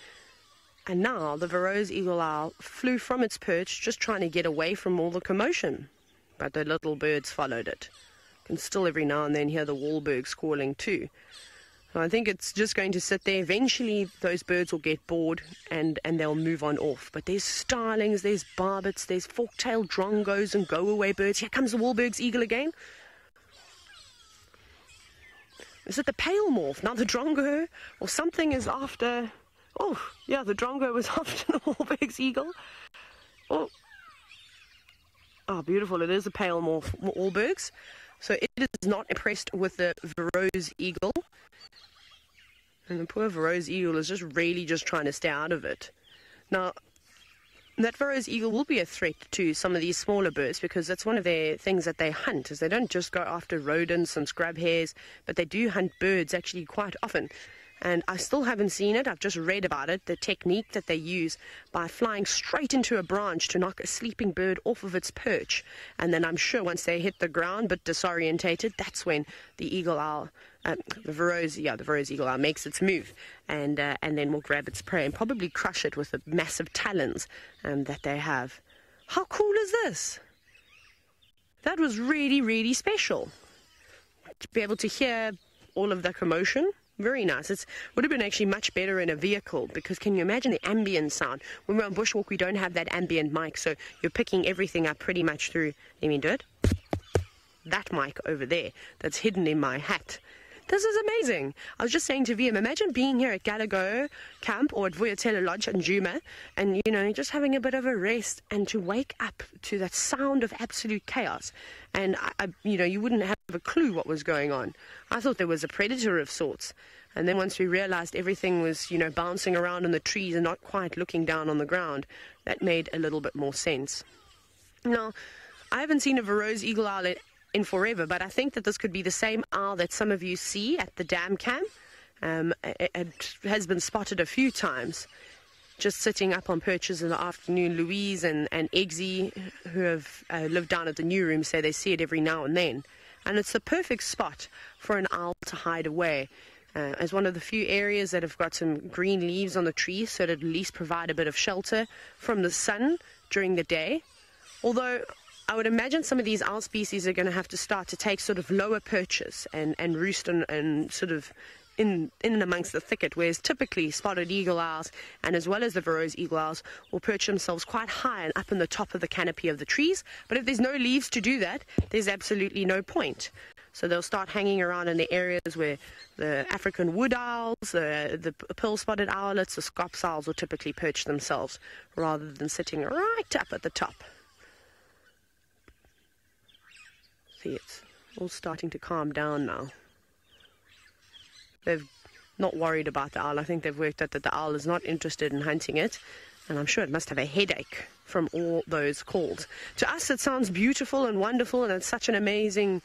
And now the Varro's eagle owl flew from its perch just trying to get away from all the commotion. But the little birds followed it. You can still every now and then hear the Wahlbergs calling too. So I think it's just going to sit there. Eventually those birds will get bored and they'll move on off. But there's starlings, there's barbets, there's fork-tailed drongos and go-away birds. Here comes the Wahlberg's eagle again. Is it the pale morph? Now the drongo or something is after... Oh, yeah, the drongo was after the Wahlberg's eagle. Oh, beautiful. It is a pale morph Wahlberg's. So it is not impressed with the Varro's eagle. And the poor Varro's eagle is just really just trying to stay out of it. Now, that Faroese eagle will be a threat to some of these smaller birds, because that's one of their things that they hunt, is they don't just go after rodents and scrub hares, but they do hunt birds actually quite often. And I still haven't seen it. I've just read about it, the technique that they use by flying straight into a branch to knock a sleeping bird off of its perch. And then I'm sure once they hit the ground but disorientated, that's when the eagle owl, the Faroese eagle owl makes its move, and then will grab its prey and probably crush it with the massive talons that they have. How cool is this? That was really, really special. To be able to hear all of the commotion. Very nice. It would have been actually much better in a vehicle, because can you imagine the ambient sound? When we're on bushwalk, we don't have that ambient mic, so you're picking everything up pretty much through, let me do it, that mic over there that's hidden in my hat. This is amazing. I was just saying to VM, imagine being here at Gallagher Camp or at Vuyatela Lodge in Juma, and, you know, just having a bit of a rest, and to wake up to that sound of absolute chaos. And, you know, you wouldn't have a clue what was going on. I thought there was a predator of sorts. And then once we realized everything was, you know, bouncing around in the trees and not quite looking down on the ground, that made a little bit more sense. Now, I haven't seen a Faroese eagle owl in forever, but I think that this could be the same owl that some of you see at the dam camp. It has been spotted a few times, just sitting up on perches in the afternoon. Louise and Eggsy, who have lived down at the new room, say they see it every now and then. And it's the perfect spot for an owl to hide away, as one of the few areas that have got some green leaves on the trees, so to at least provide a bit of shelter from the sun during the day. Although I would imagine some of these owl species are going to have to start to take sort of lower perches and roost and sort of in and amongst the thicket, whereas typically spotted eagle owls, and as well as the Faroese eagle owls, will perch themselves quite high and up in the top of the canopy of the trees. But if there's no leaves to do that, there's absolutely no point. So they'll start hanging around in the areas where the African wood owls, the pearl-spotted owlets, the scops owls will typically perch themselves, rather than sitting right up at the top. See, it's all starting to calm down now. They've not worried about the owl. I think they've worked out that the owl is not interested in hunting it, and I'm sure it must have a headache from all those calls. To us, it sounds beautiful and wonderful, and it's such an amazing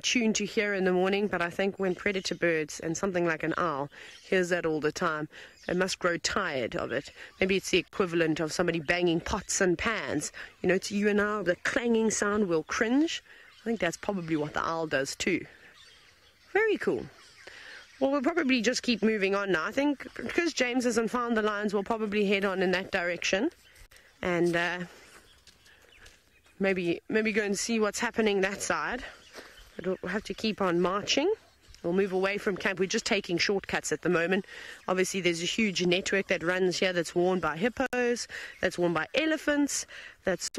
tune to hear in the morning, but I think when predator birds and something like an owl hears that all the time, it must grow tired of it. Maybe it's the equivalent of somebody banging pots and pans. You know, to you and I, the clanging sound will cringe. I think that's probably what the owl does too. Very cool. Well, we'll probably just keep moving on now. I think because James hasn't found the lions, we'll probably head on in that direction. And maybe go and see what's happening that side. But we'll have to keep on marching. We'll move away from camp. We're just taking shortcuts at the moment. Obviously, there's a huge network that runs here that's worn by hippos, that's worn by elephants, that's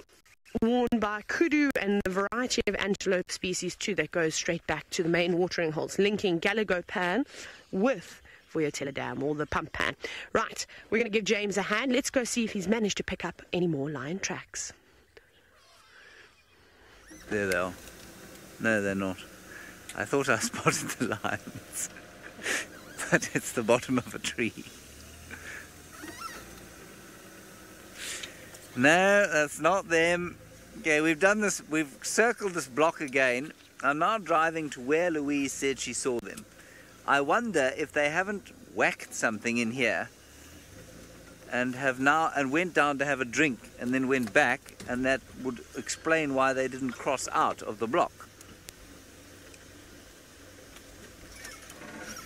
worn by kudu, and a variety of antelope species too that goes straight back to the main watering holes, linking Gallagher Pan with Vuyatela Dam, or the pump pan. Right, we're going to give James a hand. Let's go see if he's managed to pick up any more lion tracks. There they are. No, they're not. I thought I spotted the lions, but it's the bottom of a tree. No, that's not them. Okay, we've done this, we've circled this block again. I'm now driving to where Louise said she saw them. I wonder if they haven't whacked something in here and went down to have a drink and then went back, and that would explain why they didn't cross out of the block.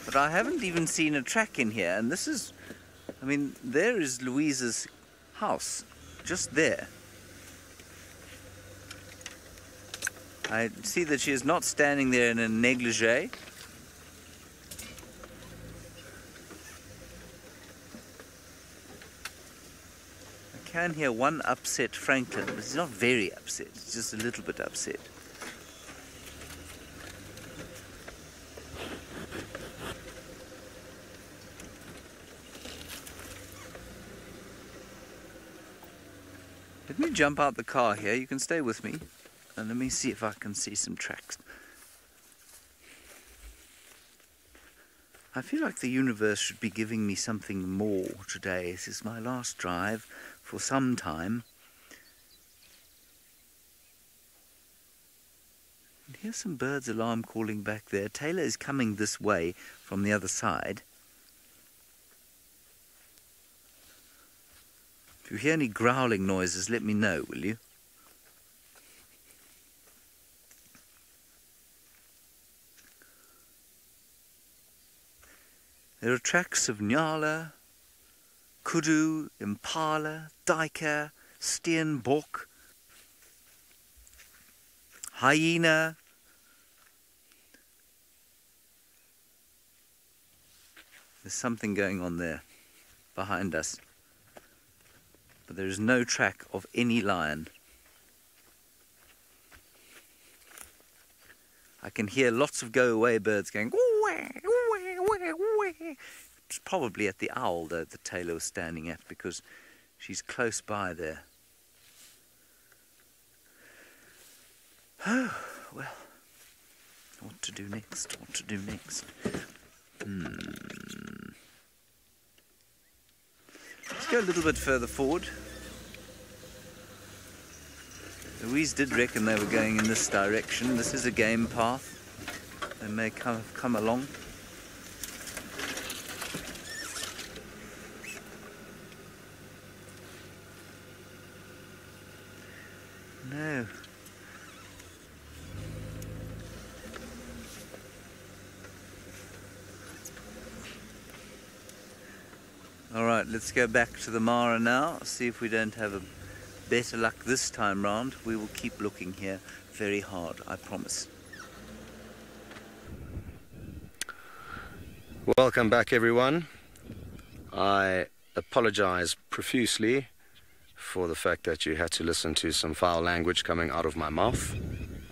But I haven't even seen a track in here, and this is, I mean, there is Louise's house. Just there. I see that she is not standing there in a negligee. I can hear one upset Franklin, but he's not very upset, he's just a little bit upset. Let me jump out the car here, you can stay with me, and let me see if I can see some tracks. I feel like the universe should be giving me something more today. This is my last drive for some time. And here's some birds' alarm calling back there. Taylor is coming this way from the other side. If you hear any growling noises, let me know, will you? There are tracks of nyala, kudu, impala, duiker, steenbok, hyena. There's something going on there behind us, but there is no track of any lion. I can hear lots of go-away birds going. It's probably at the owl that the Taylor was standing at, because she's close by there. Oh, well, what to do next? What to do next? Let's go a little bit further forward. Louise did reckon they were going in this direction. This is a game path. They may come along. No. All right, let's go back to the Mara now, see if we don't have a better luck this time round. We will keep looking here very hard, I promise. Welcome back, everyone. I apologize profusely for the fact that you had to listen to some foul language coming out of my mouth.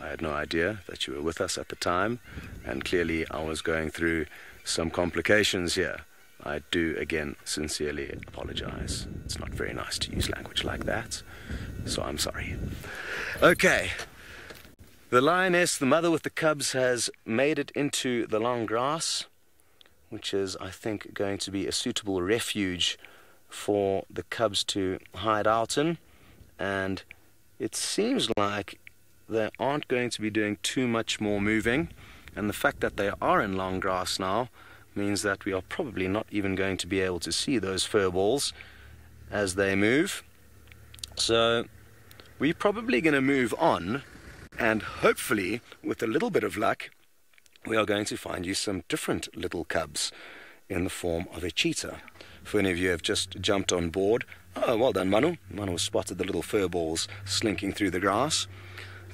I had no idea that you were with us at the time, and clearly I was going through some complications here. I do again sincerely apologize. It's not very nice to use language like that, so I'm sorry. Okay, the lioness, the mother with the cubs, has made it into the long grass, which is, I think, going to be a suitable refuge for the cubs to hide out in. And it seems like they aren't going to be doing too much more moving, and the fact that they are in long grass now means that we are probably not even going to be able to see those fur balls as they move. So we're probably going to move on, and hopefully, with a little bit of luck, we are going to find you some different little cubs in the form of a cheetah. For any of you who have just jumped on board, oh, well done, Manu. Manu spotted the little fur balls slinking through the grass.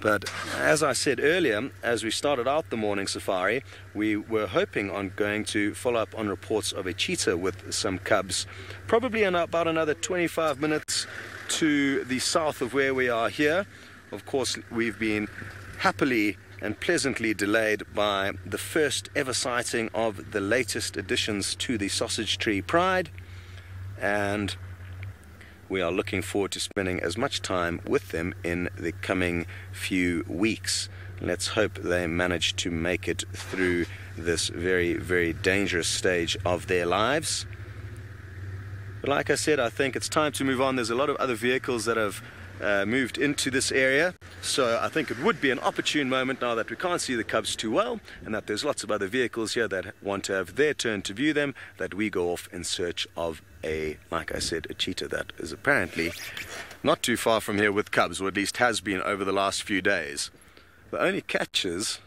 But as I said earlier, as we started out the morning safari, we were hoping on going to follow up on reports of a cheetah with some cubs, probably in about another 25 minutes to the south of where we are here. Of course, we've been happily and pleasantly delayed by the first ever sighting of the latest additions to the Sausage Tree Pride, and we are looking forward to spending as much time with them in the coming few weeks. Let's hope they manage to make it through this very, very dangerous stage of their lives. But like I said, I think it's time to move on. There's a lot of other vehicles that have moved into this area, so I think it would be an opportune moment, now that we can't see the cubs too well and that there's lots of other vehicles here that want to have their turn to view them, that we go off in search of a, like I said, a cheetah that is apparently not too far from here with cubs, or at least has been over the last few days. The only catch is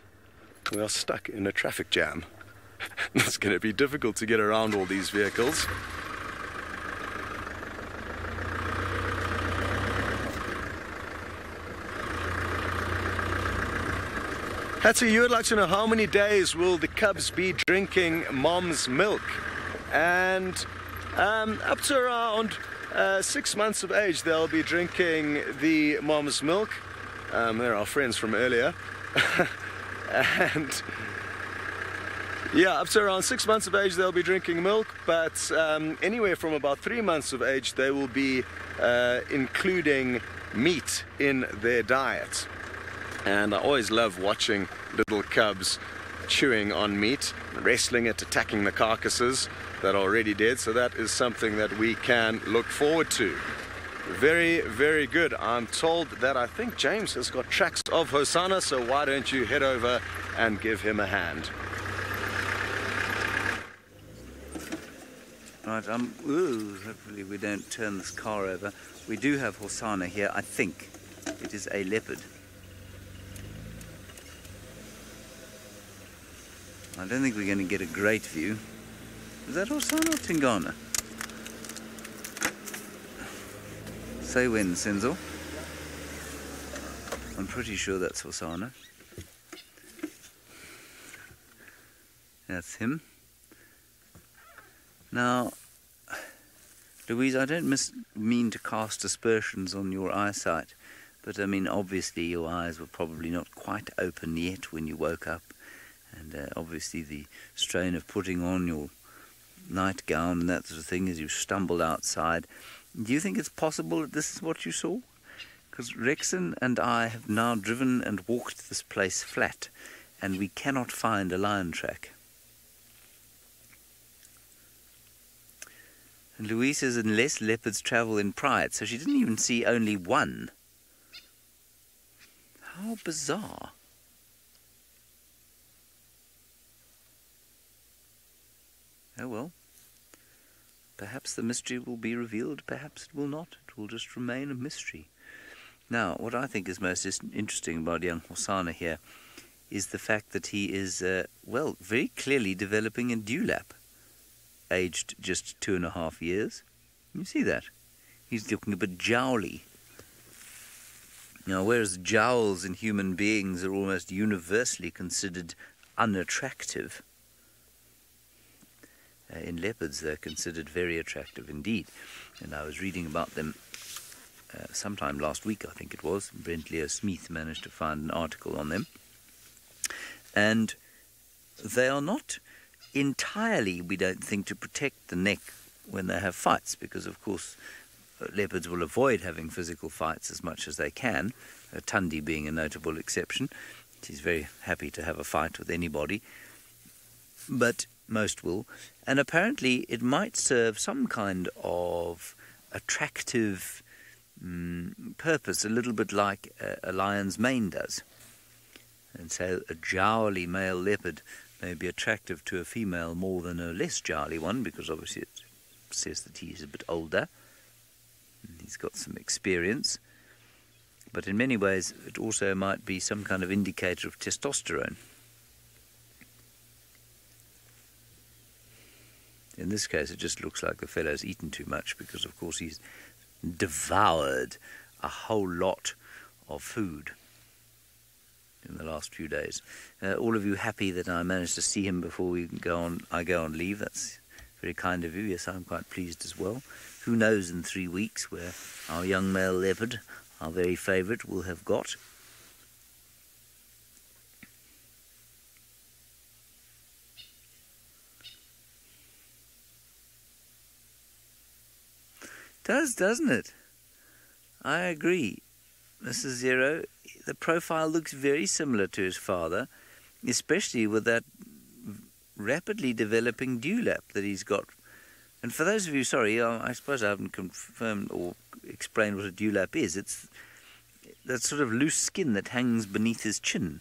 we are stuck in a traffic jam. It's going to be difficult to get around all these vehicles. Hattie, you would like to know how many days will the cubs be drinking mom's milk? And up to around 6 months of age, they'll be drinking the mom's milk. They're our friends from earlier. And yeah, up to around 6 months of age, they'll be drinking milk. But anywhere from about 3 months of age, they will be including meat in their diet. And I always love watching little cubs chewing on meat, wrestling it, attacking the carcasses that are already dead. So that is something that we can look forward to. very, very good. I'm told that I think James has got tracks of Hosanna, so why don't you head over and give him a hand? Right, hopefully we don't turn this car over. We do have Hosanna here, I think. It is a leopard. I don't think we're going to get a great view. Is that Hosanna or Tingana? Say when, Senzo. I'm pretty sure that's Hosanna. That's him. Now, Louise, I don't mean to cast aspersions on your eyesight, but I mean, obviously your eyes were probably not quite open yet when you woke up, and obviously the strain of putting on your nightgown and that sort of thing as you stumbled outside. Do you think it's possible that this is what you saw? Because Rexon and I have now driven and walked this place flat, and we cannot find a lion track. And Louise says unless leopards travel in pride, so she didn't even see only one. How bizarre. Oh well. Perhaps the mystery will be revealed, perhaps it will not. It will just remain a mystery. Now, what I think is most interesting about young Hosanna here is the fact that he is, well, very clearly developing a dewlap. Aged just 2.5 years. You see that? He's looking a bit jowly. Now, whereas jowls in human beings are almost universally considered unattractive, in leopards they're considered very attractive indeed. And I was reading about them sometime last week, I think it was. Brent Leo Smith managed to find an article on them. And they are not entirely, we don't think, to protect the neck when they have fights, because of course leopards will avoid having physical fights as much as they can, Tundi being a notable exception. She's very happy to have a fight with anybody, but most will. And apparently it might serve some kind of attractive purpose, a little bit like a lion's mane does. And so a jowly male leopard may be attractive to a female more than a less jowly one, because obviously it says that he's a bit older and he's got some experience. But in many ways it also might be some kind of indicator of testosterone. In this case it just looks like the fellow's eaten too much, because of course he's devoured a whole lot of food in the last few days. All of you happy that I managed to see him before I go on leave. That's very kind of you. Yes, I'm quite pleased as well. Who knows in 3 weeks where our young male leopard, our very favourite, will have got. Doesn't it? I agree, Mrs. Zero. The profile looks very similar to his father, especially with that rapidly developing dewlap that he's got. And for those of you, sorry, I suppose I haven't confirmed or explained what a dewlap is. It's that sort of loose skin that hangs beneath his chin.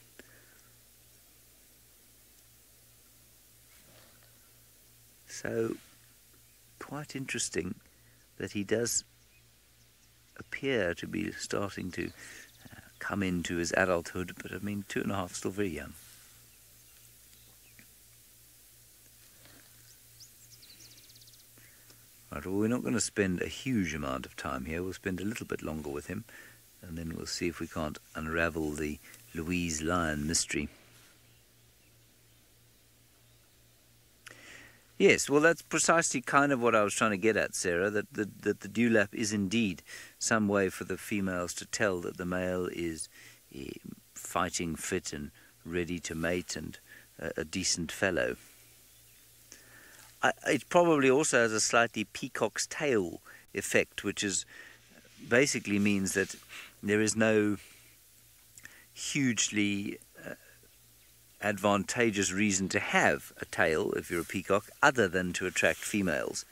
So, quite interesting that he does appear to be starting to come into his adulthood, but I mean 2.5 is still very young. Right, well, we're not going to spend a huge amount of time here. We'll spend a little bit longer with him, and then we'll see if we can't unravel the Louise Lion mystery. Yes, well, that's precisely kind of what I was trying to get at, Sarah, that the dewlap is indeed some way for the females to tell that the male is fighting fit and ready to mate and a decent fellow. It probably also has a slightly peacock's tail effect, which is basically means that there is no hugely advantageous reason to have a tail if you're a peacock other than to attract females.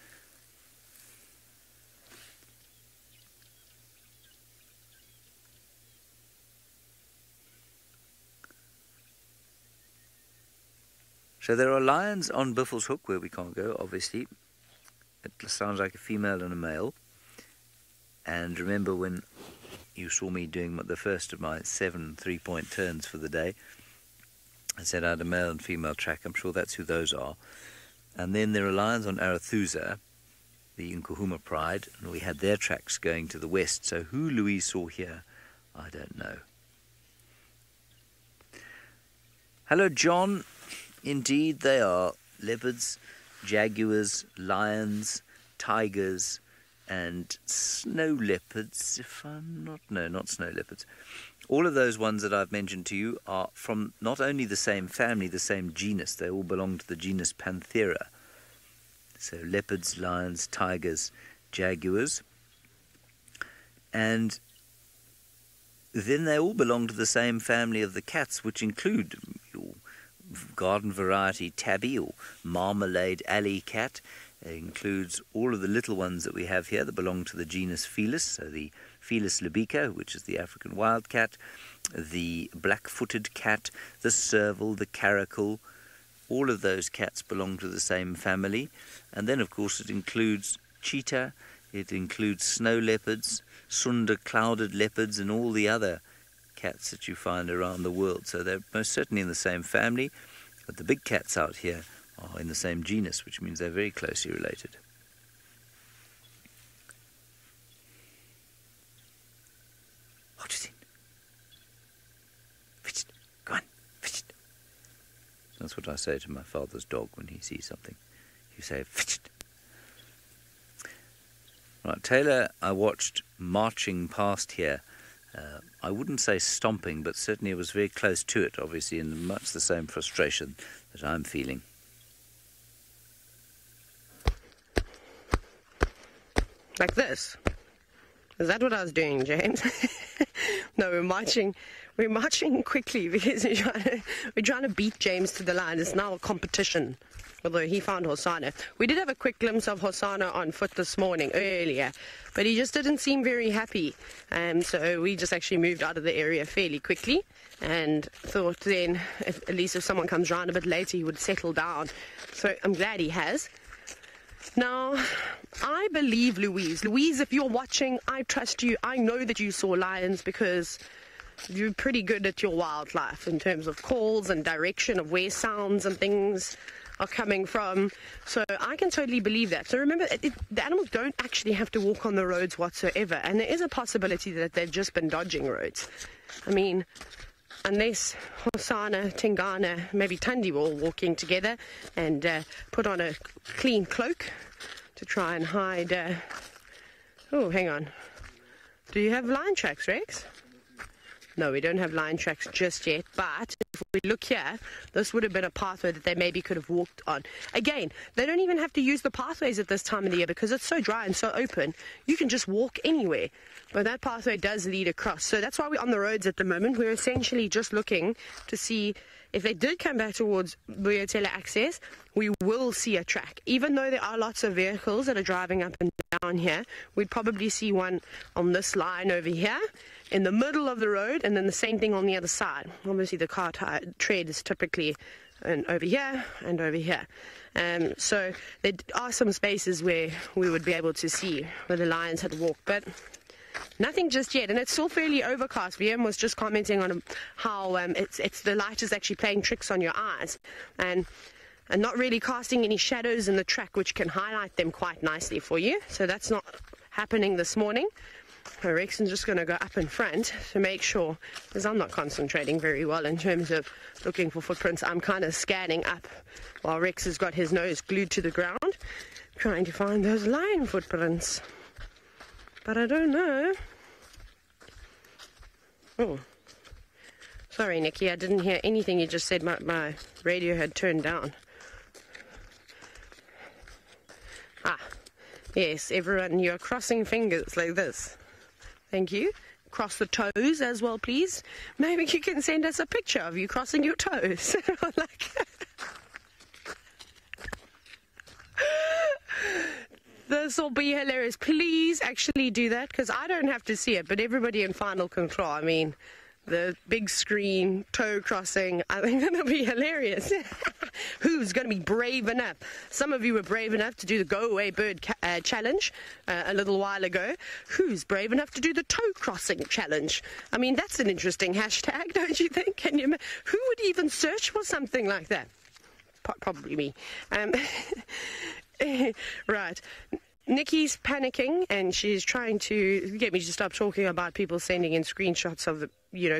So there are lions on Biffle's Hook where we can't go, obviously. It sounds like a female and a male. And remember when you saw me doing the first of my 7 3-point turns for the day, I said I had a male and female track. I'm sure that's who those are. And then there are lions on Arathusa, the Nkuhuma Pride, and we had their tracks going to the west. So who Louise saw here, I don't know. Hello, John. Indeed, they are leopards, jaguars, lions, tigers, and snow leopards, if I'm not... No, not snow leopards. All of those ones that I've mentioned to you are from not only the same family, the same genus, they all belong to the genus Panthera. So leopards, lions, tigers, jaguars. And then they all belong to the same family of the cats, which include your garden variety tabby or marmalade alley cat. It includes all of the little ones that we have here that belong to the genus Felis, so the Felis libica, which is the African wildcat, the black-footed cat, the serval, the caracal. All of those cats belong to the same family. And then, of course, it includes cheetah, it includes snow leopards, sunder clouded leopards, and all the other cats that you find around the world. So they're most certainly in the same family, but the big cats out here are in the same genus, which means they're very closely related. What is it? Fidget. Go on, fidget. That's what I say to my father's dog when he sees something. You say, fidget. Right, Taylor, I watched marching past here. I wouldn't say stomping, but certainly it was very close to it, obviously, in much the same frustration that I'm feeling. Like this. Is that what I was doing, James? No, we're marching quickly because we're trying to beat James to the line. It's now a competition, although he found Hosanna. We did have a quick glimpse of Hosanna on foot this morning, earlier, but he just didn't seem very happy. So we just actually moved out of the area fairly quickly and thought then, at least if someone comes round a bit later, he would settle down. So I'm glad he has. Now, I believe Louise. Louise, if you're watching, I trust you. I know that you saw lions because you're pretty good at your wildlife in terms of calls and direction of where sounds and things are coming from. So I can totally believe that. So remember, the animals don't actually have to walk on the roads whatsoever. And there is a possibility that they've just been dodging roads. I mean, unless Hosanna, Tingana, maybe Tundi were all walking together and put on a clean cloak to try and hide. Oh, hang on. Do you have lion tracks, Rex? No, we don't have lion tracks just yet, but if we look here, this would have been a pathway that they maybe could have walked on. Again, they don't even have to use the pathways at this time of the year because it's so dry and so open. You can just walk anywhere, but that pathway does lead across. So that's why we're on the roads at the moment. We're essentially just looking to see if they did come back towards Buyotela access, we will see a track. Even though there are lots of vehicles that are driving up and down here, we'd probably see one on this line over here in the middle of the road, and then the same thing on the other side. Obviously the car tread is typically over here and over here. So there are some spaces where we would be able to see where the lions had walked, but nothing just yet. And it's still fairly overcast. VM was just commenting on how it's the light is actually playing tricks on your eyes and not really casting any shadows in the track, which can highlight them quite nicely for you. So that's not happening this morning. Rexon's just going to go up in front to make sure, because I'm not concentrating very well in terms of looking for footprints. I'm kind of scanning up while Rex has got his nose glued to the ground, trying to find those lion footprints. But I don't know. Oh, sorry, Nikki, I didn't hear anything you just said. My radio had turned down. Ah, yes, everyone, you're crossing fingers like this. Thank you. Cross the toes as well, please. Maybe you can send us a picture of you crossing your toes. This will be hilarious. Please actually do that, because I don't have to see it, but everybody in final control. I mean, the big screen toe crossing. I think that'll be hilarious. Who's going to be brave enough? Some of you were brave enough to do the Go Away Bird challenge a little while ago. Who's brave enough to do the toe crossing challenge? I mean, that's an interesting hashtag, don't you think? Who would even search for something like that? Probably me. Right. Nikki's panicking and she's trying to get me to stop talking about people sending in screenshots of,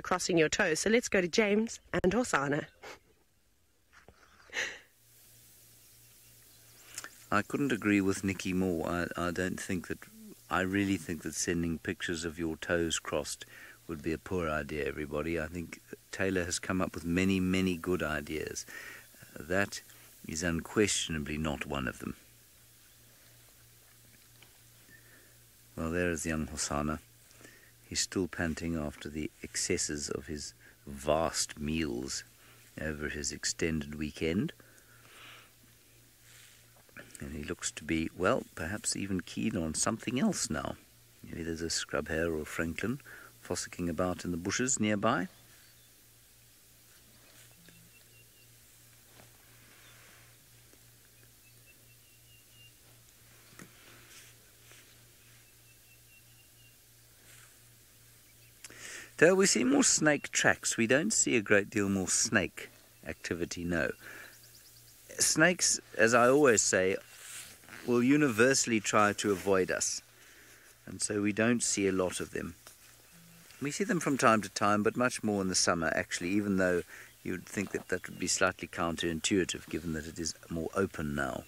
crossing your toes. So let's go to James and Hosanna. I couldn't agree with Nikki more. I really think that sending pictures of your toes crossed would be a poor idea, everybody. I think Taylor has come up with many, many good ideas. That is unquestionably not one of them. Well, there is young Hosanna. He's still panting after the excesses of his vast meals over his extended weekend. And he looks to be, well, perhaps even keen on something else now. Maybe there's a scrub hare or a francolin fossicking about in the bushes nearby. Though we see more snake tracks, we don't see a great deal more snake activity, no. Snakes, as I always say, will universally try to avoid us, and so we don't see a lot of them. We see them from time to time, but much more in the summer, actually, even though you would think that that would be slightly counterintuitive, given that it is more open now.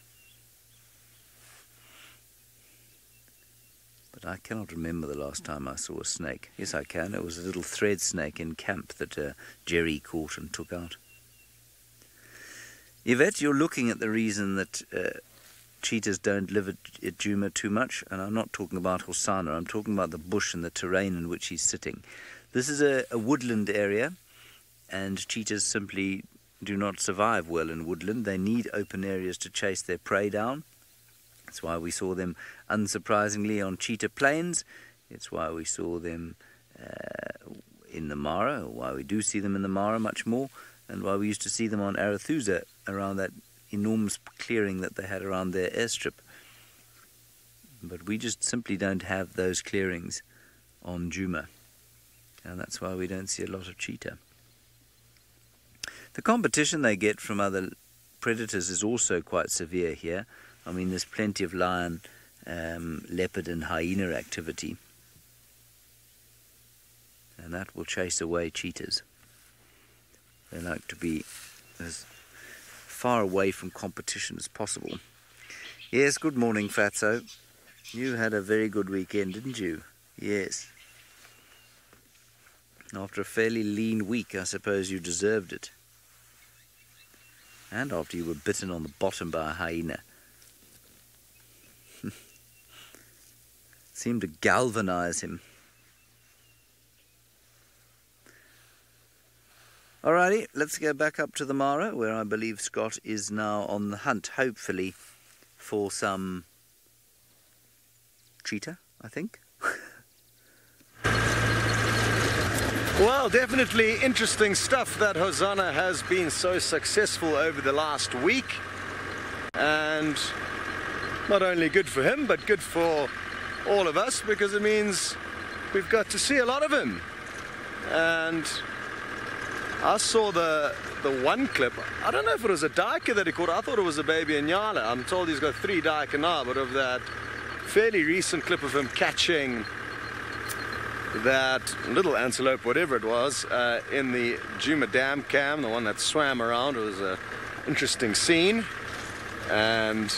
But I cannot remember the last time I saw a snake. Yes, I can. It was a little thread snake in camp that Jerry caught and took out. Yvette, you're looking at the reason that cheetahs don't live at Djuma too much, and I'm not talking about Hosanna. I'm talking about the bush and the terrain in which he's sitting. This is a woodland area, and cheetahs simply do not survive well in woodland. They need open areas to chase their prey down. That's why we saw them, unsurprisingly, on cheetah plains. It's why we saw them in the Mara, or why we do see them in the Mara much more, and why we used to see them on Arathusa, around that enormous clearing that they had around their airstrip. But we just simply don't have those clearings on Djuma, and that's why we don't see a lot of cheetah. The competition they get from other predators is also quite severe here. I mean, there's plenty of lion, leopard and hyena activity, and that will chase away cheetahs. They like to be as far away from competition as possible. Yes, good morning, Fatso. You had a very good weekend, didn't you? Yes. After a fairly lean week, I suppose you deserved it. And after you were bitten on the bottom by a hyena. Seemed to galvanize him. Alrighty, let's go back up to the Mara, where I believe Scott is now on the hunt, hopefully for some cheetah, I think. Well, definitely interesting stuff that Hosanna has been so successful over the last week. And not only good for him, but good for all of us, because it means we've got to see a lot of him. And I saw the one clip. I don't know if it was a duiker that he caught. I thought it was a baby Inyala. I'm told he's got 3 duiker now, but of that fairly recent clip of him catching that little antelope, whatever it was, in the Djuma Dam cam, the one that swam around, it was an interesting scene. And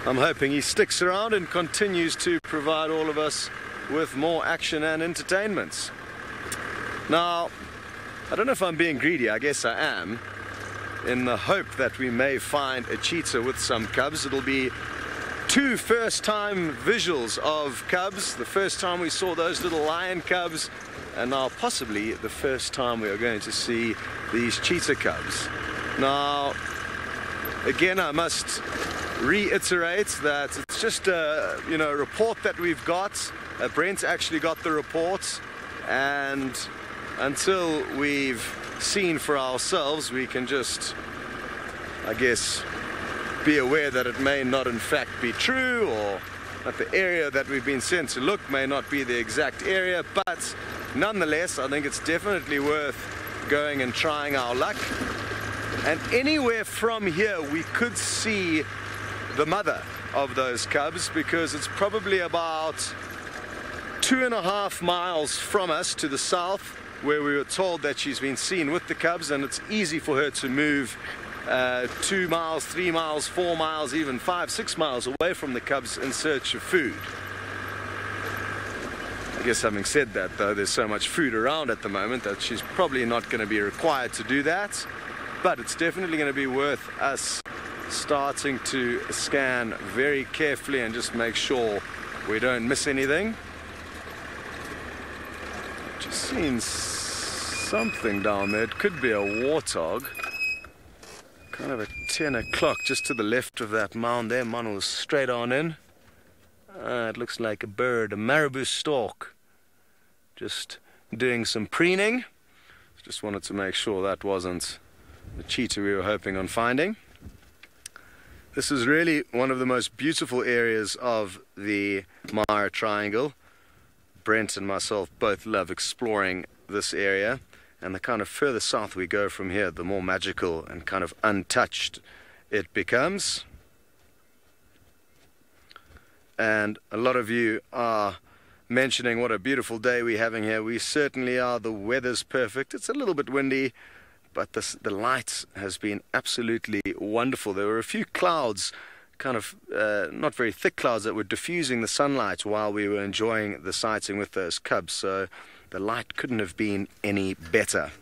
I'm hoping he sticks around and continues to provide all of us with more action and entertainments. Now, I don't know if I'm being greedy, I guess I am, in the hope that we may find a cheetah with some cubs. It'll be 2 first-time visuals of cubs. The first time we saw those little lion cubs, and now possibly the first time we are going to see these cheetah cubs. Now, again, I must reiterate that it's just a report that we've got. Brent actually got the report. and until we've seen for ourselves, we can just, I guess, be aware that it may not in fact be true, or that the area that we've been sent to look may not be the exact area, but nonetheless I think it's definitely worth going and trying our luck. And anywhere from here we could see the mother of those cubs, because it's probably about 2.5 miles from us to the south, where we were told that she's been seen with the cubs, and it's easy for her to move 2 miles, 3 miles, 4 miles, even 5, 6 miles away from the cubs in search of food. I guess having said that, though, there's so much food around at the moment that she's probably not going to be required to do that, but it's definitely going to be worth us starting to scan very carefully and just make sure we don't miss anything. Just seen something down there. It could be a warthog. Kind of at 10 o'clock, just to the left of that mound there. Manu was straight on in. It looks like a bird, a marabou stork, just doing some preening. Just wanted to make sure that wasn't the cheetah we were hoping on finding. This is really one of the most beautiful areas of the Mara Triangle. Brent and myself both love exploring this area, and the kind of further south we go from here, the more magical and kind of untouched it becomes. And a lot of you are mentioning what a beautiful day we're having here. We certainly are. The weather's perfect. It's a little bit windy, but the light has been absolutely wonderful. There were a few clouds, kind of not very thick clouds, that were diffusing the sunlight while we were enjoying the sighting with those cubs, so the light couldn't have been any better.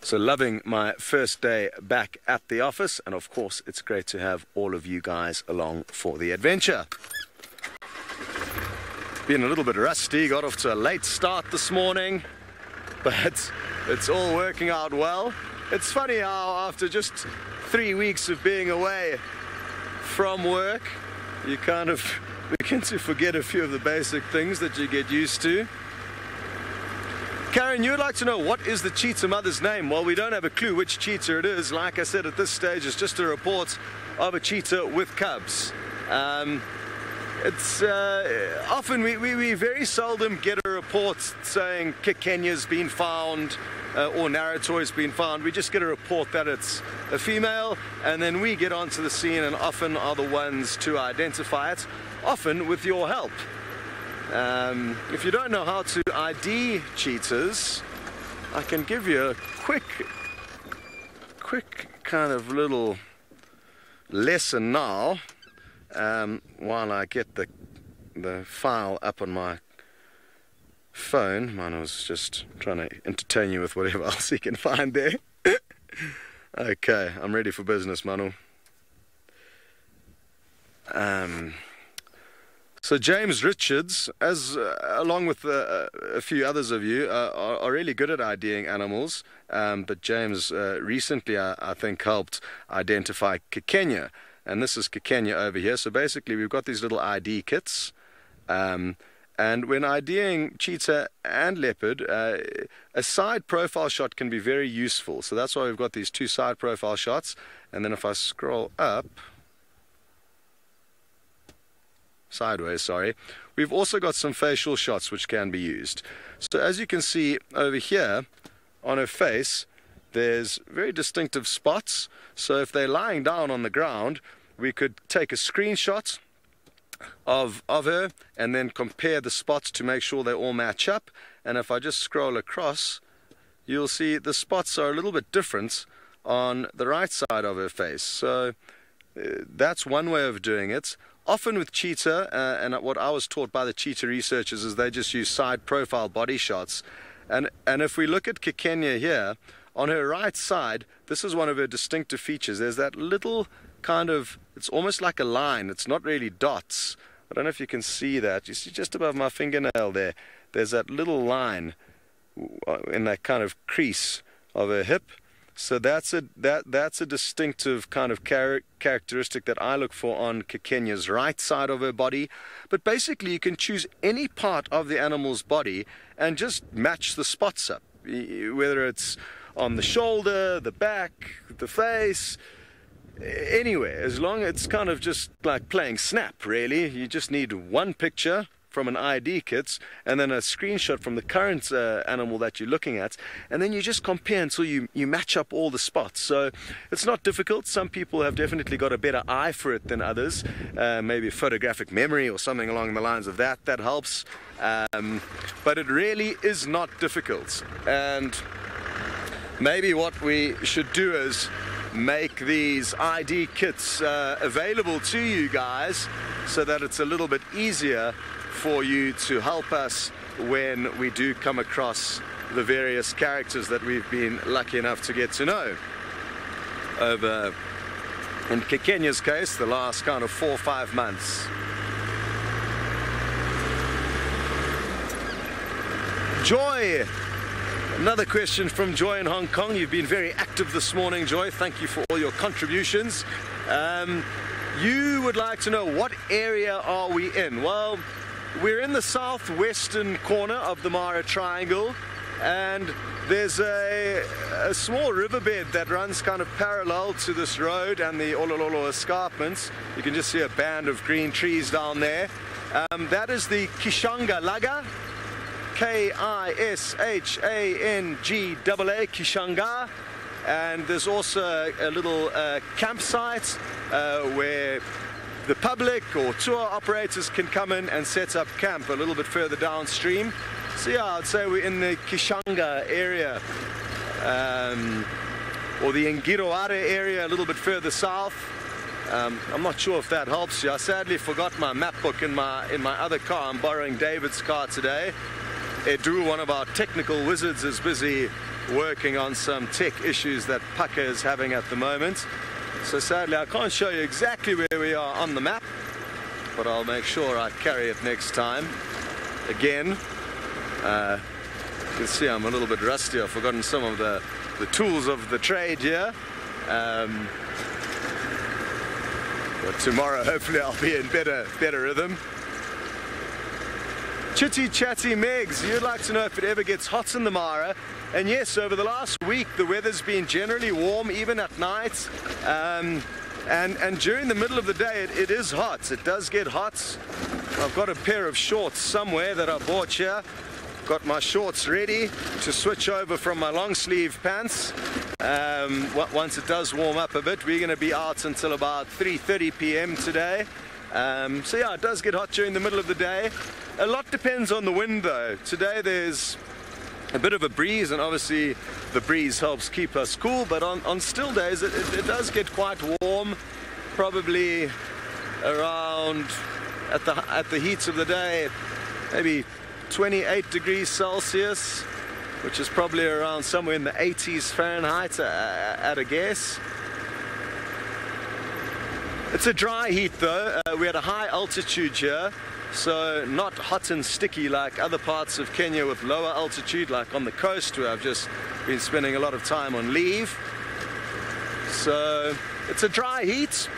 So loving my first day back at the office, and of course it's great to have all of you guys along for the adventure. Been a little bit rusty, got off to a late start this morning, but it's all working out well. It's funny how after just 3 weeks of being away from work, you kind of begin to forget a few of the basic things that you get used to. Karen, you would like to know what is the cheetah mother's name? Well, we don't have a clue which cheetah it is. Like I said, at this stage it's just a report of a cheetah with cubs. It's often we very seldom get a report saying Kikenya's been found or Narratoy's been found. We just get a report that it's a female, and then we get onto the scene and often are the ones to identify it, often with your help. If you don't know how to ID cheetahs, I can give you a quick kind of little lesson now, while I get the file up on my phone. Mine was just trying to entertain you with whatever else he can find there. Okay, I'm ready for business, Manu. So James Richards, along with a few others of you, are really good at IDing animals, but James recently, I think, helped identify Kikenya, and this is Kikenya over here. So basically we've got these little ID kits, and when IDing cheetah and leopard, a side profile shot can be very useful. So that's why we've got these two side profile shots, and then if I scroll up, sideways, sorry, we've also got some facial shots which can be used. So as you can see over here on her face, there's very distinctive spots. So if they're lying down on the ground, we could take a screenshot of her and then compare the spots to make sure they all match up. And if I just scroll across, you'll see the spots are a little bit different on the right side of her face. So that's one way of doing it. Often with cheetah, and what I was taught by the cheetah researchers, is they just use side profile body shots. And if we look at Kikenya here, on her right side, this is one of her distinctive features. There's that little kind of, it's almost like a line. It's not really dots. I don't know if you can see that. You see just above my fingernail there, there's that little line in that kind of crease of her hip. So that's a distinctive kind of characteristic that I look for on Kikenya's right side of her body. But basically, you can choose any part of the animal's body and just match the spots up, whether it's on the shoulder, the back, the face, anywhere, as long as it's kind of just like playing Snap, really. You just need one picture from an ID kit and then a screenshot from the current animal that you're looking at, and then you just compare until you match up all the spots. So it's not difficult. Some people have definitely got a better eye for it than others, maybe photographic memory or something along the lines of that helps, but it really is not difficult. And maybe what we should do is make these ID kits available to you guys so that it's a little bit easier for you to help us when we do come across the various characters that we've been lucky enough to get to know over, in Kikenya's case, the last kind of 4 or 5 months. Joy! Another question from Joy in Hong Kong. You've been very active this morning, Joy. Thank you for all your contributions. You would like to know, what area are we in? Well, we're in the southwestern corner of the Mara Triangle, and there's a small riverbed that runs kind of parallel to this road and the Olololo escarpments. You can just see a band of green trees down there. That is the Kishanga Laga, Kishanga, Kishanga. And there's also a little campsite where the public or tour operators can come in and set up camp a little bit further downstream. So yeah, I'd say we're in the Kishanga area, or the Ngiroare area a little bit further south. I'm not sure if that helps you. I sadly forgot my map book in my other car. I'm borrowing David's car today. Edu, one of our technical wizards, is busy working on some tech issues that Paka is having at the moment. So sadly I can't show you exactly where we are on the map, but I'll make sure I carry it next time. Again, you can see I'm a little bit rusty. I've forgotten some of the tools of the trade here. But tomorrow hopefully I'll be in better rhythm. Chitty Chatty Megs, you'd like to know if it ever gets hot in the Mara. And yes, over the last week the weather's been generally warm, even at night, and during the middle of the day it is hot. It does get hot. I've got a pair of shorts somewhere that I bought here. Got my shorts ready to switch over from my long sleeve pants. Once it does warm up a bit, we're going to be out until about 3:30 p.m. today. So yeah, it does get hot during the middle of the day. A lot depends on the wind though. Today there's a bit of a breeze, and obviously the breeze helps keep us cool, but on still days it does get quite warm, probably around at the heat of the day, maybe 28 degrees Celsius, which is probably around somewhere in the 80s Fahrenheit at a guess. It's a dry heat though. We had a high altitude here, so not hot and sticky like other parts of Kenya with lower altitude, like on the coast where I've just been spending a lot of time on leave. So it's a dry heat,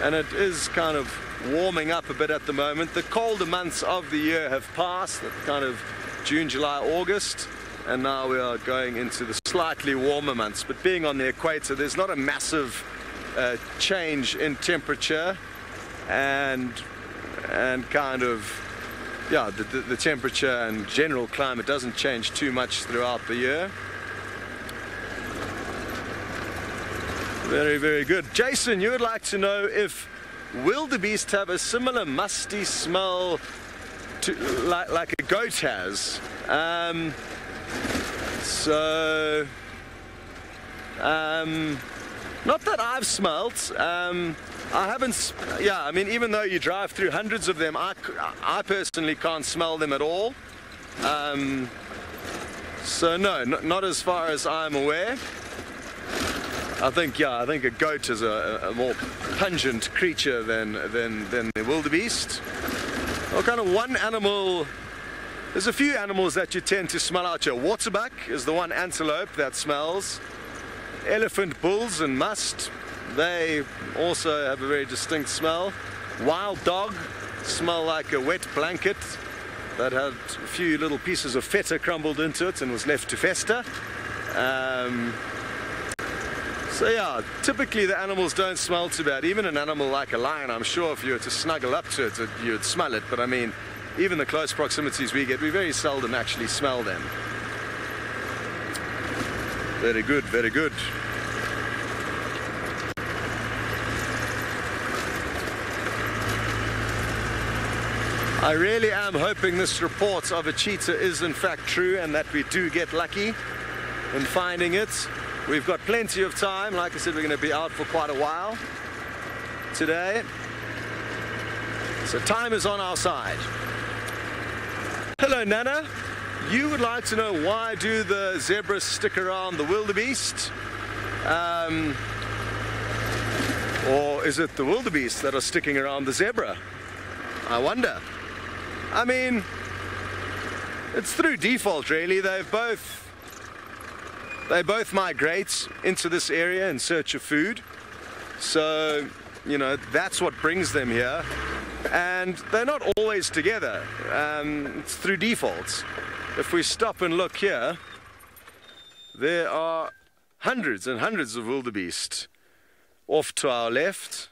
and it is kind of warming up a bit at the moment. The colder months of the year have passed, kind of June, July, August, and now we are going into the slightly warmer months. But being on the equator, there's not a massive change in temperature, and kind of, yeah, the temperature and general climate doesn't change too much throughout the year. Very, very good. Jason, you would like to know if wildebeest have a similar musty smell to like a goat has. Not that I've smelt. I haven't, yeah, I mean, even though you drive through hundreds of them, I personally can't smell them at all. So no, not as far as I'm aware. I think a goat is a more pungent creature than the wildebeest. Well, kind of one animal There's a few animals that you tend to smell out here. Waterbuck is the one antelope that smells. Elephant, bulls and must, they also have a very distinct smell. Wild dog smell like a wet blanket that had a few little pieces of feta crumbled into it and was left to fester. So yeah, typically the animals don't smell too bad. Even an animal like a lion, I'm sure if you were to snuggle up to it, you'd smell it. But I mean, even the close proximities we get, we very seldom actually smell them. Very good, very good. I really am hoping this report of a cheetah is in fact true and that we do get lucky in finding it. We've got plenty of time. Like I said, we're going to be out for quite a while today. So time is on our side. Hello, Nana. You would like to know why do the zebras stick around the wildebeest? Or is it the wildebeest that are sticking around the zebra? I wonder. I mean, it's through default really. They both migrate into this area in search of food. So, you know, that's what brings them here. And they're not always together. It's through default. If we stop and look here, there are hundreds and hundreds of wildebeest off to our left,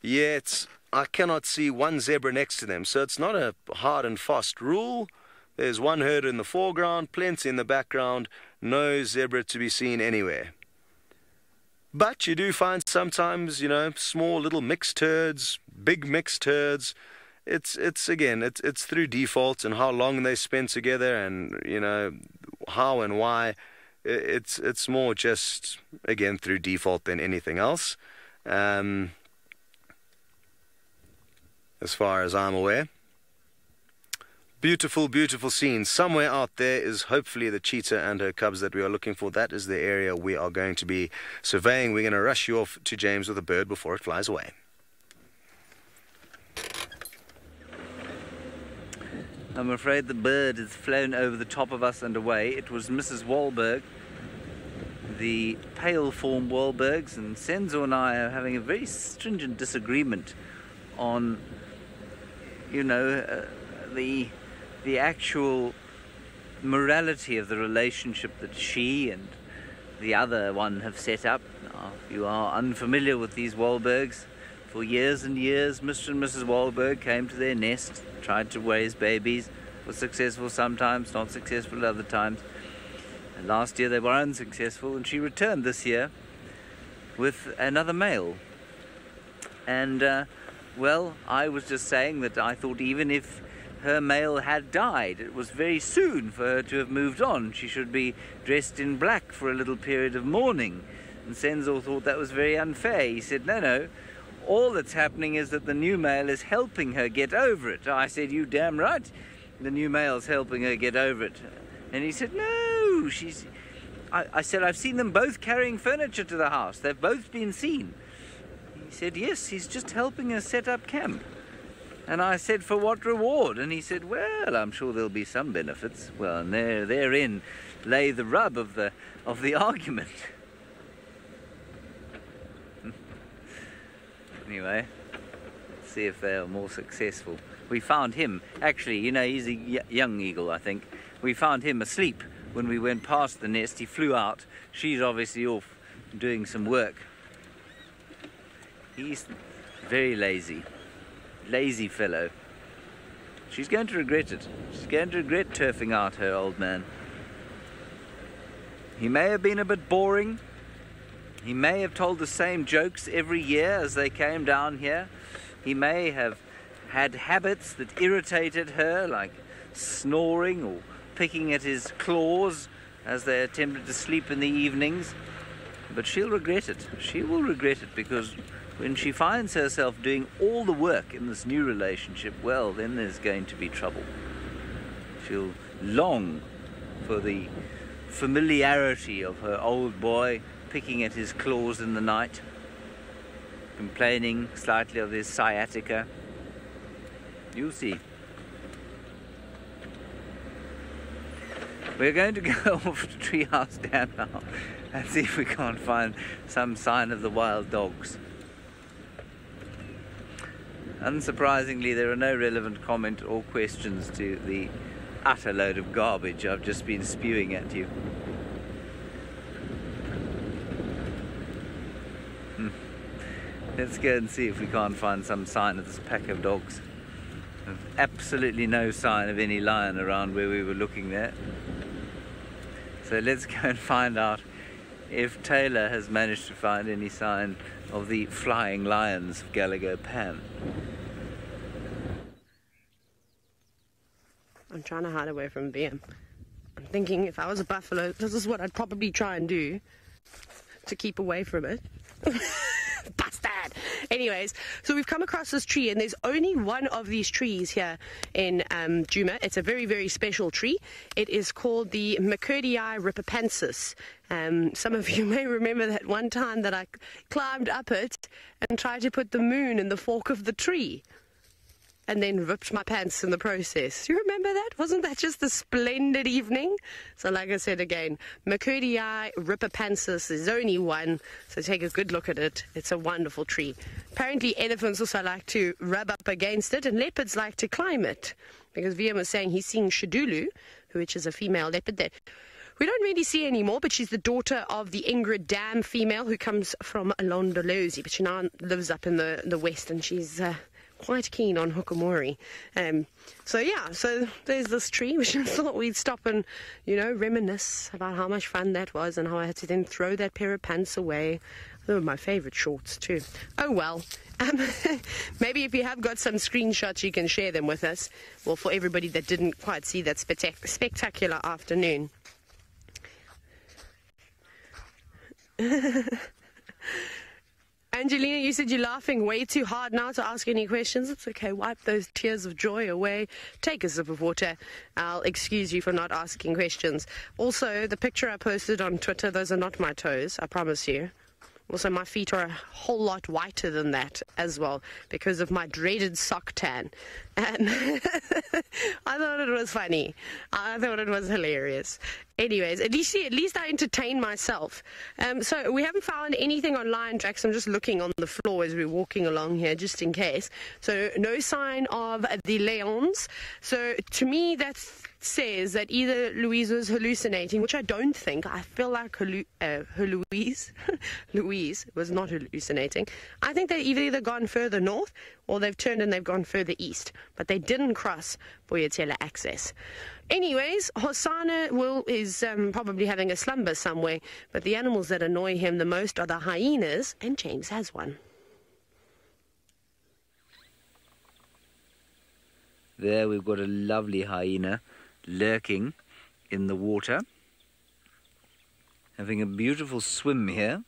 yet I cannot see one zebra next to them. So it's not a hard and fast rule. There's one herd in the foreground, plenty in the background, no zebra to be seen anywhere. But you do find sometimes, you know, small little mixed herds, big mixed herds. It's through default and how long they spend together and, you know, how and why. It's more just, again, through default than anything else, as far as I'm aware. Beautiful, beautiful scene. Somewhere out there is hopefully the cheetah and her cubs that we are looking for. That is the area we are going to be surveying. We're going to rush you off to James with a bird before it flies away. I'm afraid the bird has flown over the top of us and away. It was Mrs. Wahlberg, the pale form Wahlbergs, and Senzo and I are having a very stringent disagreement on, you know, the actual morality of the relationship that she and the other one have set up. Now, if you are unfamiliar with these Wahlbergs, for years and years, Mr. and Mrs. Wahlberg came to their nest, tried to raise babies, were successful sometimes, not successful at other times. And last year they were unsuccessful, and she returned this year with another male. And, well, I was just saying that I thought even if her male had died, it was very soon for her to have moved on. She should be dressed in black for a little period of mourning. And Senzo thought that was very unfair. He said, no, all that's happening is that the new male is helping her get over it. I said, you damn right, the new male's helping her get over it. And he said, no, I said, I've seen them both carrying furniture to the house. They've both been seen. He said, yes, he's just helping her set up camp. And I said, for what reward? And he said, well, I'm sure there'll be some benefits. Well, and therein lay the rub of the argument. Anyway, let's see if they're more successful. We found him, actually, you know, he's a young eagle, I think. We found him asleep when we went past the nest. He flew out. She's obviously off doing some work. He's very lazy fellow. She's going to regret it. She's going to regret turfing out her old man. He may have been a bit boring. He may have told the same jokes every year as they came down here. He may have had habits that irritated her, like snoring or picking at his claws as they attempted to sleep in the evenings. But she'll regret it. She will regret it, because when she finds herself doing all the work in this new relationship, well, then there's going to be trouble. She'll long for the familiarity of her old boy picking at his claws in the night, complaining slightly of his sciatica. You'll see. We're going to go off to Treehouse Dam now and see if we can't find some sign of the wild dogs. Unsurprisingly, there are no relevant comment or questions to the utter load of garbage I've just been spewing at you. Let's go and see if we can't find some sign of this pack of dogs. There's absolutely no sign of any lion around where we were looking there. So let's go and find out if Taylor has managed to find any sign of the flying lions of Gallagher Pan. I'm trying to hide away from BM. I'm thinking if I was a buffalo, this is what I'd probably try and do to keep away from it. Bastard! Anyways, so we've come across this tree, and there's only one of these trees here in Djuma. It's a very, very special tree. It is called the Niconico Rippensis. Some of you may remember that one time that I climbed up it and tried to put the moon in the fork of the tree, and then ripped my pants in the process. Do you remember that? Wasn't that just a splendid evening? So like I said again, Niconico Rippensis is only one, so take a good look at it. It's a wonderful tree. Apparently elephants also like to rub up against it, and leopards like to climb it, because Viam was saying he's seeing Shadulu, which is a female leopard there. We don't really see anymore, but she's the daughter of the Ingrid Dam female who comes from Londolozi, but she now lives up in the west, and she's quite keen on Hukamori. So yeah, so there's this tree, which I thought we'd stop and, you know, reminisce about how much fun that was and how I had to then throw that pair of pants away. They were my favorite shorts too. Oh well. Maybe if you have got some screenshots, you can share them with us. Well, for everybody that didn't quite see that spectacular afternoon. Angelina, you said you're laughing way too hard now to ask any questions. It's okay. Wipe those tears of joy away. Take a sip of water. I'll excuse you for not asking questions. Also, the picture I posted on Twitter, those are not my toes, I promise you. Also, my feet are a whole lot whiter than that as well because of my dreaded sock tan. And I thought it was funny. I thought it was hilarious. Anyways, at least I entertain myself. So we haven't found anything on lion tracks. I'm just looking on the floor as we're walking along here, just in case. So no sign of the lions. So to me, that says that either Louise was hallucinating, which I don't think. I feel like Louise was not hallucinating. I think they've either gone further north or they've turned and they've gone further east, but they didn't cross Boyatela access. Anyways, Hosana is probably having a slumber somewhere, but the animals that annoy him the most are the hyenas, and James has one. There we've got a lovely hyena lurking in the water, having a beautiful swim here.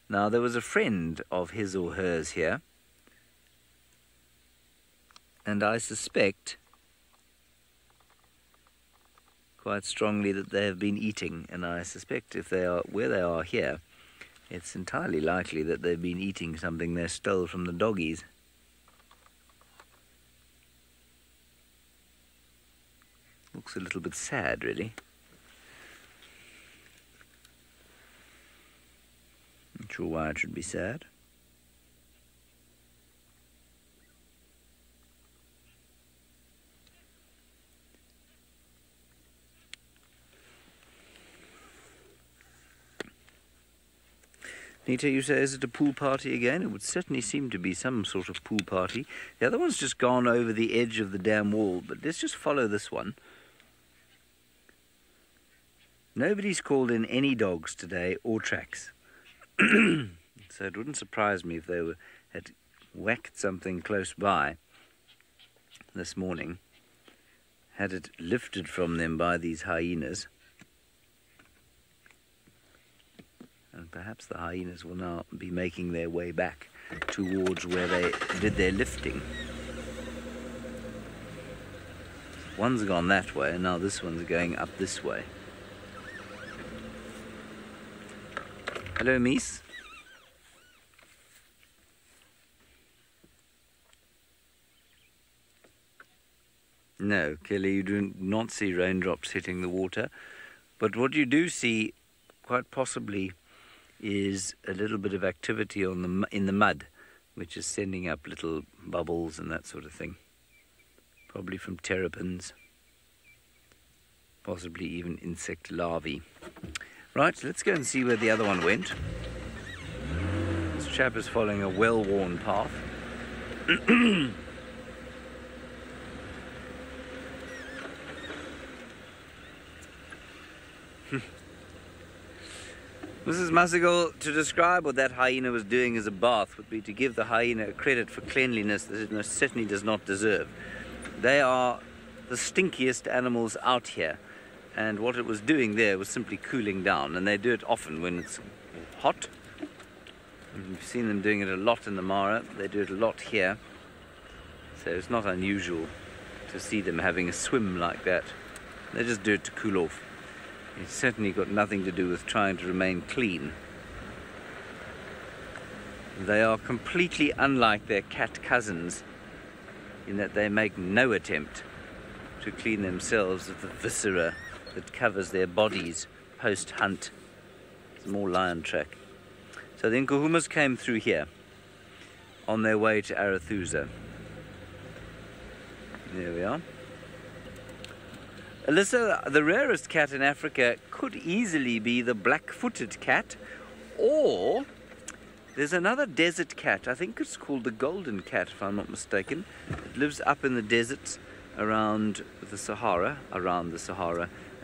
Now, there was a friend of his or hers here, and I suspect quite strongly that they have been eating, and I suspect if they are where they are here, it's entirely likely that they've been eating something they stole from the doggies. Looks a little bit sad, really. Not sure why it should be sad. Nita, you say, is it a pool party again? It would certainly seem to be some sort of pool party. The other one's just gone over the edge of the dam wall, but let's just follow this one. Nobody's called in any dogs today or tracks. So it wouldn't surprise me if they had whacked something close by this morning, had it lifted from them by these hyenas. And perhaps the hyenas will now be making their way back towards where they did their lifting. One's gone that way, and now this one's going up this way. Hello, Mies. No, Kelly, you do not see raindrops hitting the water. But what you do see, quite possibly, is a little bit of activity in the mud, which is sending up little bubbles and that sort of thing. Probably from terrapins, possibly even insect larvae. Right, let's go and see where the other one went. This chap is following a well-worn path. Mrs. Massigal, to describe what that hyena was doing as a bath would be to give the hyena credit for cleanliness that it most certainly does not deserve. They are the stinkiest animals out here, and what it was doing there was simply cooling down, and they do it often when it's hot. We've seen them doing it a lot in the Mara. They do it a lot here, so it's not unusual to see them having a swim like that. They just do it to cool off. It's certainly got nothing to do with trying to remain clean. They are completely unlike their cat cousins in that they make no attempt to clean themselves of the viscera that covers their bodies post-hunt. It's more lion track. So the Nkuhumas came through here on their way to Arathusa. There we are. Alyssa, the rarest cat in Africa could easily be the black-footed cat, or there's another desert cat. I think it's called the golden cat, if I'm not mistaken. It lives up in the deserts around the Sahara.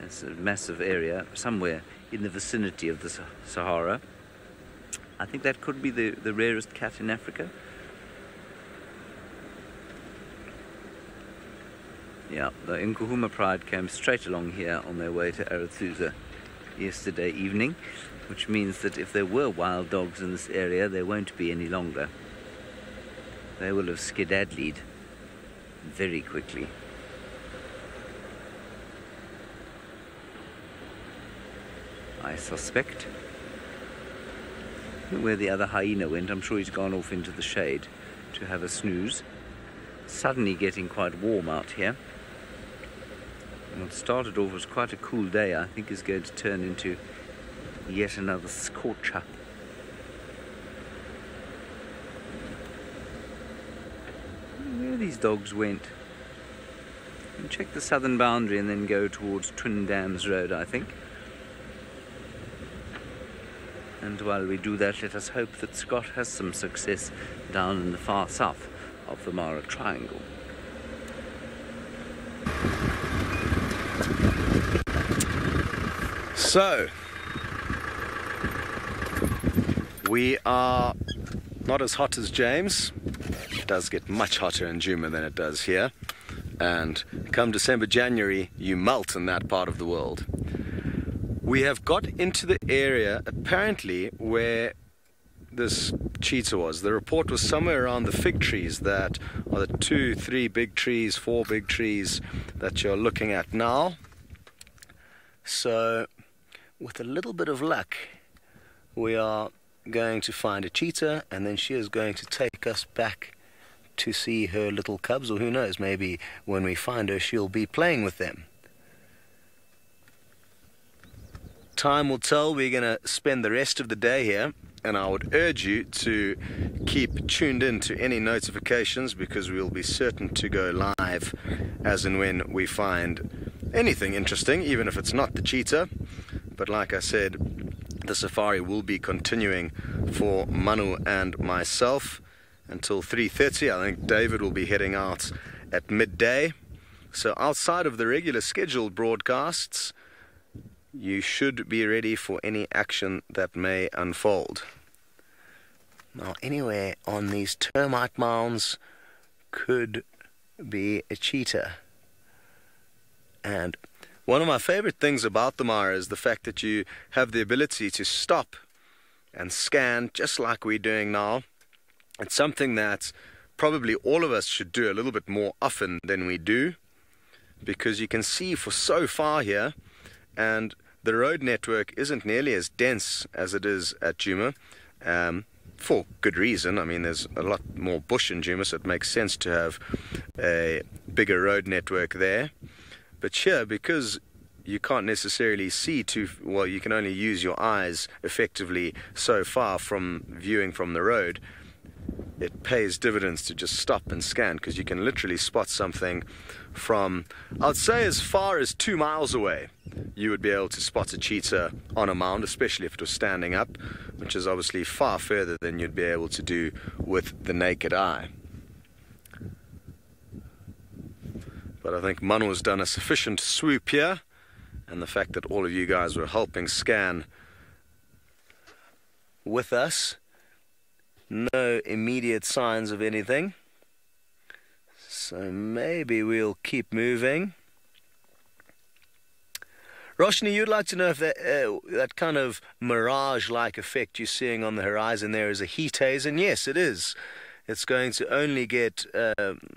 It's a massive area, somewhere in the vicinity of the Sahara. I think that could be the rarest cat in Africa. Yeah, the Nkuhuma Pride came straight along here on their way to Arathusa yesterday evening, which means that if there were wild dogs in this area, there won't be any longer. They will have skedaddled very quickly. I suspect. Where the other hyena went, I'm sure he's gone off into the shade to have a snooze. Suddenly getting quite warm out here. And what started off as quite a cool day, I think is going to turn into yet another scorcher. Where these dogs went. And check the southern boundary and then go towards Twin Dams Road, I think. And while we do that, let us hope that Scott has some success down in the far south of the Mara Triangle. So, we are not as hot as James. It does get much hotter in Djuma than it does here. And come December, January, you melt in that part of the world. We have got into the area, apparently, where this cheetah was. The report was somewhere around the fig trees that are the 2, 3 big trees, 4 big trees that you're looking at now. So, with a little bit of luck, we are going to find a cheetah, and then she is going to take us back to see her little cubs, or who knows, maybe when we find her she'll be playing with them. Time will tell. We're going to spend the rest of the day here, and I would urge you to keep tuned in to any notifications, because we'll be certain to go live as and when we find anything interesting, even if it's not the cheetah. But like I said, the safari will be continuing for Manu and myself until 3:30. I think David will be heading out at midday. So outside of the regular scheduled broadcasts, you should be ready for any action that may unfold. Now, anywhere on these termite mounds could be a cheetah. And one of my favorite things about the Mara is the fact that you have the ability to stop and scan just like we're doing now. It's something that probably all of us should do a little bit more often than we do, because you can see for so far here, and the road network isn't nearly as dense as it is at Djuma, for good reason. I mean, there's a lot more bush in Djuma, so it makes sense to have a bigger road network there. But here, because you can't necessarily see well, you can only use your eyes effectively so far from viewing from the road, it pays dividends to just stop and scan, because you can literally spot something from, I'd say, as far as 2 miles away. You would be able to spot a cheetah on a mound, especially if it was standing up, which is obviously far further than you'd be able to do with the naked eye. But I think Manu has done a sufficient swoop here, and the fact that all of you guys were helping scan with us, no immediate signs of anything, so maybe we'll keep moving. Roshni, you'd like to know if that kind of mirage-like effect you're seeing on the horizon there is a heat haze, and yes, it is. It's going to only get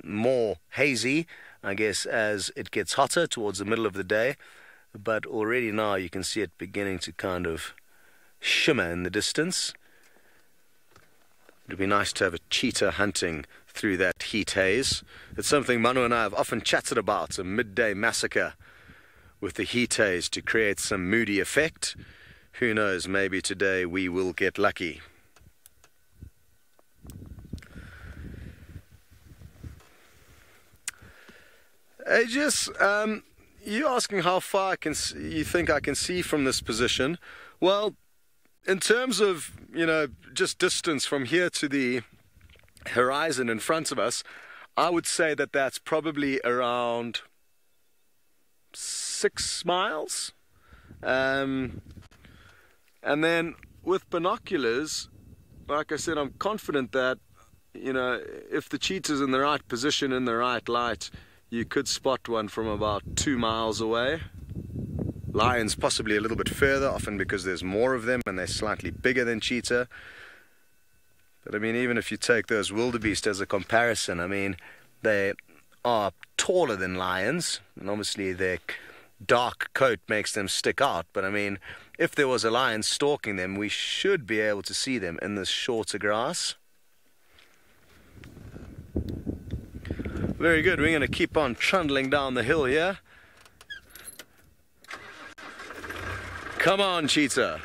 more hazy, I guess, as it gets hotter towards the middle of the day, but already now you can see it beginning to kind of shimmer in the distance. It would be nice to have a cheetah hunting through that heat haze. It's something Manu and I have often chatted about, a midday massacre with the heat haze to create some moody effect. Who knows, maybe today we will get lucky. Aegis, you're asking how far you think I can see from this position. Well, in terms of, just distance from here to the horizon in front of us, I would say that that's probably around 6 miles. And then with binoculars, like I said, I'm confident that, if the cheetah's in the right position, in the right light, you could spot one from about 2 miles away. Lions possibly a little bit further, often because there's more of them and they're slightly bigger than cheetah. But I mean, even if you take those wildebeest as a comparison, I mean, they are taller than lions, and obviously their dark coat makes them stick out. But I mean, if there was a lion stalking them, we should be able to see them in this shorter grass. Very good. We're going to keep on trundling down the hill here. Come on, cheetah.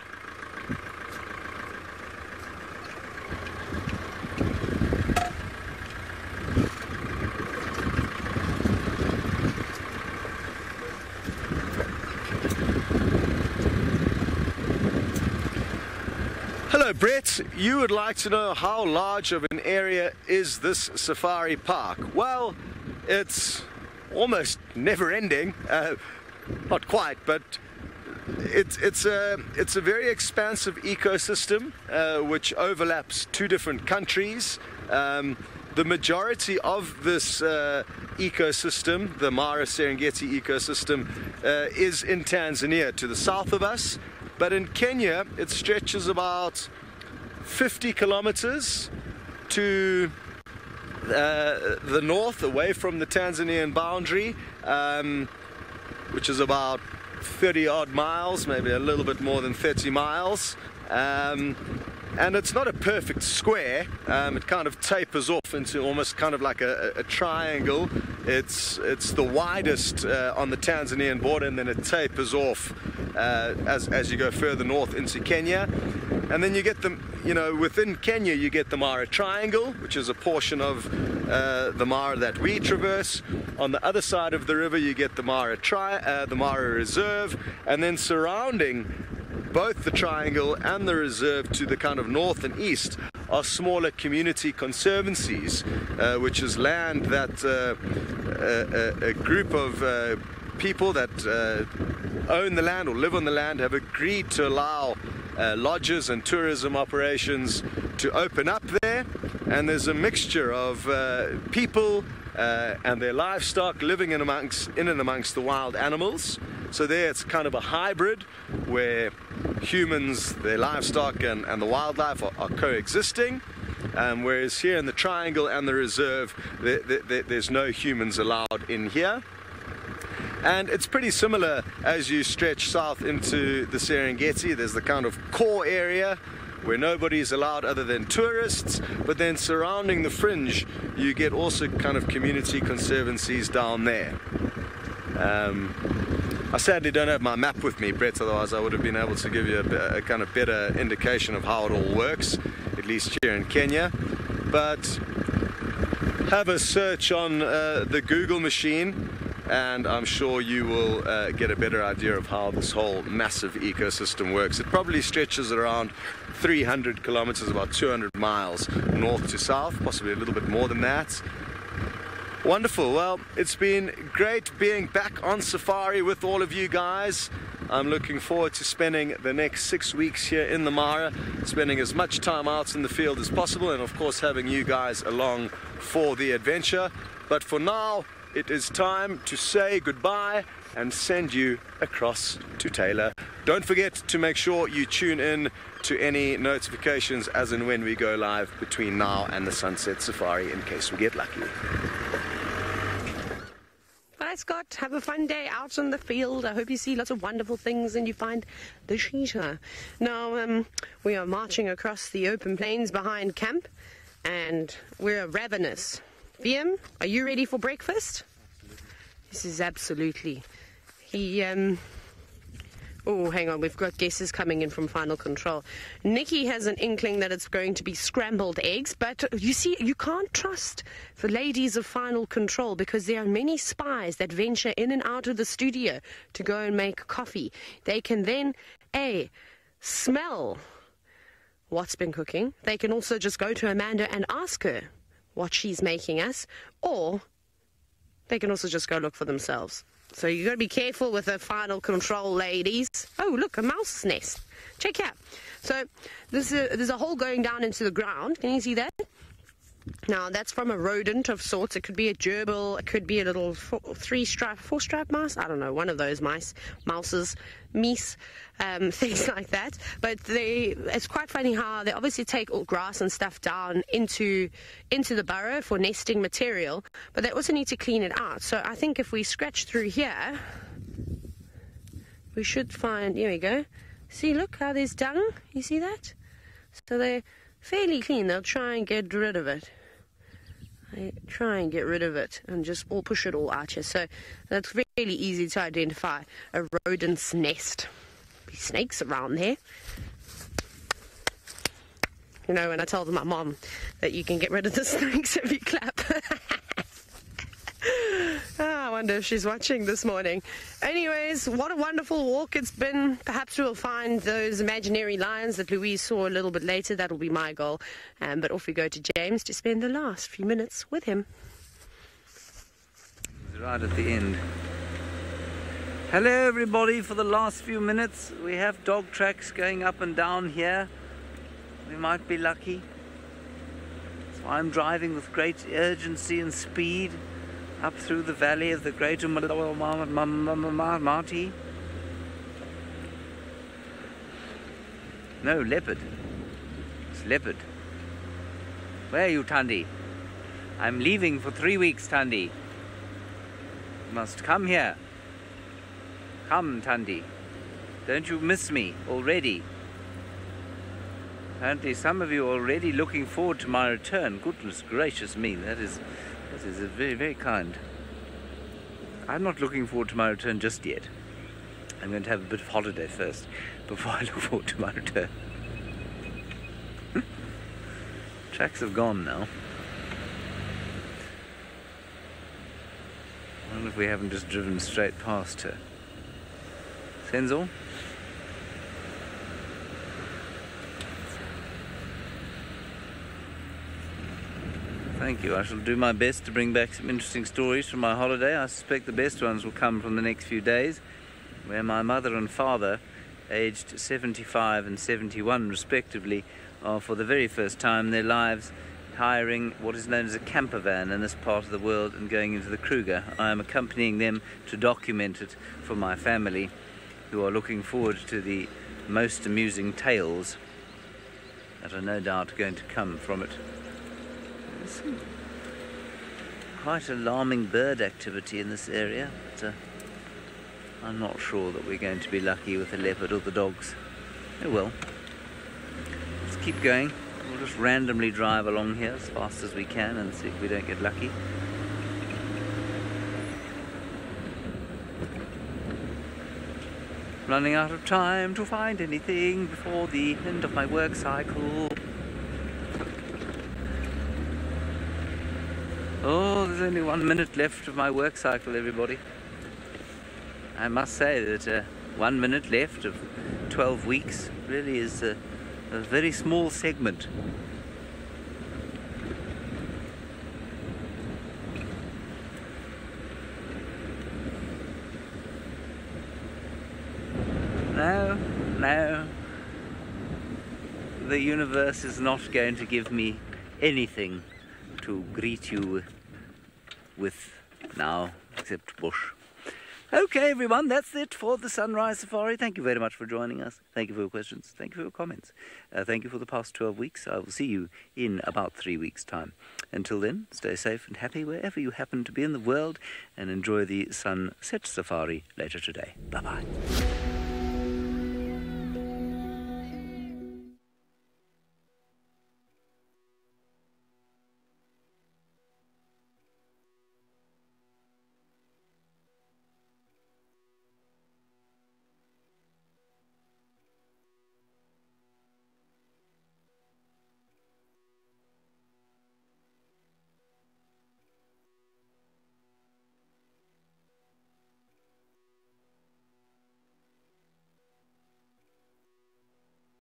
Hello, Brett. You would like to know how large of an area is this safari park? Well, it's almost never-ending. Not quite, but it's a very expansive ecosystem which overlaps 2 different countries. The majority of this ecosystem, the Mara Serengeti ecosystem, is in Tanzania to the south of us. But in Kenya, it stretches about 50 kilometers to the north, away from the Tanzanian boundary, which is about 30 odd miles, maybe a little bit more than 30 miles. And it's not a perfect square. It kind of tapers off into almost kind of like a triangle. It's the widest on the Tanzanian border, and then it tapers off as you go further north into Kenya. And then you get within Kenya you get the Mara Triangle, which is a portion of the Mara that we traverse. On the other side of the river you get the Mara Reserve, and then surrounding both the triangle and the reserve to the kind of north and east are smaller community conservancies, which is land that a group of people that own the land or live on the land have agreed to allow lodges and tourism operations to open up there. And there's a mixture of people and their livestock living in and amongst the wild animals. So there it's kind of a hybrid where humans, their livestock and the wildlife are coexisting, whereas here in the triangle and the reserve there's no humans allowed in here. And it's pretty similar as you stretch south into the Serengeti. There's the kind of core area where nobody is allowed other than tourists, but then surrounding the fringe you get also kind of community conservancies down there. I sadly don't have my map with me, Brett, otherwise I would have been able to give you a kind of better indication of how it all works, at least here in Kenya. But have a search on the Google machine and I'm sure you will get a better idea of how this whole massive ecosystem works. It probably stretches around 300 kilometers, about 200 miles north to south, possibly a little bit more than that. Wonderful. Well, it's been great being back on safari with all of you guys. I'm looking forward to spending the next 6 weeks here in the Mara, spending as much time out in the field as possible, and of course having you guys along for the adventure. But for now, it is time to say goodbye and send you across to Taylor. Don't forget to make sure you tune in to any notifications as and when we go live between now and the Sunset Safari in case we get lucky. Bye, Scott. Have a fun day out in the field. I hope you see lots of wonderful things and you find the cheetah. Now, we are marching across the open plains behind camp and we're ravenous. VM, are you ready for breakfast? This is absolutely... Oh, hang on, we've got guesses coming in from Final Control. Nikki has an inkling that it's going to be scrambled eggs, but you see, you can't trust the ladies of Final Control because there are many spies that venture in and out of the studio to go and make coffee. They can then, smell what's been cooking. They can also just go to Amanda and ask her what she's making us, or they can also just go look for themselves. So you got to be careful with the Final Control ladies. Oh, look, a mouse nest. Check out. So there's a hole going down into the ground. Can you see that? Now, that's from a rodent of sorts. It could be a gerbil. It could be a little four-stripe mouse. I don't know, one of those mouses, meese, things like that. But it's quite funny how they obviously take all grass and stuff down into the burrow for nesting material, but they also need to clean it out. So I think if we scratch through here, we should find, here we go. See, look how there's dung. You see that? So they're fairly clean. They'll try and get rid of it. And just push it all out here. So that's really easy to identify a rodent's nest. Be snakes around there. You know, when I told my mom that you can get rid of the snakes if you clap. I wonder if she's watching this morning. Anyways, what a wonderful walk it's been. Perhaps we'll find those imaginary lions that Louise saw a little bit later. That'll be my goal. But off we go to James to spend the last few minutes with him. Right at the end. Hello everybody. For the last few minutes we have dog tracks going up and down here. We might be lucky. So I'm driving with great urgency and speed up through the valley of the Great Marti. No, leopard. It's leopard. Where are you, Thandi? I'm leaving for 3 weeks, Thandi. You must come here. Come, Thandi. Don't you miss me already? Apparently some of you are already looking forward to my return. Goodness gracious me, that is very, very kind. I'm not looking forward to my return just yet. I'm going to have a bit of holiday first before I look forward to my return. Tracks have gone now. I wonder if we haven't just driven straight past her. Senzo? Thank you. I shall do my best to bring back some interesting stories from my holiday. I suspect the best ones will come from the next few days, where my mother and father, aged 75 and 71 respectively, are for the very first time in their lives hiring what is known as a camper van in this part of the world and going into the Kruger. I am accompanying them to document it for my family, who are looking forward to the most amusing tales that are no doubt going to come from it. There's some quite alarming bird activity in this area, but I'm not sure that we're going to be lucky with the leopard or the dogs. Oh well. Let's keep going. We'll just randomly drive along here as fast as we can and see if we don't get lucky. Running out of time to find anything before the end of my work cycle. Oh, there's only 1 minute left of my work cycle, everybody. I must say that 1 minute left of 12 weeks really is a very small segment. No, the universe is not going to give me anything to greet you with now, except bush. Okay, everyone, that's it for the Sunrise Safari. Thank you very much for joining us. Thank you for your questions. Thank you for your comments. Thank you for the past 12 weeks. I will see you in about 3 weeks' time. Until then, stay safe and happy wherever you happen to be in the world, and enjoy the Sunset Safari later today. Bye-bye.